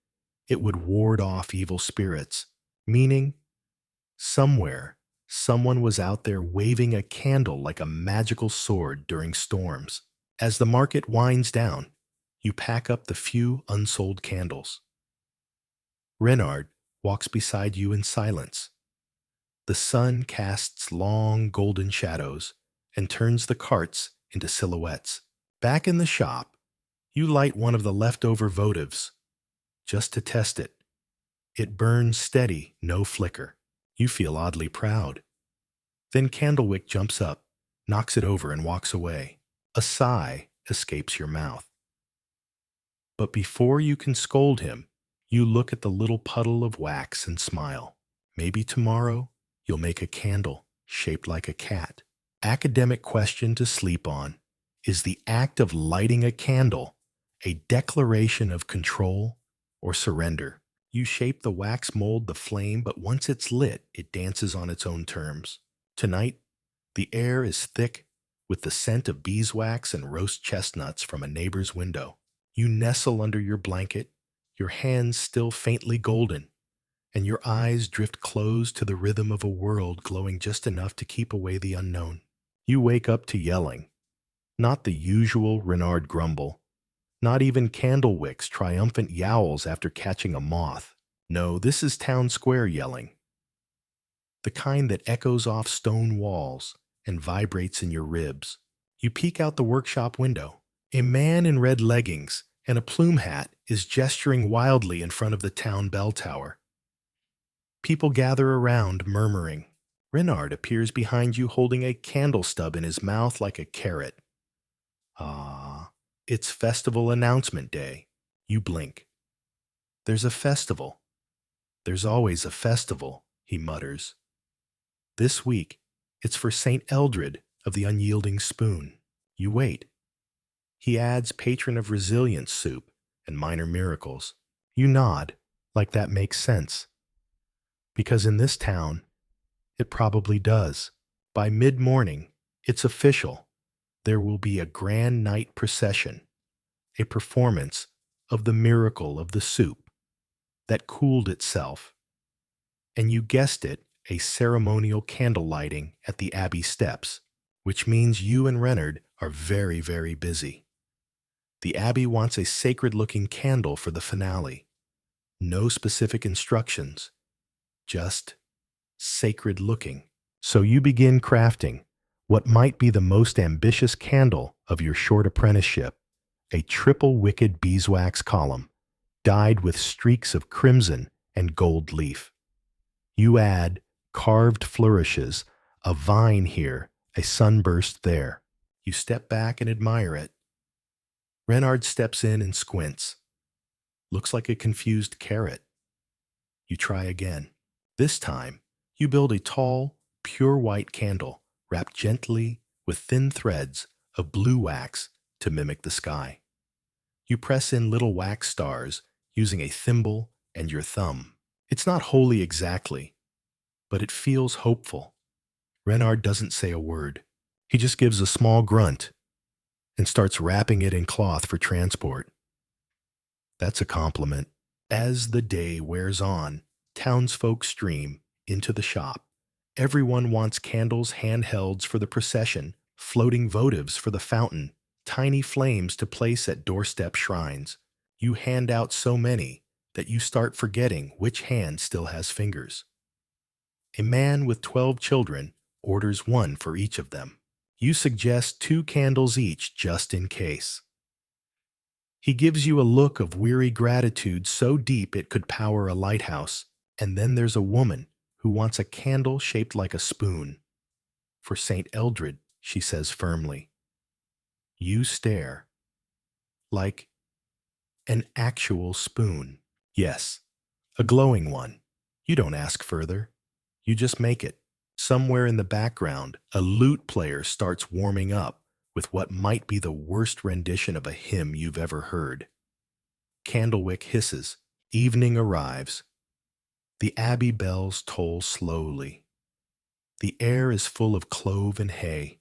Speaker 1: it would ward off evil spirits, meaning somewhere, someone was out there waving a candle like a magical sword during storms. As the market winds down, you pack up the few unsold candles. Renard walks beside you in silence. The sun casts long golden shadows and turns the carts into silhouettes. Back in the shop, you light one of the leftover votives, just to test it. It burns steady, no flicker. You feel oddly proud. Then Candlewick jumps up, knocks it over, and walks away. A sigh escapes your mouth. But before you can scold him, you look at the little puddle of wax and smile. Maybe tomorrow you'll make a candle shaped like a cat. Academic question to sleep on. Is the act of lighting a candle a declaration of control or surrender? You shape the wax mold, the flame, but once it's lit, it dances on its own terms. Tonight, the air is thick with the scent of beeswax and roast chestnuts from a neighbor's window. You nestle under your blanket, your hands still faintly golden, and your eyes drift close to the rhythm of a world glowing just enough to keep away the unknown. You wake up to yelling. Not the usual Renard grumble. Not even Candlewick's triumphant yowls after catching a moth. No, this is town square yelling. The kind that echoes off stone walls and vibrates in your ribs. You peek out the workshop window. A man in red leggings and a plume hat is gesturing wildly in front of the town bell tower. People gather around, murmuring. Renard appears behind you holding a candle stub in his mouth like a carrot. Ah, it's festival announcement day. You blink. There's a festival. There's always a festival, he mutters. This week, it's for St. Eldred of the Unyielding Spoon. You wait. He adds patron of resilience soup and minor miracles. You nod, like that makes sense. Because in this town, it probably does. By mid-morning, it's official. There will be a grand night procession, a performance of the miracle of the soup that cooled itself. And you guessed it, a ceremonial candle lighting at the Abbey steps, which means you and Renard are very, very busy. The Abbey wants a sacred-looking candle for the finale. No specific instructions, just sacred-looking. So you begin crafting what might be the most ambitious candle of your short apprenticeship, a triple-wicked beeswax column, dyed with streaks of crimson and gold leaf. You add carved flourishes, a vine here, a sunburst there. You step back and admire it. Renard steps in and squints. Looks like a confused carrot. You try again. This time, you build a tall, pure white candle wrapped gently with thin threads of blue wax to mimic the sky. You press in little wax stars using a thimble and your thumb. It's not holy exactly, but it feels hopeful. Renard doesn't say a word. He just gives a small grunt and starts wrapping it in cloth for transport. That's a compliment. As the day wears on, townsfolk stream into the shop. Everyone wants candles, handhelds for the procession, floating votives for the fountain, tiny flames to place at doorstep shrines. You hand out so many that you start forgetting which hand still has fingers. A man with 12 children orders one for each of them. You suggest 2 candles each just in case. He gives you a look of weary gratitude so deep it could power a lighthouse. And then there's a woman who wants a candle shaped like a spoon. For St. Eldred, she says firmly. You stare. Like an actual spoon. Yes, a glowing one. You don't ask further. You just make it. Somewhere in the background, a lute player starts warming up with what might be the worst rendition of a hymn you've ever heard. Candlewick hisses. Evening arrives. The Abbey bells toll slowly. The air is full of clove and hay,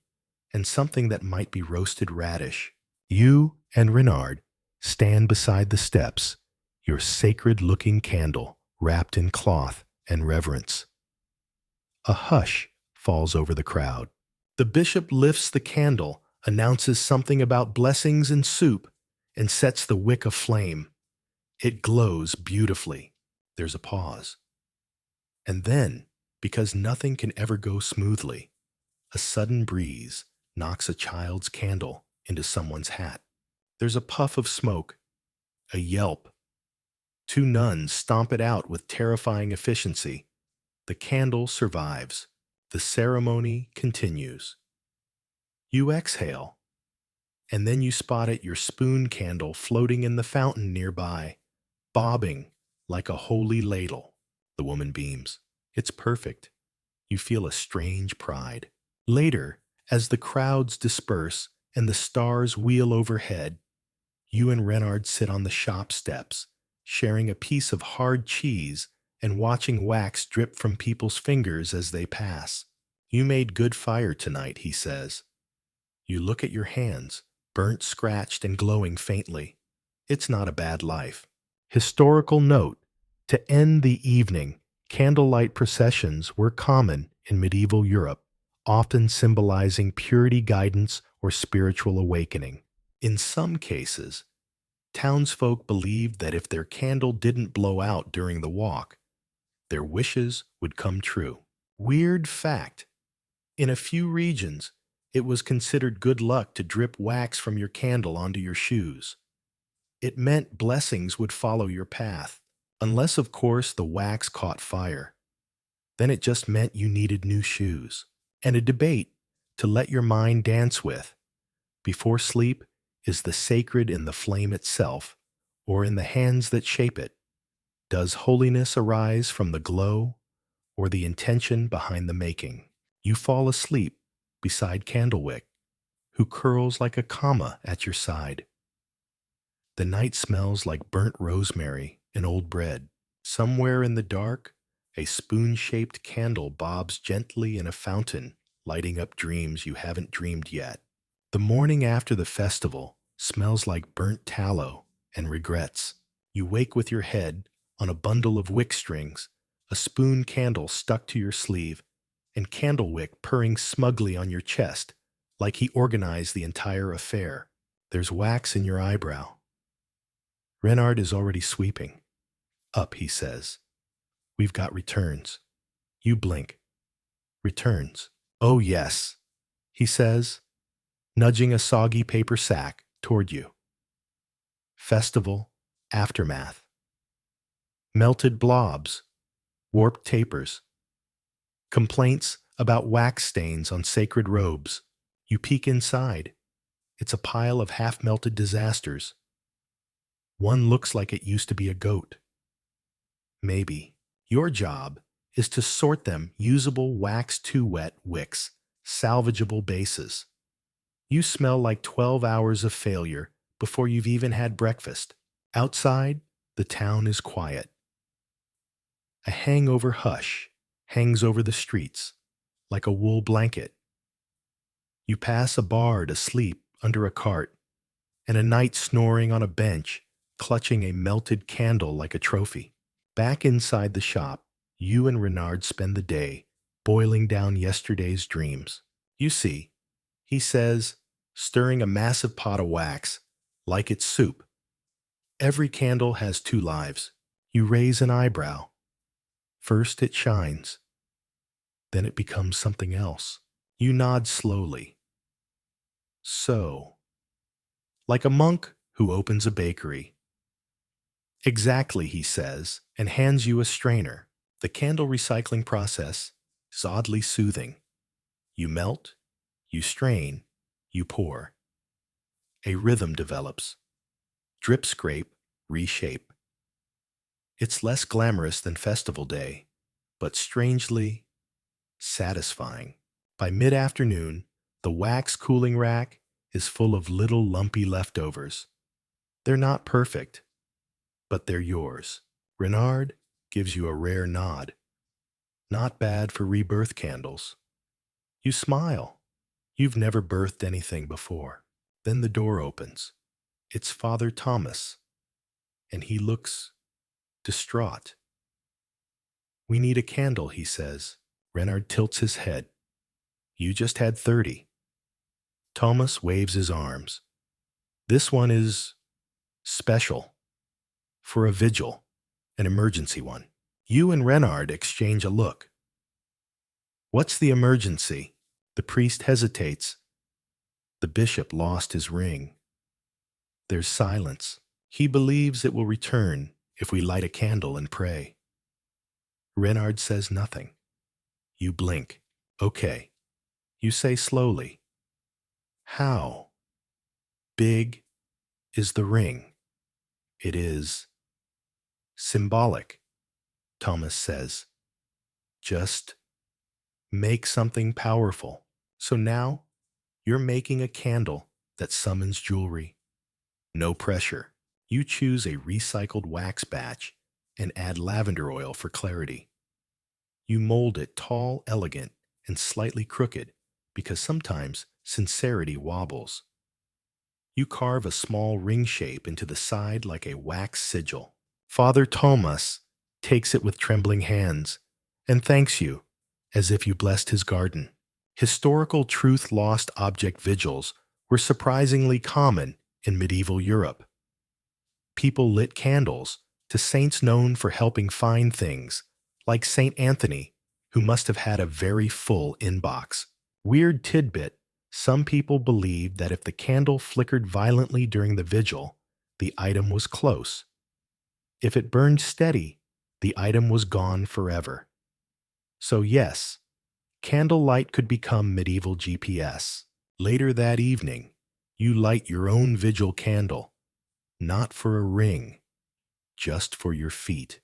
Speaker 1: and something that might be roasted radish. You and Renard stand beside the steps, your sacred-looking candle wrapped in cloth and reverence. A hush falls over the crowd. The bishop lifts the candle, announces something about blessings and soup, and sets the wick aflame. It glows beautifully. There's a pause. And then, because nothing can ever go smoothly, a sudden breeze knocks a child's candle into someone's hat. There's a puff of smoke, a yelp. 2 nuns stomp it out with terrifying efficiency. The candle survives. The ceremony continues. You exhale, and then you spot it your spoon candle floating in the fountain nearby, bobbing like a holy ladle. The woman beams. It's perfect. You feel a strange pride. Later, as the crowds disperse and the stars wheel overhead, you and Renard sit on the shop steps, sharing a piece of hard cheese and watching wax drip from people's fingers as they pass. You made good fire tonight, he says. You look at your hands, burnt, scratched, and glowing faintly. It's not a bad life. Historical note: to end the evening, candlelight processions were common in medieval Europe, often symbolizing purity, guidance, or spiritual awakening. In some cases, townsfolk believed that if their candle didn't blow out during the walk, their wishes would come true. Weird fact: in a few regions, it was considered good luck to drip wax from your candle onto your shoes. It meant blessings would follow your path, unless, of course, the wax caught fire. Then it just meant you needed new shoes. And a debate to let your mind dance with. Before sleep, is the sacred in the flame itself, or in the hands that shape it? Does holiness arise from the glow, or the intention behind the making? You fall asleep beside Candlewick, who curls like a comma at your side. The night smells like burnt rosemary and old bread. Somewhere in the dark, a spoon-shaped candle bobs gently in a fountain, lighting up dreams you haven't dreamed yet. The morning after the festival smells like burnt tallow and regrets. You wake with your head on a bundle of wick strings, a spoon candle stuck to your sleeve, and Candlewick purring smugly on your chest, like he organized the entire affair. There's wax in your eyebrow. Renard is already sweeping. Up, he says. We've got returns. You blink. Returns. Oh, yes, he says, nudging a soggy paper sack toward you. Festival, aftermath. Melted blobs, warped tapers. Complaints about wax stains on sacred robes. You peek inside. It's a pile of half-melted disasters. One looks like it used to be a goat. Maybe. Your job is to sort them usable wax-too-wet wicks, salvageable bases. You smell like 12 hours of failure before you've even had breakfast. Outside, the town is quiet. A hangover hush hangs over the streets, like a wool blanket. You pass a bard asleep under a cart, and a knight snoring on a bench, clutching a melted candle like a trophy. Back inside the shop, you and Renard spend the day boiling down yesterday's dreams. You see, he says, stirring a massive pot of wax, like it's soup. Every candle has two lives. You raise an eyebrow. First it shines. Then it becomes something else. You nod slowly. So, like a monk who opens a bakery. Exactly, he says, and hands you a strainer. The candle recycling process is oddly soothing. You melt, you strain, you pour. A rhythm develops. Drip scrape, reshape. It's less glamorous than Festival Day, but strangely satisfying. By mid-afternoon, the wax cooling rack is full of little lumpy leftovers. They're not perfect, but they're yours. Renard gives you a rare nod. Not bad for rebirth candles. You smile. You've never birthed anything before. Then the door opens. It's Father Thomas, and he looks distraught. We need a candle, he says. Renard tilts his head. You just had 30. Thomas waves his arms. This one is special. For a vigil, an emergency one. You and Renard exchange a look. What's the emergency? The priest hesitates. The bishop lost his ring. There's silence. He believes it will return if we light a candle and pray. Renard says nothing. You blink. Okay. You say slowly. How big is the ring? It is symbolic, Thomas says. Just make something powerful. So now you're making a candle that summons jewelry. No pressure. You choose a recycled wax batch and add lavender oil for clarity. You mold it tall, elegant, and slightly crooked because sometimes sincerity wobbles. You carve a small ring shape into the side like a wax sigil. Father Thomas takes it with trembling hands and thanks you as if you blessed his garden. Historical truth-lost object vigils were surprisingly common in medieval Europe. People lit candles to saints known for helping find things, like Saint Anthony, who must have had a very full inbox. Weird tidbit, some people believed that if the candle flickered violently during the vigil, the item was close. If it burned steady, the item was gone forever. So yes, candlelight could become medieval GPS. Later that evening, you light your own vigil candle, not for a ring, just for your feet.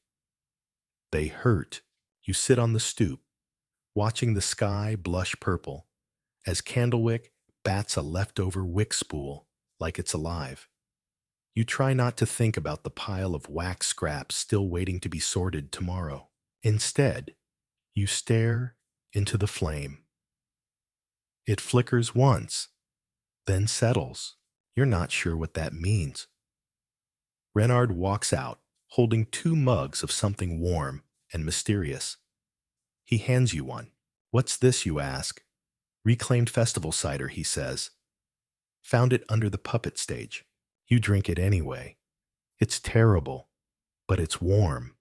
Speaker 1: They hurt. You sit on the stoop, watching the sky blush purple, as Candlewick bats a leftover wick spool like it's alive. You try not to think about the pile of wax scraps still waiting to be sorted tomorrow. Instead, you stare into the flame. It flickers once, then settles. You're not sure what that means. Renard walks out, holding 2 mugs of something warm and mysterious. He hands you one. What's this, you ask? Reclaimed festival cider, he says. Found it under the puppet stage. You drink it anyway. It's terrible, but it's warm.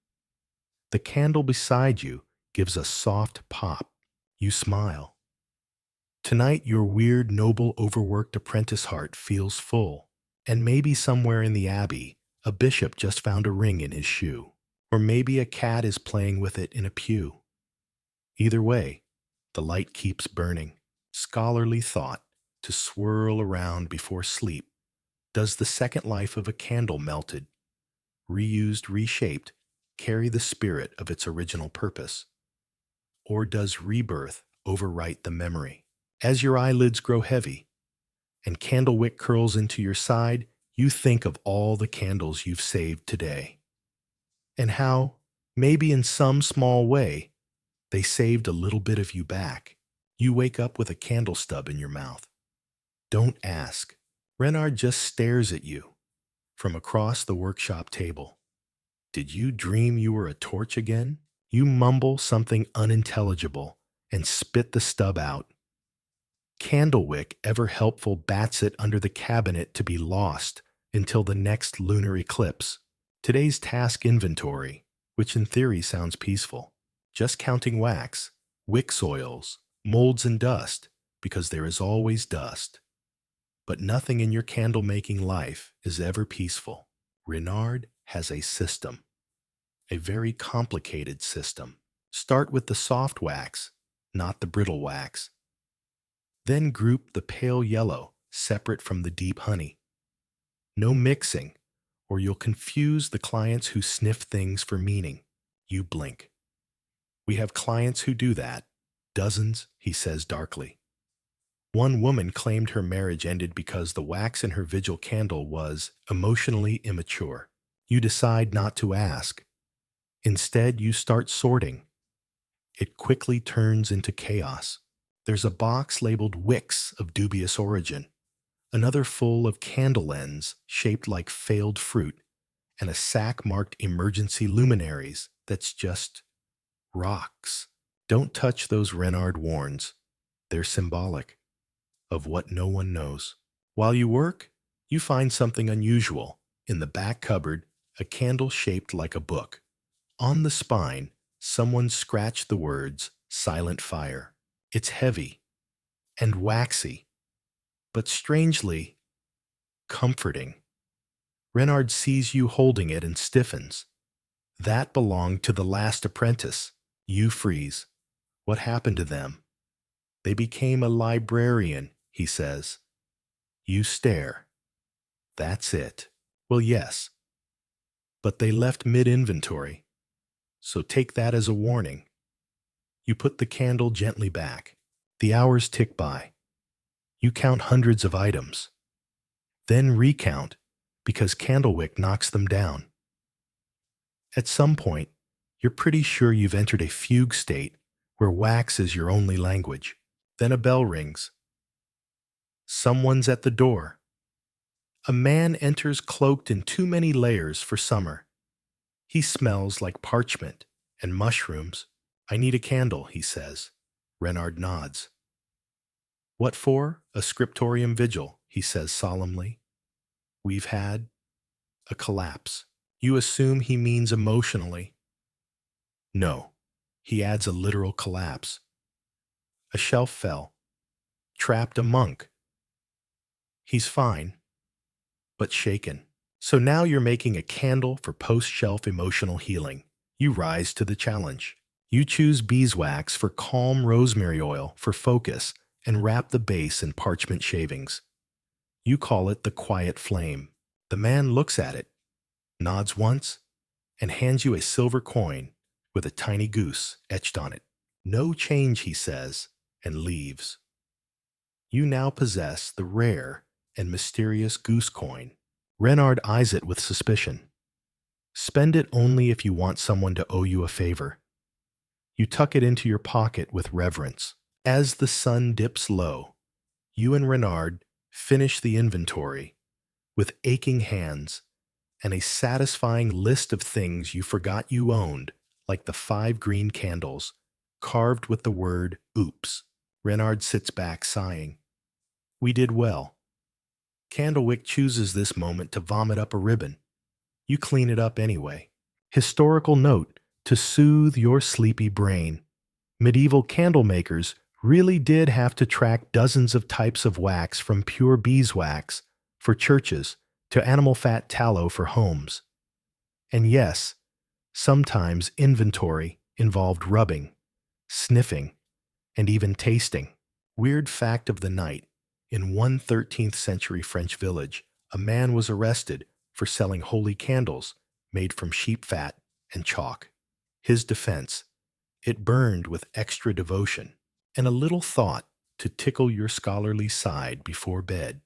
Speaker 1: The candle beside you gives a soft pop. You smile. Tonight, your weird, noble, overworked apprentice heart feels full. And maybe somewhere in the abbey, a bishop just found a ring in his shoe. Or maybe a cat is playing with it in a pew. Either way, the light keeps burning. Scholarly thought, to swirl around before sleep. Does the second life of a candle melted, reused, reshaped, carry the spirit of its original purpose? Or does rebirth overwrite the memory? As your eyelids grow heavy and candle wick curls into your side, you think of all the candles you've saved today. And how, maybe in some small way, they saved a little bit of you back. You wake up with a candle stub in your mouth. Don't ask. Renard just stares at you from across the workshop table. Did you dream you were a torch again? You mumble something unintelligible and spit the stub out. Candlewick, ever helpful, bats it under the cabinet to be lost until the next lunar eclipse. Today's task inventory, which in theory sounds peaceful. Just counting wax, wick soils, molds and dust, because there is always dust. But nothing in your candle-making life is ever peaceful. Renard has a system, a very complicated system. Start with the soft wax, not the brittle wax. Then group the pale yellow separate from the deep honey. No mixing, or you'll confuse the clients who sniff things for meaning. You blink. We have clients who do that. Dozens, he says darkly. One woman claimed her marriage ended because the wax in her vigil candle was emotionally immature. You decide not to ask. Instead, you start sorting. It quickly turns into chaos. There's a box labeled wicks of dubious origin, another full of candle ends shaped like failed fruit, and a sack marked emergency luminaries that's just rocks. Don't touch those, Renard warns. They're symbolic of what no one knows. While you work, you find something unusual. In the back cupboard, a candle shaped like a book. On the spine, someone scratched the words, "Silent Fire." It's heavy and waxy, but strangely comforting. Renard sees you holding it and stiffens. That belonged to the last apprentice. You freeze. What happened to them? They became a librarian, he says. You stare. That's it. Well, yes. But they left mid-inventory, so take that as a warning. You put the candle gently back. The hours tick by. You count hundreds of items. Then recount, because Candlewick knocks them down. At some point, you're pretty sure you've entered a fugue state where wax is your only language. Then a bell rings. Someone's at the door. A man enters cloaked in too many layers for summer. He smells like parchment and mushrooms. I need a candle, he says. Renard nods. What for? A scriptorium vigil, he says solemnly. We've had a collapse. You assume he means emotionally. No, he adds a literal collapse. A shelf fell. Trapped a monk. He's fine, but shaken. So now you're making a candle for post-shelf emotional healing. You rise to the challenge. You choose beeswax for calm, rosemary oil for focus, and wrap the base in parchment shavings. You call it the quiet flame. The man looks at it, nods once, and hands you a silver coin with a tiny goose etched on it. No change, he says, and leaves. You now possess the rare and mysterious goose coin. Renard eyes it with suspicion. Spend it only if you want someone to owe you a favor. You tuck it into your pocket with reverence. As the sun dips low, you and Renard finish the inventory with aching hands and a satisfying list of things you forgot you owned, like the 5 green candles carved with the word "oops." Renard sits back, sighing. We did well. Candlewick chooses this moment to vomit up a ribbon. You clean it up anyway. Historical note to soothe your sleepy brain. Medieval candle makers really did have to track dozens of types of wax from pure beeswax for churches to animal fat tallow for homes. And yes, sometimes inventory involved rubbing, sniffing, and even tasting. Weird fact of the night. In one 13th century French village, a man was arrested for selling holy candles made from sheep fat and chalk. His defense: it burned with extra devotion, and a little thought to tickle your scholarly side before bed.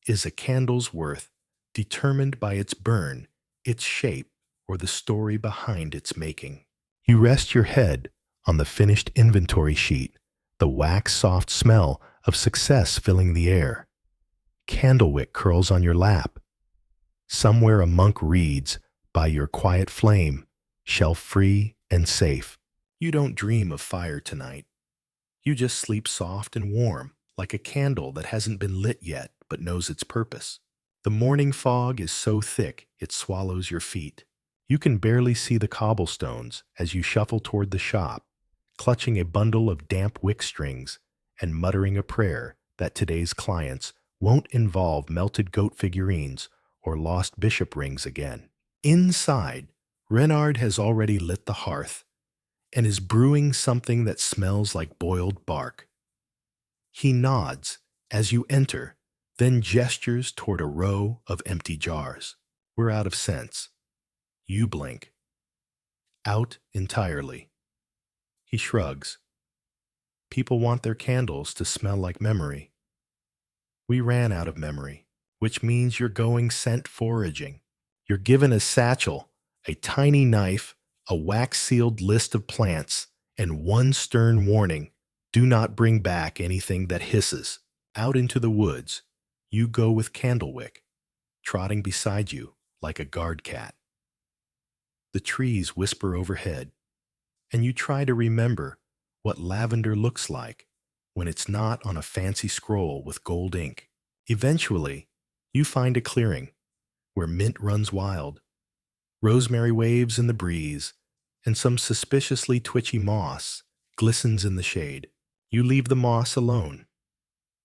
Speaker 1: Is a candle's worth determined by its burn, its shape, or the story behind its making? You rest your head on the finished inventory sheet, the wax-soft smell of success filling the air. Candlewick curls on your lap. Somewhere a monk reads, by your quiet flame, shelf-free and safe. You don't dream of fire tonight. You just sleep soft and warm, like a candle that hasn't been lit yet but knows its purpose. The morning fog is so thick it swallows your feet. You can barely see the cobblestones as you shuffle toward the shop, clutching a bundle of damp wick strings and muttering a prayer that today's clients won't involve melted goat figurines or lost bishop rings again. Inside, Renard has already lit the hearth and is brewing something that smells like boiled bark. He nods as you enter, then gestures toward a row of empty jars. We're out of scents. You blink. Out entirely. He shrugs. People want their candles to smell like memory. We ran out of memory, which means you're going scent foraging. You're given a satchel, a tiny knife, a wax-sealed list of plants, and one stern warning: do not bring back anything that hisses. Out into the woods, you go with Candlewick, trotting beside you like a guard cat. The trees whisper overhead, and you try to remember what lavender looks like when it's not on a fancy scroll with gold ink. Eventually, you find a clearing where mint runs wild, rosemary waves in the breeze, and some suspiciously twitchy moss glistens in the shade. You leave the moss alone.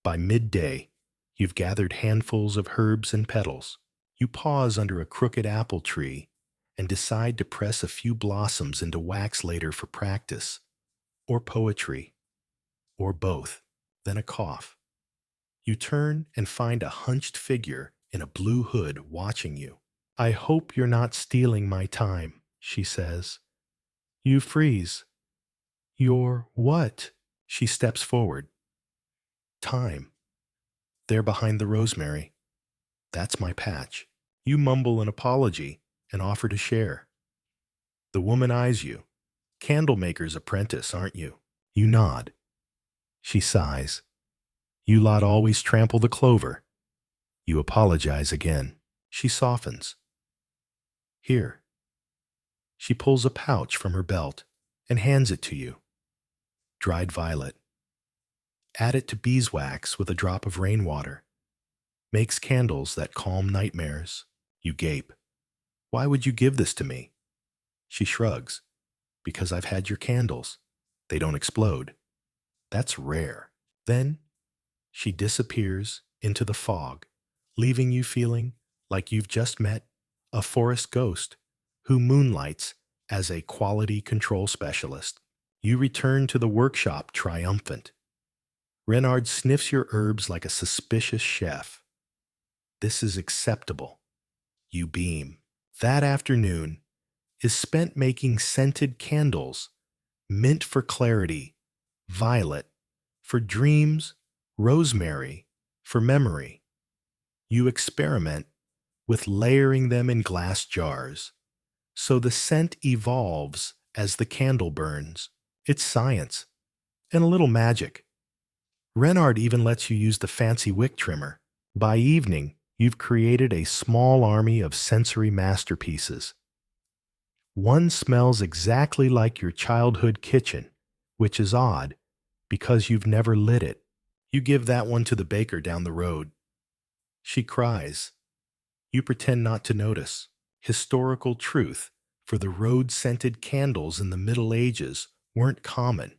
Speaker 1: By midday, you've gathered handfuls of herbs and petals. You pause under a crooked apple tree and decide to press a few blossoms into wax later for practice, or poetry, or both. Then a cough. You turn and find a hunched figure in a blue hood watching you. I hope you're not stealing my time, she says. You freeze. Your what? She steps forward. Time. There behind the rosemary. That's my patch. You mumble an apology and offer to share. The woman eyes you. Candlemaker's apprentice, aren't you? You nod. She sighs. You lot always trample the clover. You apologize again. She softens. Here. She pulls a pouch from her belt and hands it to you. Dried violet. Add it to beeswax with a drop of rainwater. Makes candles that calm nightmares. You gape. Why would you give this to me? She shrugs. Because I've had your candles. They don't explode. That's rare. Then she disappears into the fog, leaving you feeling like you've just met a forest ghost who moonlights as a quality control specialist. You return to the workshop triumphant. Renard sniffs your herbs like a suspicious chef. This is acceptable. You beam. That afternoon is spent making scented candles, mint for clarity, violet for dreams, rosemary for memory. You experiment with layering them in glass jars, so the scent evolves as the candle burns. It's science, and a little magic. Renard even lets you use the fancy wick trimmer. By evening, you've created a small army of sensory masterpieces. One smells exactly like your childhood kitchen, which is odd, because you've never lit it. You give that one to the baker down the road. She cries. You pretend not to notice. Historical truth, for the road-scented candles in the Middle Ages weren't common,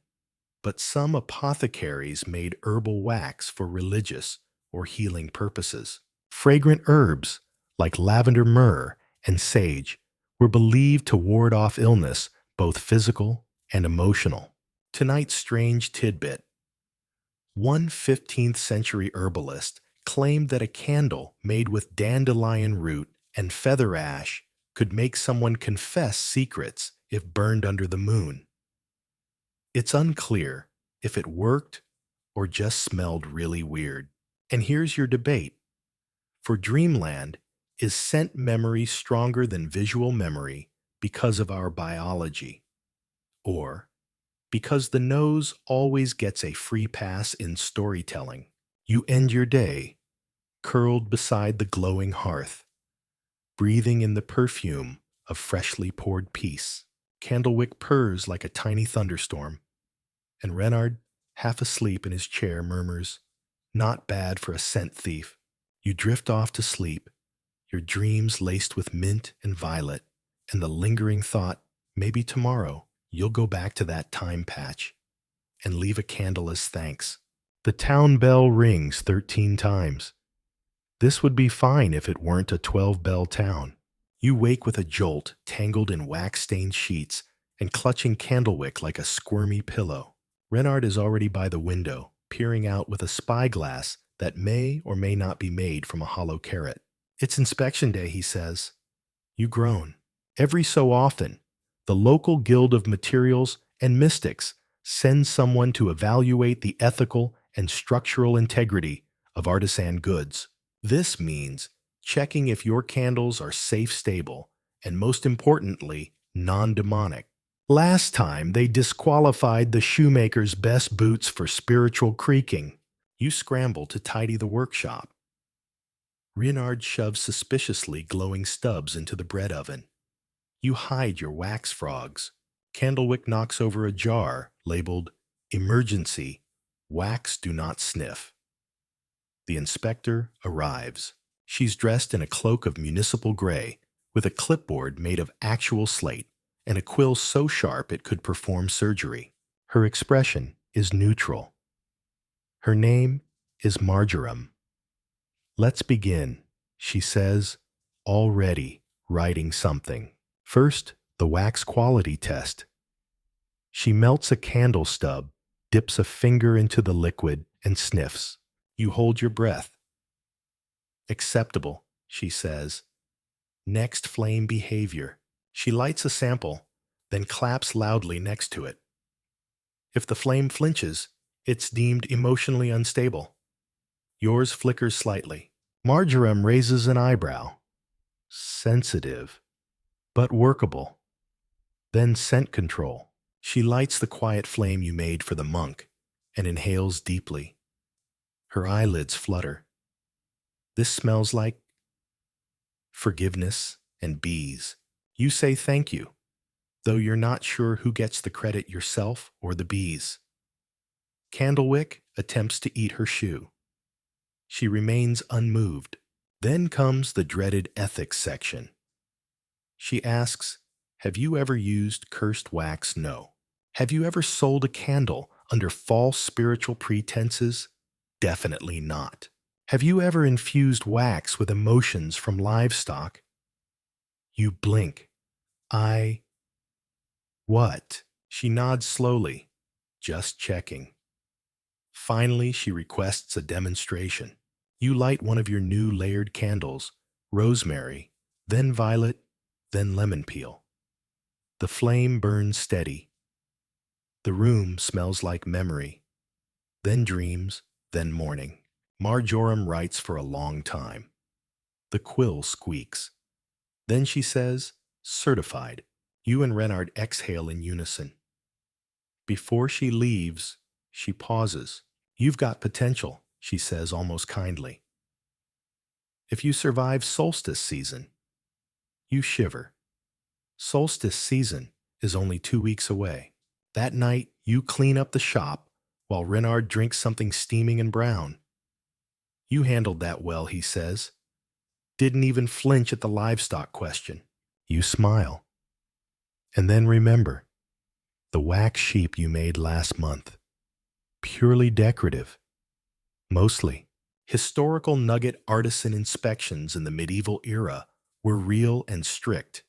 Speaker 1: but some apothecaries made herbal wax for religious or healing purposes. Fragrant herbs, like lavender myrrh and sage, were believed to ward off illness, both physical and emotional. Tonight's strange tidbit. One 15th century herbalist claimed that a candle made with dandelion root and feather ash could make someone confess secrets if burned under the moon. It's unclear if it worked or just smelled really weird. And here's your debate. For Dreamland, is scent memory stronger than visual memory because of our biology? Or because the nose always gets a free pass in storytelling? You end your day curled beside the glowing hearth, breathing in the perfume of freshly poured peace. Candlewick purrs like a tiny thunderstorm, and Renard, half asleep in his chair, murmurs, "Not bad for a scent thief." You drift off to sleep, your dreams laced with mint and violet, and the lingering thought, maybe tomorrow you'll go back to that time patch and leave a candle as thanks. The town bell rings 13 times. This would be fine if it weren't a 12-bell town. You wake with a jolt, tangled in wax-stained sheets and clutching Candlewick like a squirmy pillow. Renard is already by the window, peering out with a spyglass that may or may not be made from a hollow carrot. "It's inspection day," he says. You groan. Every so often, the local guild of materials and mystics sends someone to evaluate the ethical and structural integrity of artisan goods. This means checking if your candles are safe, stable, and most importantly, non-demonic. Last time, they disqualified the shoemaker's best boots for spiritual creaking. You scramble to tidy the workshop. Renard shoves suspiciously glowing stubs into the bread oven. You hide your wax frogs. Candlewick knocks over a jar labeled "Emergency, Wax Do Not Sniff." The inspector arrives. She's dressed in a cloak of municipal gray, with a clipboard made of actual slate and a quill so sharp it could perform surgery. Her expression is neutral. Her name is Marjoram. "Let's begin," she says, already writing something. First, the wax quality test. She melts a candle stub, dips a finger into the liquid, and sniffs. You hold your breath. "Acceptable," she says. "Next flame behavior." She lights a sample, then claps loudly next to it. If the flame flinches, it's deemed emotionally unstable. Yours flickers slightly. Marjoram raises an eyebrow. Sensitive, but workable. Then scent control. She lights the quiet flame you made for the monk and inhales deeply. Her eyelids flutter. "This smells like forgiveness and bees." You say thank you, though you're not sure who gets the credit, yourself or the bees. Candlewick attempts to eat her shoe. She remains unmoved. Then comes the dreaded ethics section. She asks, "Have you ever used cursed wax?" "No." "Have you ever sold a candle under false spiritual pretenses?" "Definitely not." "Have you ever infused wax with emotions from livestock?" You blink. What?" She nods slowly. "Just checking." Finally, she requests a demonstration. You light one of your new layered candles, rosemary, then violet, then lemon peel. The flame burns steady. The room smells like memory, then dreams, then morning. Marjoram writes for a long time. The quill squeaks. Then she says, "Certified." You and Renard exhale in unison. Before she leaves, she pauses. "You've got potential," she says almost kindly. "If you survive solstice season." You shiver. Solstice season is only 2 weeks away. That night, you clean up the shop, while Renard drinks something steaming and brown. You handled that well, he says. Didn't even flinch at the livestock question. You smile. And then remember, the wax sheep you made last month. Purely decorative. Mostly. Historical nugget artisan inspections in the medieval era were real and strict.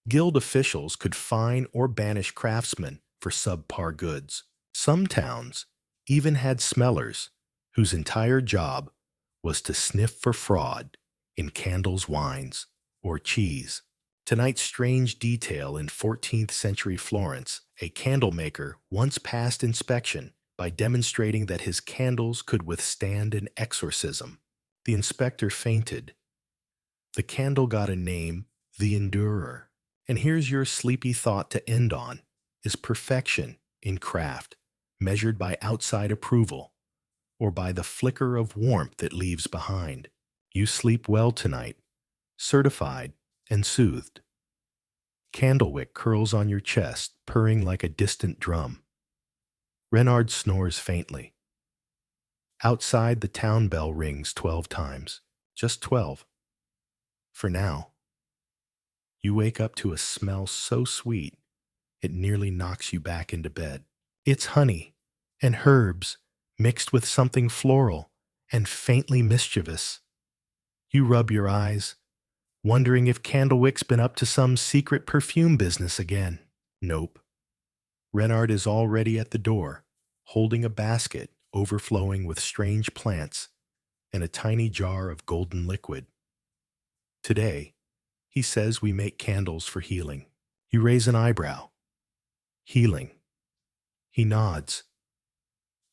Speaker 1: Guild officials could fine or banish craftsmen for subpar goods. Some towns even had smellers whose entire job was to sniff for fraud in candles, wines, or cheese. Tonight's strange detail in 14th century Florence, a candle maker once passed inspection by demonstrating that his candles could withstand an exorcism. The inspector fainted. The candle got a name, the Endurer. And here's your sleepy thought to end on, is perfection in craft, measured by outside approval, or by the flicker of warmth it leaves behind. You sleep well tonight, certified and soothed. Candlewick curls on your chest, purring like a distant drum. Renard snores faintly. Outside, the town bell rings 12 times. Just 12. For now. You wake up to a smell so sweet, it nearly knocks you back into bed. It's honey and herbs mixed with something floral and faintly mischievous. You rub your eyes, wondering if Candlewick's been up to some secret perfume business again. Nope. Renard is already at the door, holding a basket overflowing with strange plants and a tiny jar of golden liquid. Today, he says we make candles for healing. You raise an eyebrow. Healing. He nods.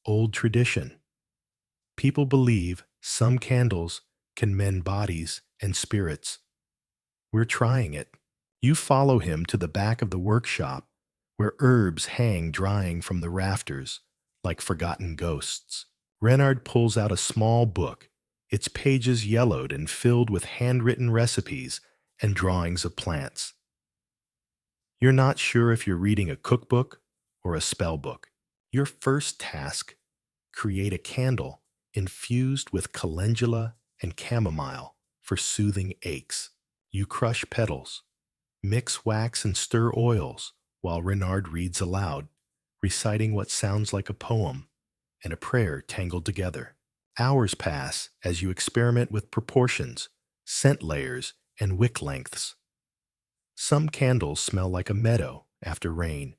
Speaker 1: Old tradition. People believe some candles can mend bodies and spirits. We're trying it. You follow him to the back of the workshop, where herbs hang drying from the rafters like forgotten ghosts. Renard pulls out a small book, its pages yellowed and filled with handwritten recipes and drawings of plants. You're not sure if you're reading a cookbook or a spell book. Your first task, create a candle infused with calendula and chamomile for soothing aches. You crush petals, mix wax and stir oils while Renard reads aloud, reciting what sounds like a poem and a prayer tangled together. Hours pass as you experiment with proportions, scent layers, and wick lengths. Some candles smell like a meadow after rain.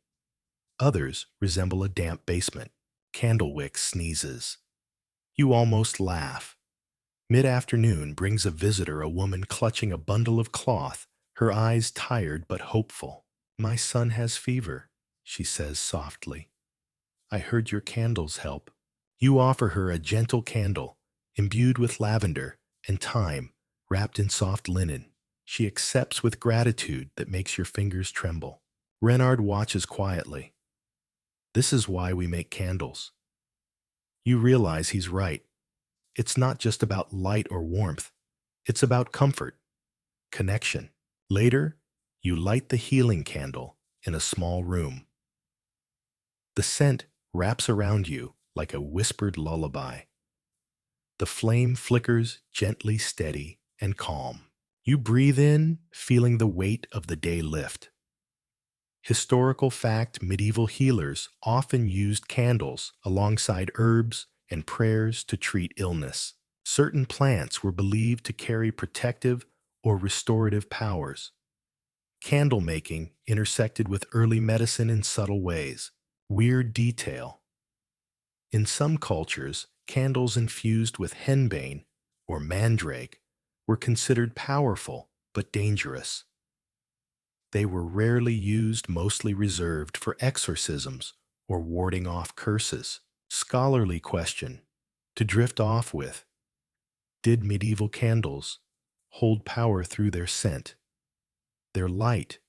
Speaker 1: Others resemble a damp basement. Candlewick sneezes. You almost laugh. Mid-afternoon brings a visitor, a woman clutching a bundle of cloth, her eyes tired but hopeful. "My son has fever," she says softly. "I heard your candles help." You offer her a gentle candle, imbued with lavender and thyme, wrapped in soft linen. She accepts with gratitude that makes your fingers tremble. Renard watches quietly. This is why we make candles. You realize he's right. It's not just about light or warmth. It's about comfort, connection. Later, you light the healing candle in a small room. The scent wraps around you like a whispered lullaby. The flame flickers gently steady and calm. You breathe in, feeling the weight of the day lift. Historical fact, medieval healers often used candles alongside herbs and prayers to treat illness. Certain plants were believed to carry protective or restorative powers. Candle making intersected with early medicine in subtle ways. Weird detail. In some cultures, candles infused with henbane or mandrake were considered powerful but dangerous. They were rarely used, mostly reserved for exorcisms or warding off curses. Scholarly question to drift off with: did medieval candles hold power through their scent, their light,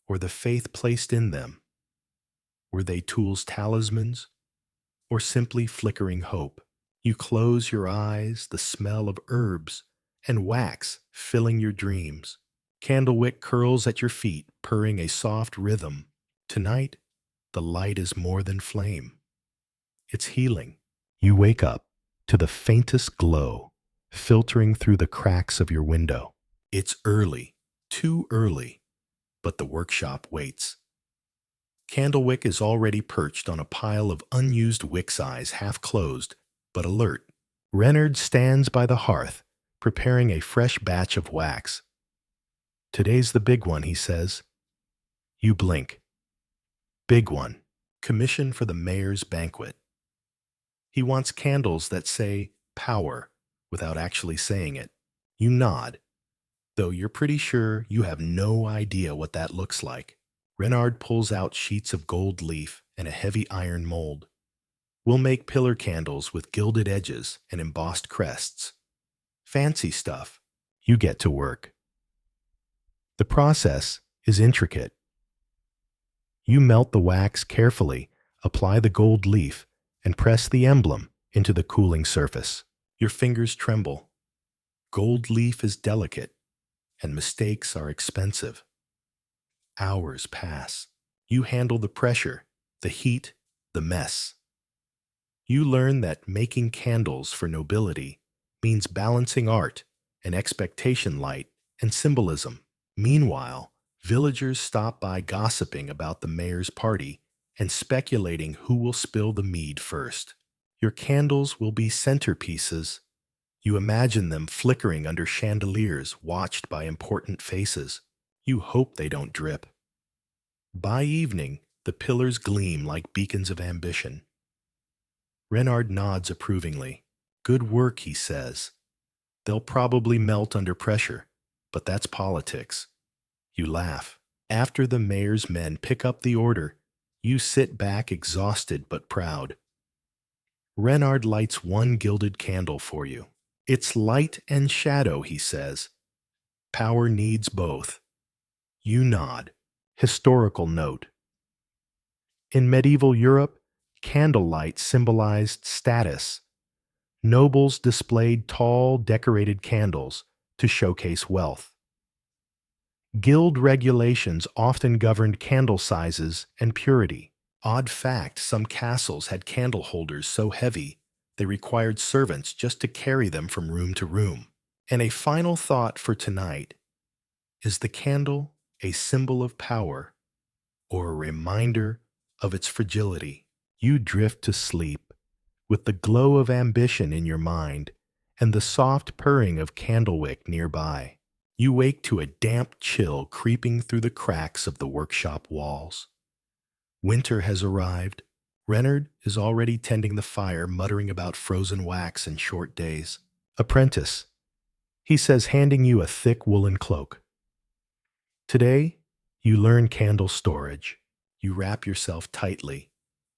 Speaker 1: or the faith placed in them? Were they tools, talismans, or simply flickering hope? You close your eyes, the smell of herbs and wax filling your dreams. Candlewick curls at your feet, purring a soft rhythm. Tonight, the light is more than flame. It's healing. You wake up to the faintest glow filtering through the cracks of your window. It's early, too early, but the workshop waits. Candlewick is already perched on a pile of unused wick's eyes, half closed, but alert. Reynard stands by the hearth, preparing a fresh batch of wax. Today's the big one, he says. You blink. Big one. Commission for the mayor's banquet. He wants candles that say power without actually saying it. You nod, though you're pretty sure you have no idea what that looks like. Renard pulls out sheets of gold leaf and a heavy iron mold. We'll make pillar candles with gilded edges and embossed crests. Fancy stuff. You get to work. The process is intricate. You melt the wax carefully, apply the gold leaf, and press the emblem into the cooling surface. Your fingers tremble. Gold leaf is delicate, and mistakes are expensive. Hours pass. You handle the pressure, the heat, the mess. You learn that making candles for nobility means balancing art and expectation light and symbolism. Meanwhile, villagers stop by gossiping about the mayor's party and speculating who will spill the mead first. Your candles will be centerpieces. You imagine them flickering under chandeliers watched by important faces. You hope they don't drip. By evening, the pillars gleam like beacons of ambition. Renard nods approvingly. Good work, he says. They'll probably melt under pressure, but that's politics. You laugh. After the mayor's men pick up the order, you sit back exhausted but proud. Renard lights one gilded candle for you. It's light and shadow, he says. Power needs both. You nod. Historical note. In medieval Europe, candlelight symbolized status. Nobles displayed tall, decorated candles to showcase wealth. Guild regulations often governed candle sizes and purity. Odd fact, some castles had candle holders so heavy they required servants just to carry them from room to room. And a final thought for tonight. Is the candle a symbol of power or a reminder of its fragility? You drift to sleep with the glow of ambition in your mind and the soft purring of candlewick nearby. You wake to a damp chill creeping through the cracks of the workshop walls. Winter has arrived. Renard is already tending the fire, muttering about frozen wax and short days. Apprentice, he says, handing you a thick woolen cloak. Today, you learn candle storage. You wrap yourself tightly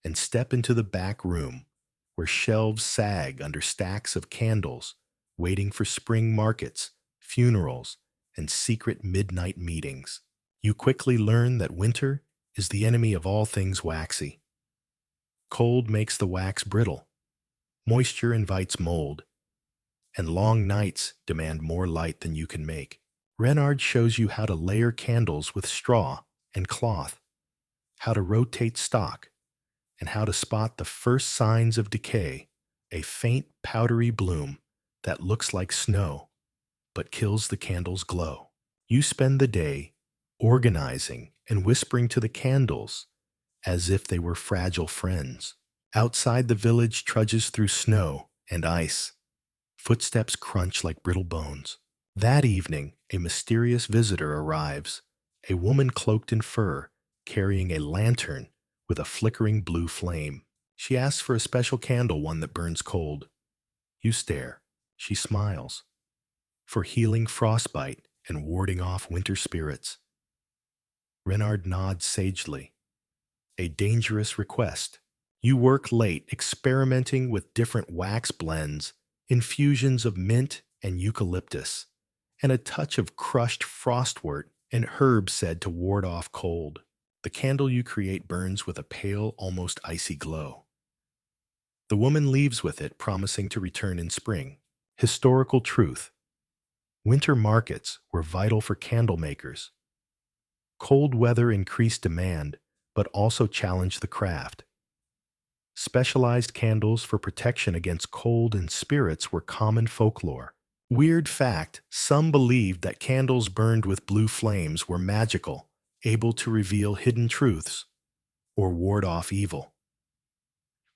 Speaker 1: and step into the back room where shelves sag under stacks of candles, waiting for spring markets, funerals, and secret midnight meetings. You quickly learn that winter is the enemy of all things waxy. Cold makes the wax brittle. Moisture invites mold. And long nights demand more light than you can make. Renard shows you how to layer candles with straw and cloth, how to rotate stock, and how to spot the first signs of decay, a faint powdery bloom that looks like snow but kills the candle's glow. You spend the day organizing and whispering to the candles as if they were fragile friends. Outside, the village trudges through snow and ice. Footsteps crunch like brittle bones. That evening, a mysterious visitor arrives, a woman cloaked in fur, carrying a lantern with a flickering blue flame. She asks for a special candle, one that burns cold. You stare. She smiles. For healing frostbite and warding off winter spirits. Renard nods sagely. A dangerous request. You work late, experimenting with different wax blends, infusions of mint and eucalyptus, and a touch of crushed frostwort and herbs said to ward off cold. The candle you create burns with a pale, almost icy glow. The woman leaves with it, promising to return in spring. Historical truth. Winter markets were vital for candle makers. Cold weather increased demand, but also challenged the craft. Specialized candles for protection against cold and spirits were common folklore. Weird fact, some believed that candles burned with blue flames were magical, able to reveal hidden truths or ward off evil.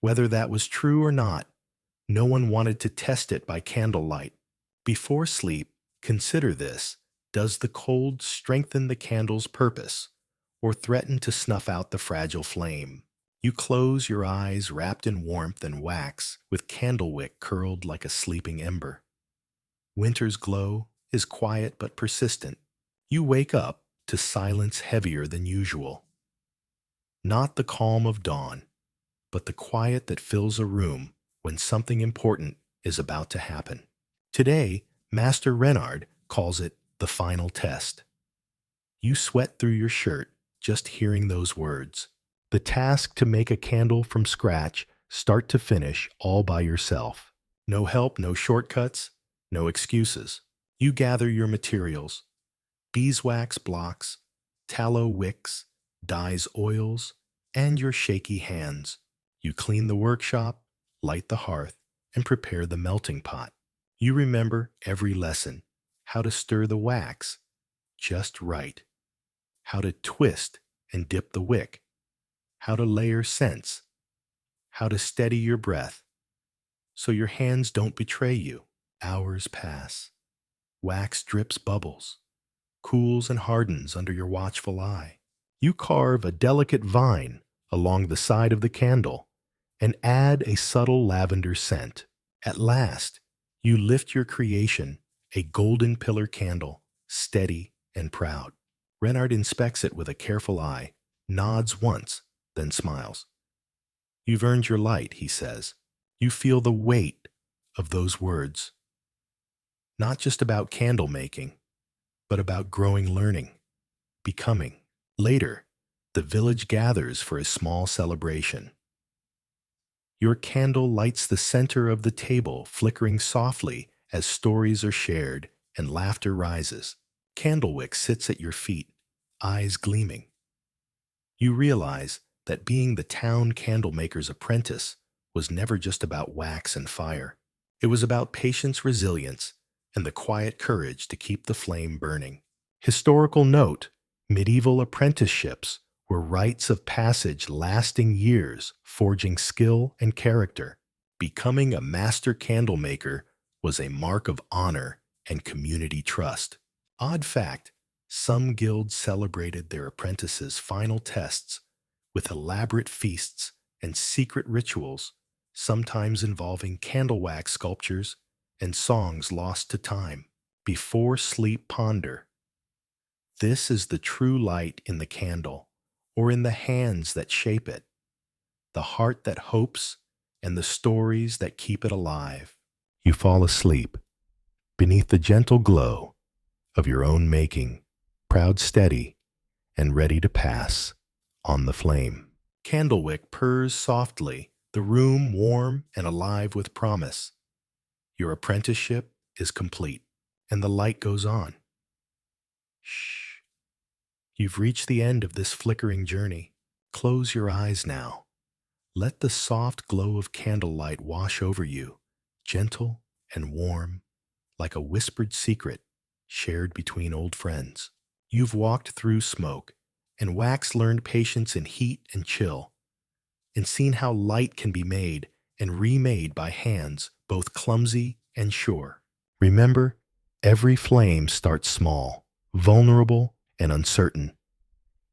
Speaker 1: Whether that was true or not, no one wanted to test it by candlelight. Before sleep, consider this. Does the cold strengthen the candle's purpose or threaten to snuff out the fragile flame? You close your eyes wrapped in warmth and wax, with candlewick curled like a sleeping ember. Winter's glow is quiet but persistent. You wake up to silence heavier than usual. Not the calm of dawn, but the quiet that fills a room when something important is about to happen. Today, Master Renard calls it the final test. You sweat through your shirt just hearing those words. The task to make a candle from scratch, start to finish, all by yourself. No help, no shortcuts, no excuses. You gather your materials: beeswax blocks, tallow wicks, dyes oils, and your shaky hands. You clean the workshop, light the hearth, and prepare the melting pot. You remember every lesson: how to stir the wax just right, how to twist and dip the wick, how to layer scents, how to steady your breath so your hands don't betray you. Hours pass. Wax drips bubbles, cools and hardens under your watchful eye. You carve a delicate vine along the side of the candle and add a subtle lavender scent. At last, you lift your creation, a golden pillar candle, steady and proud. Renard inspects it with a careful eye, nods once, then smiles. You've earned your light, he says. You feel the weight of those words. Not just about candle making, but about growing learning, becoming. Later, the village gathers for a small celebration. Your candle lights the center of the table, flickering softly as stories are shared and laughter rises. Candlewick sits at your feet, eyes gleaming. You realize that being the town candlemaker's apprentice was never just about wax and fire. It was about patience, resilience, and the quiet courage to keep the flame burning. Historical note: medieval apprenticeships were rites of passage lasting years, forging skill and character. Becoming a master candlemaker was a mark of honor and community trust. Odd fact, some guilds celebrated their apprentices' final tests with elaborate feasts and secret rituals, sometimes involving candle wax sculptures and songs lost to time. Before sleep, ponder. This is the true light in the candle, or in the hands that shape it, the heart that hopes, and the stories that keep it alive. You fall asleep beneath the gentle glow of your own making, proud, steady, and ready to pass on the flame. Candlewick purrs softly, the room warm and alive with promise. Your apprenticeship is complete, and the light goes on. Shh. You've reached the end of this flickering journey. Close your eyes now. Let the soft glow of candlelight wash over you, gentle and warm, like a whispered secret shared between old friends. You've walked through smoke and wax, learned patience in heat and chill, and seen how light can be made and remade by hands both clumsy and sure. Remember, every flame starts small, vulnerable, and uncertain,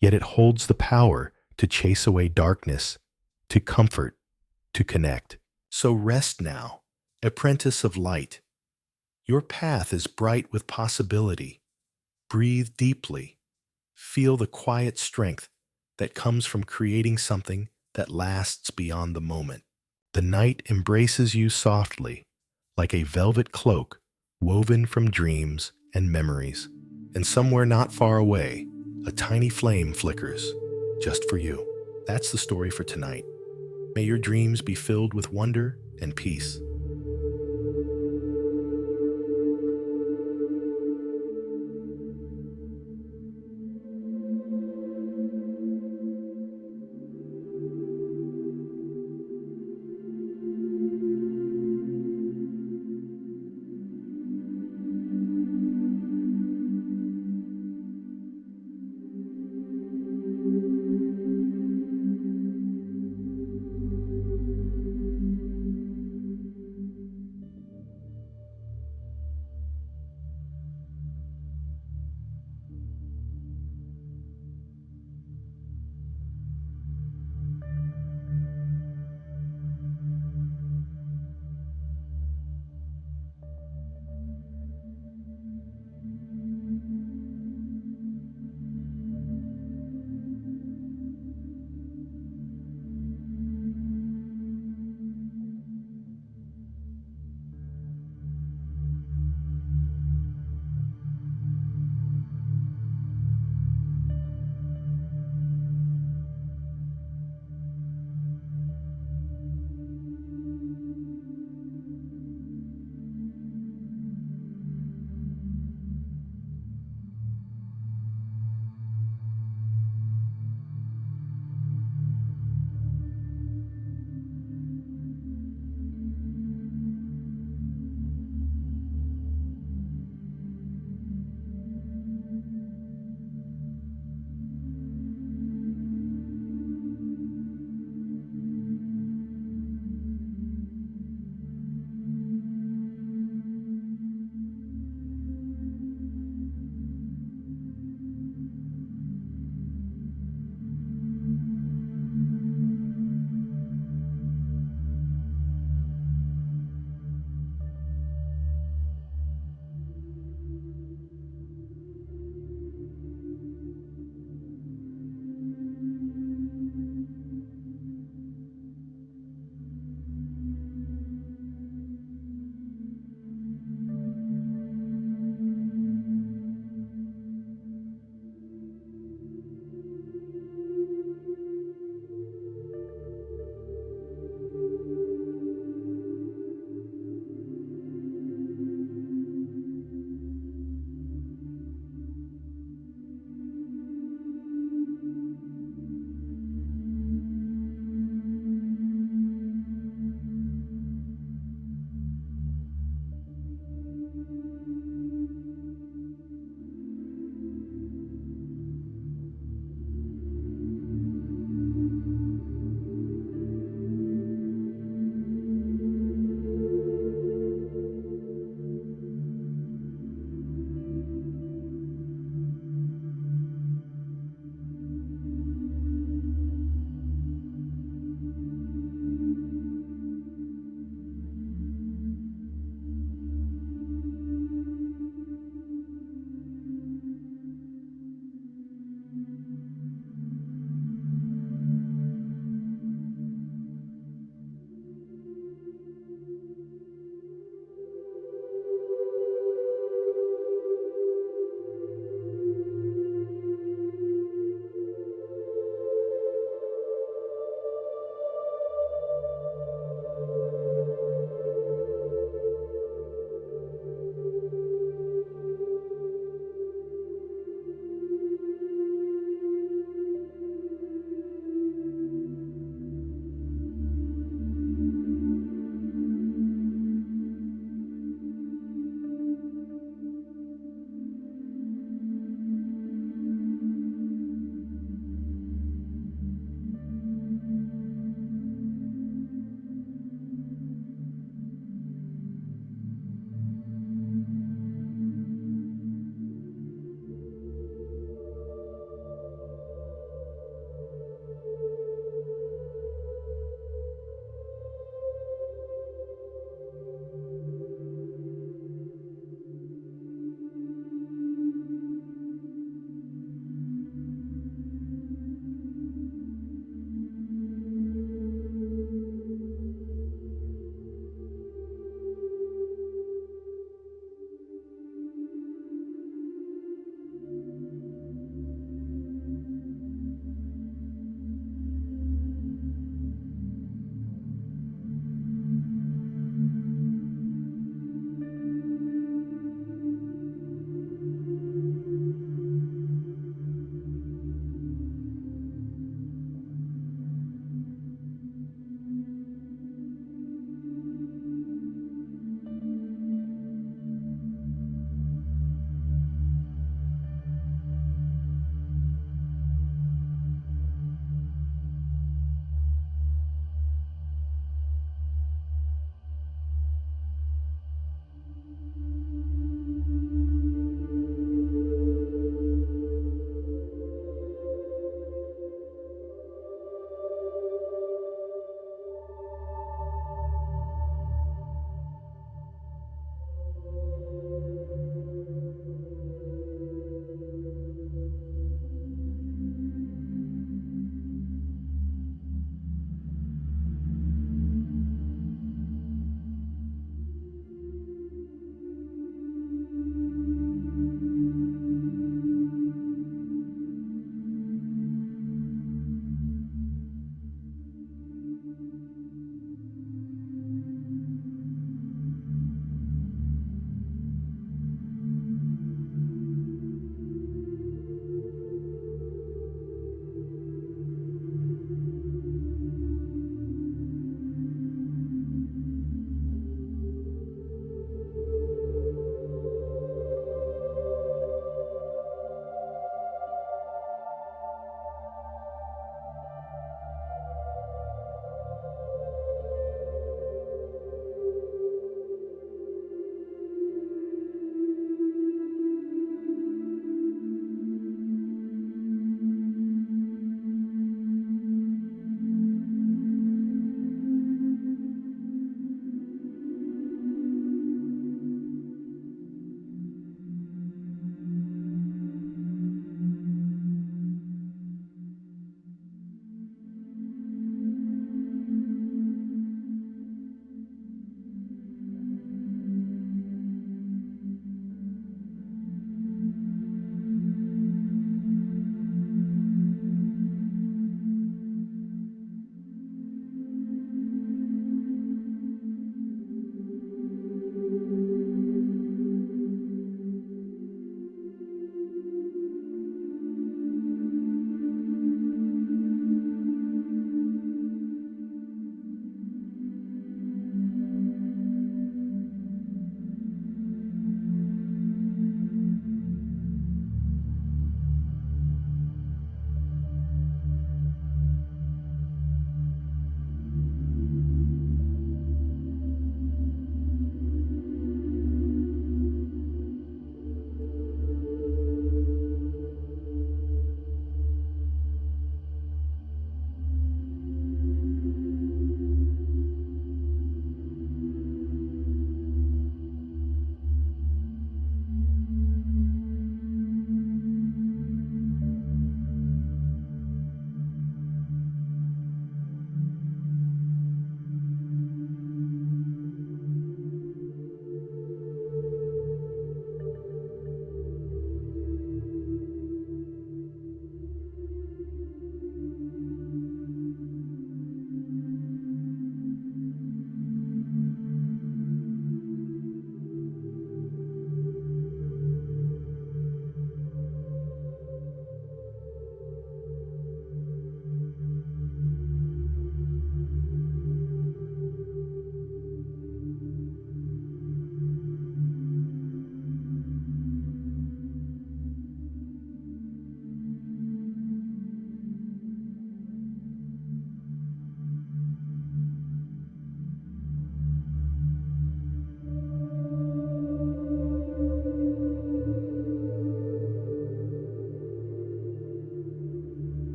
Speaker 1: yet it holds the power to chase away darkness, to comfort, to connect. So rest now, apprentice of light. Your path is bright with possibility. Breathe deeply. Feel the quiet strength that comes from creating something that lasts beyond the moment. The night embraces you softly, like a velvet cloak woven from dreams and memories. And somewhere not far away, a tiny flame flickers, just for you. That's the story for tonight. May your dreams be filled with wonder and peace.